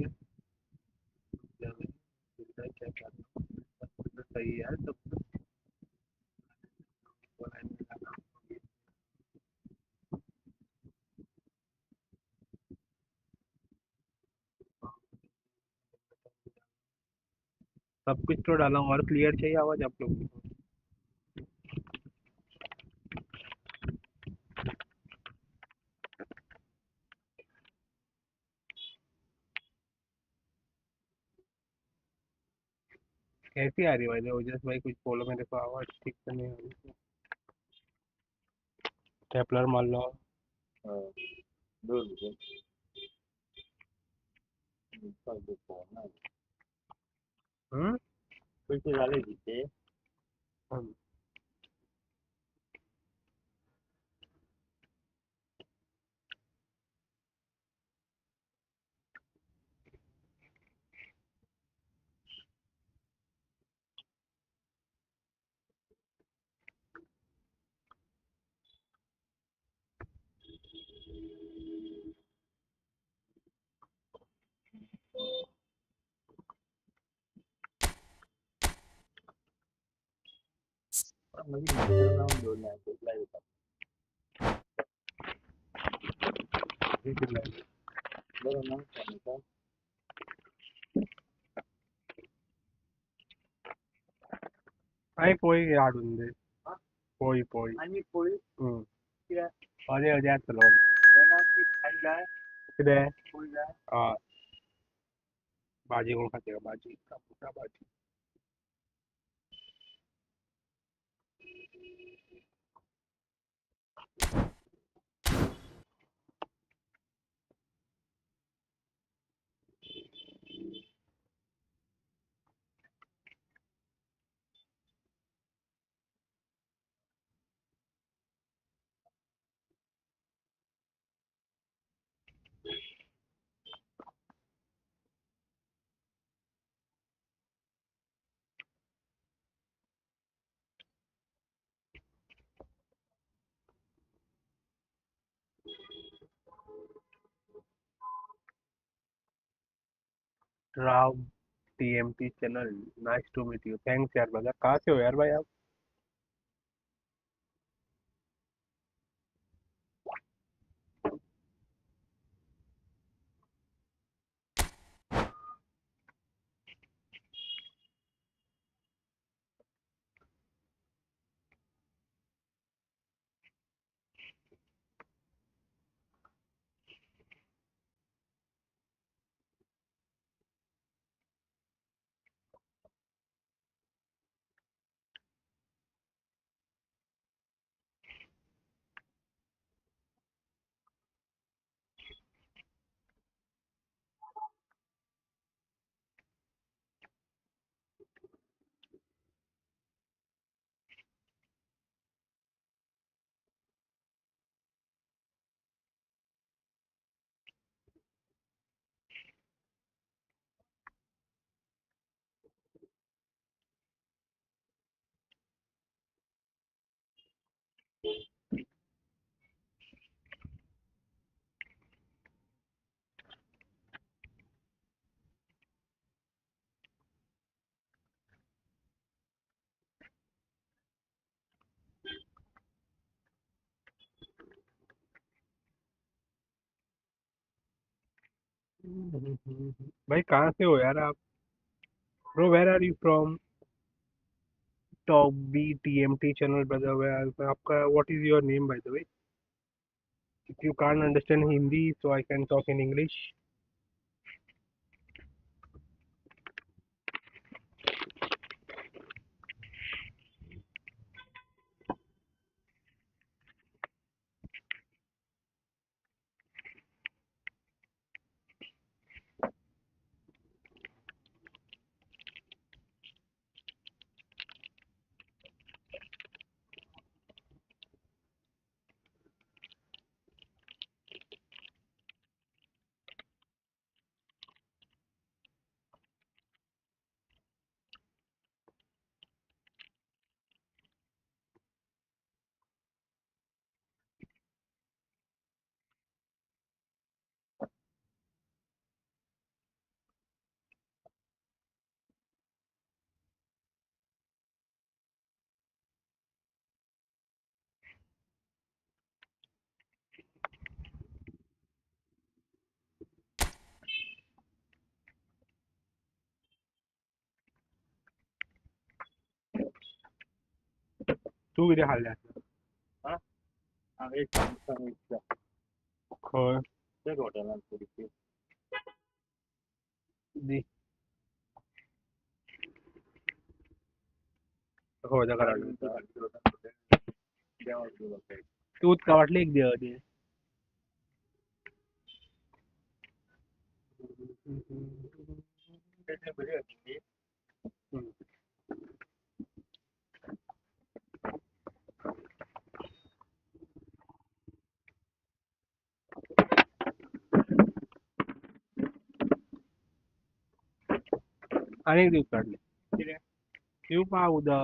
क्या क्या क्या सब कुछ तो सही है यार सब कुछ सब कुछ तो डाला और क्लियर चाहिए आवाज आप लोग की कैसी आ रही है भाई ओजस भाई कुछ बोलो मेरे को आवाज ठीक से नहीं आ रही स्टेपलर मान लो कुछ डाले जीते मुझे इंस्टाग्राम बोलना है तो लाइव बोलो ना क्या आई पोई आडुंदे पोई पोई आणि पोळी अरे अरे चलो एनाची खायला किदे पोळीला भाजी कोण खाते का भाजी का भाजी Rao TMT channel nice to meet you thanks यार ब्रदर कहाँ से हो यार भाई आप भाई कहाँ से हो यार आप? Bro, where are you from? Top B TMT channel, brother. Where आपका what is your name by the way? If you can't understand Hindi, so I can talk in English. तू किती खाल्ल्या? एक सांगितलं होय. ते हॉटेलात थोडीशी दी. हो जा करा. तूच का वाटलं एक दिवस ते. अनेक दिवस काढले. येऊ पहा उद्या.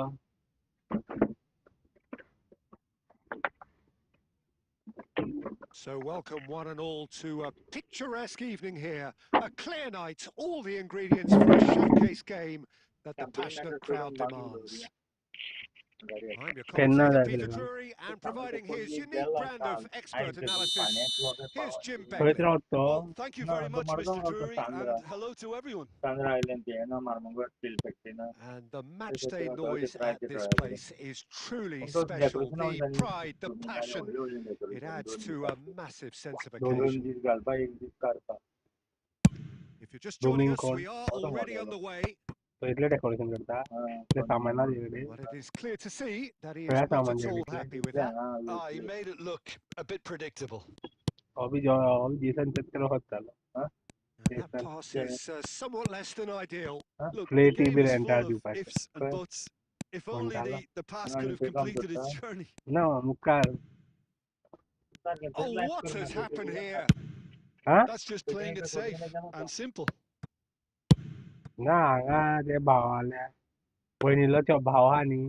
So welcome one and all to a picturesque evening here. A clear night, all the ingredients for a showcase game that the passionate crowd demands. I'm your commentator, Peter Drury, and providing his unique brand of expert analysis, here's Jim Beckley. Well, thank you very much, Mr. Drury, and hello to everyone. And the matchday noise at this place is truly special. The pride, the passion, it adds to a massive sense of occasion. If you're just joining us, we are already on the way. इतले decoration करता. ते सामाना दिले. But it is clear to see that he is not at all happy with that. He made it look a bit predictable. अभी Jason चक्कर होता है. And that pass is somewhat less than ideal. Look, Play the game TV is entire full of pass. ifs and buts. If only the pass could have completed its journey. No, Mukhtar. Oh, what has happened here? Huh? That's just playing it safe and simple. ना ते भावाला बहिणीला त्या भावानी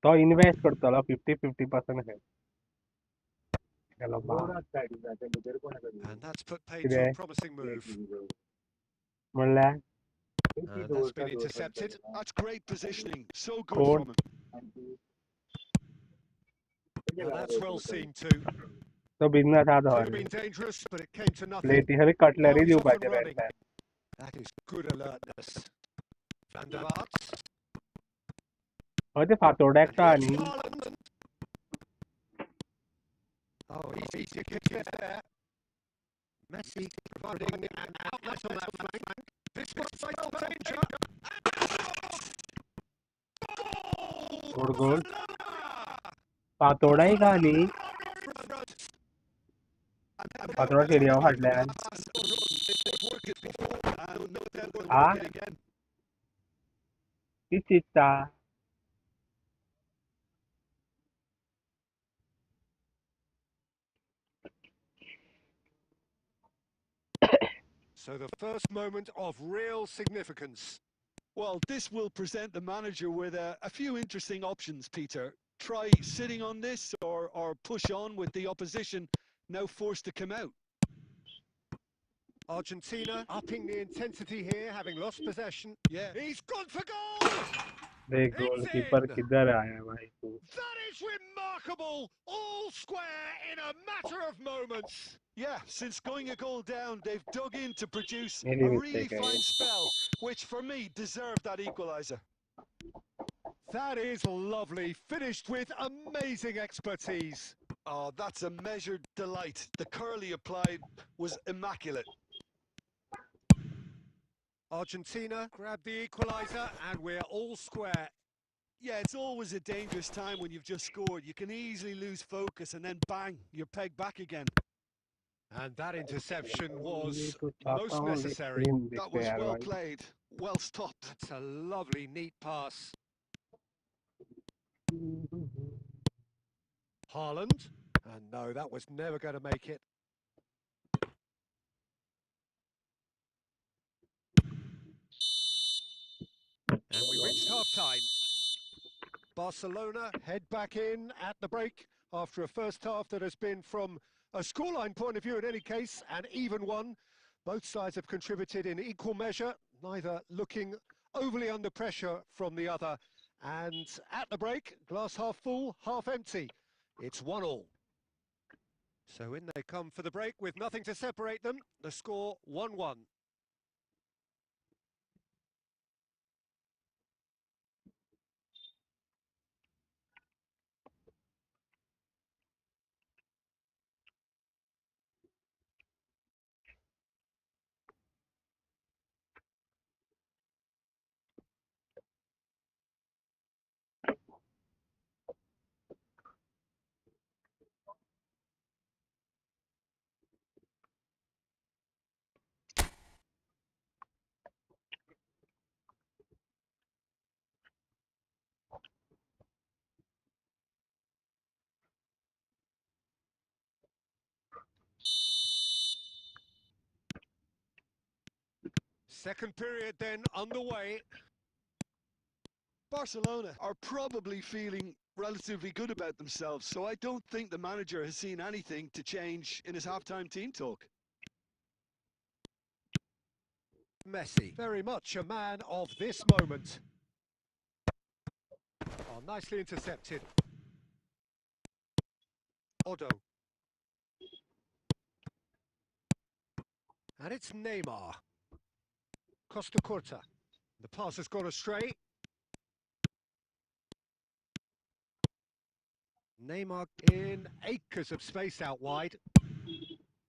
तो invest करतो 50% आहे. And that's put paid to a promising move. म्हणला And that's been intercepted. That's great positioning. So good from him. Well, that's well seen too. तो बिझनेस आता Could है. have been dangerous, but it came to nothing. प्लेटी हवी cutlery Now he's देऊ off and पाहिजे running. Bat. That is good alertness. Van der Vaart. हो ते फातोड्याक And का here's आणि Haaland. Oh, easy kick there. Messi providing an outlet on that flank. This was fatal danger. Good good फातोडा ही का आणि Fatorda stadium हाडल्या. हा तीच चित्ता. So the first moment of real significance. Well, this will present the manager with a few interesting options, Peter. Try sitting on this or push on with the opposition now forced to come out. Argentina upping the intensity here, having lost possession. Yeah. He's gone for goal! देख goalkeeper किधर आया भाई तू. That is Remarkable! All square in a matter of moments. Yeah, since going a goal down, they've dug in to produce मेरी a really mistake है fine ये. spell, which for me deserved that equaliser. That is lovely, finished with amazing expertise. Oh, that's a measured delight. The curl he applied was immaculate. Argentina grabbed the equaliser and we're all square. Yeah, it's always a dangerous time when you've just scored. You can easily lose focus and then bang, you're pegged back again. And that interception was ये तो चाहता most हूँ necessary. livestream That देखते was यार well भाई. played, well stopped. That's a lovely, neat pass. Haaland. And no, that was never going to make it. And we reached half-time. Barcelona head back in at the break after a first half that has been, from a scoreline point of view in any case, an even one. Both sides have contributed in equal measure, neither looking overly under pressure from the other. And at the break, glass half full, half empty. It's 1-1. So in they come for the break with nothing to separate them. The score 1-1. Second period then underway. Barcelona are probably feeling relatively good about themselves, so I don't think the manager has seen anything to change in his half-time team talk. Messi, very much a man of this moment. Oh, nicely intercepted. Odo. And it's Neymar. Costa Curta. The pass has gone astray. Neymar in acres of space out wide.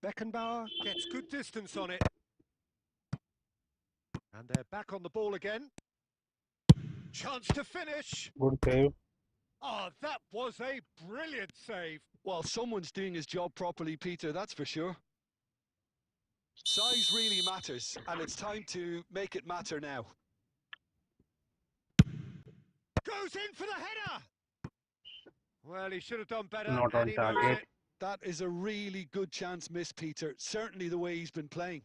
Beckenbauer gets good distance on it. And they're back on the ball again. Chance to finish. Good save. Oh, that was a brilliant save. Well, someone's doing his job properly, Peter, that's for sure. Size really matters, and it's time to make it matter now. Goes in for the header. Well, he should have done better, Not and on he knows target. it. That is a really good chance missed, Peter. Certainly the way he's been playing.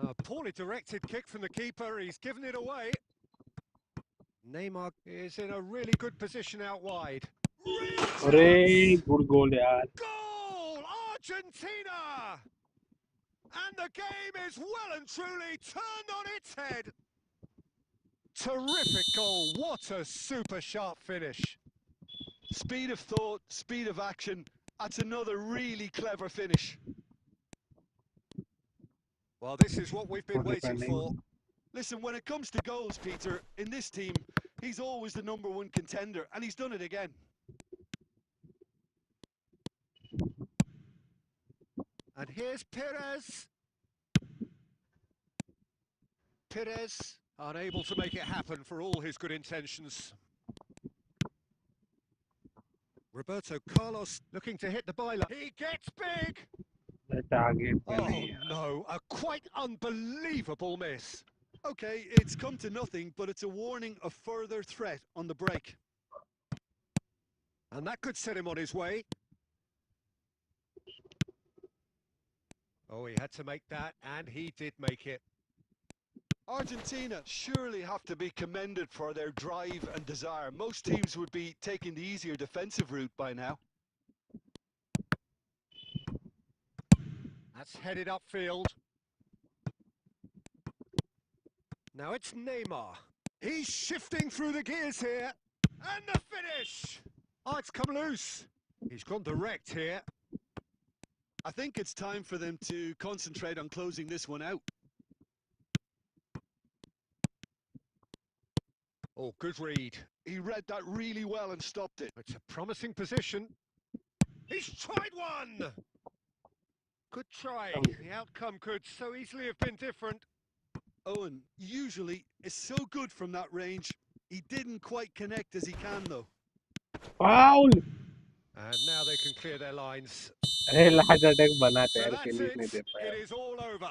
A poorly directed kick from the keeper. He's given it away. Neymar is in a really good position out wide. Real अरे chance! good goal यार. Goal! Argentina! And the game is well and truly turned on its head. Terrific goal. What a super sharp finish. Speed of thought, speed of action. That's another really clever finish. Well, this is what we've been Good waiting defending. for. Listen, when it comes to goals, Peter, in this team, he's always the #1 contender, and he's done it again. And here's Perez. Perez unable to make it happen for all his good intentions. Roberto Carlos looking to hit the byline. He gets big. The target पे Oh नहीं यार. no, a quite unbelievable miss. Okay, it's come to nothing, but it's a warning of further threat on the break. And that could set him on his way. Oh, he had to make that, and he did make it. Argentina surely have to be commended for their drive and desire. Most teams would be taking the easier defensive route by now. That's headed upfield. Now it's Neymar. He's shifting through the gears here. And the finish! Oh, it's come loose. He's gone direct here. I think it's time for them to concentrate on closing this one out. Oh, good read. He read that really well and stopped it. It's a promising position. He's tried one! Good try. The outcome could so easily have been different. Owen usually is so good from that range. He didn't quite connect as he can though. Foul! And now they can clear their lines. अरे last attack बनाते So यार that's finish नहीं it. They It पाया. is all over.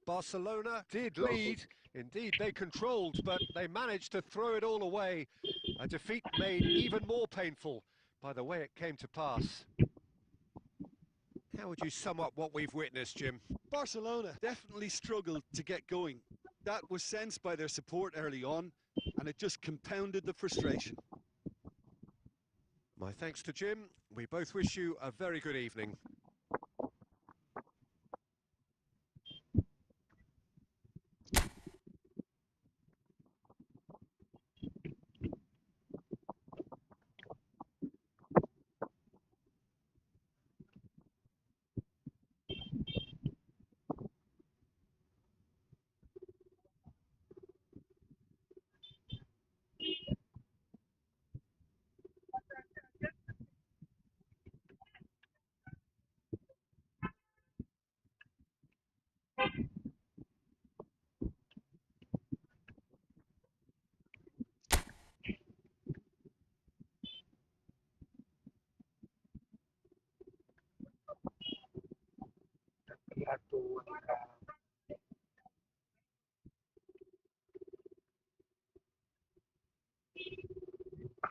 Barcelona did lead. Indeed, they controlled, but they managed to throw it all away. A defeat made even more painful by the way it came to pass. How would you sum up what we've witnessed, Jim? Barcelona definitely struggled to get going. That was sensed by their support early on, and it just compounded the frustration. My thanks to Jim. We both wish you a very good evening.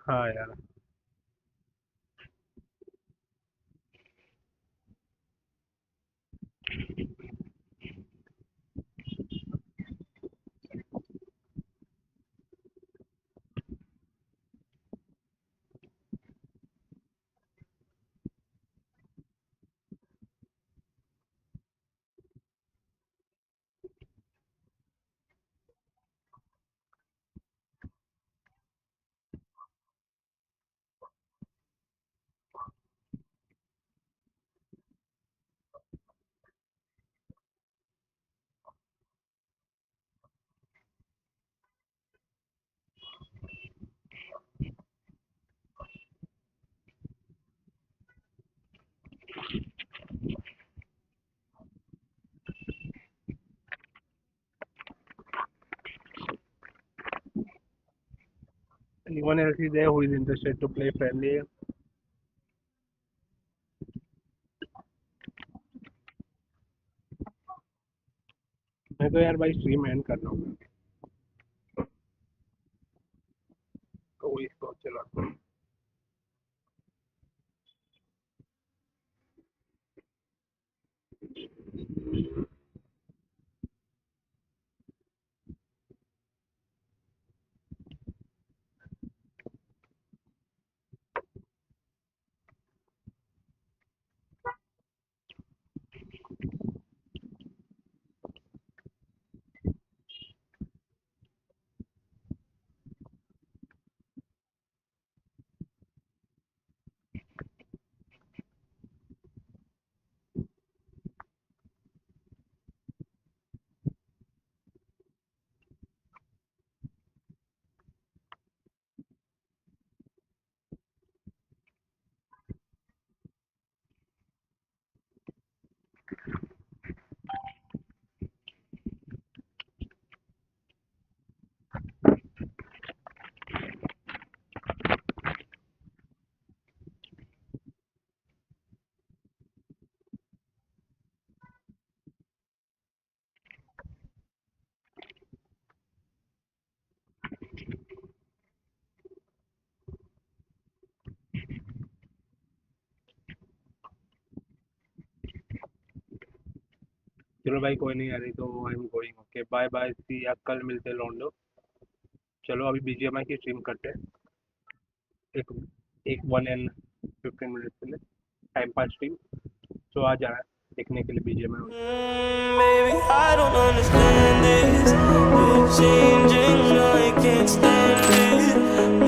हाँ यार. Anyone else is there who is interested to play friendly? मैं तो यार भाई stream and कर रहा हूँ. तो इसको चलाता हूँ. चलो भाई कोई नहीं आ रही तो I am going. Okay bye bye. See ya कल मिलते हैं लॉन्डो. चलो अभी बीजीएमआई की स्ट्रीम करते हैं. एक एक 1 and 15 मिनट के लिए टाइम पास स्ट्रीम. तो आ जाए. देखने के लिए बीजीएमआई हो। Maybe I don't understand this. You're changing, I can't stand it.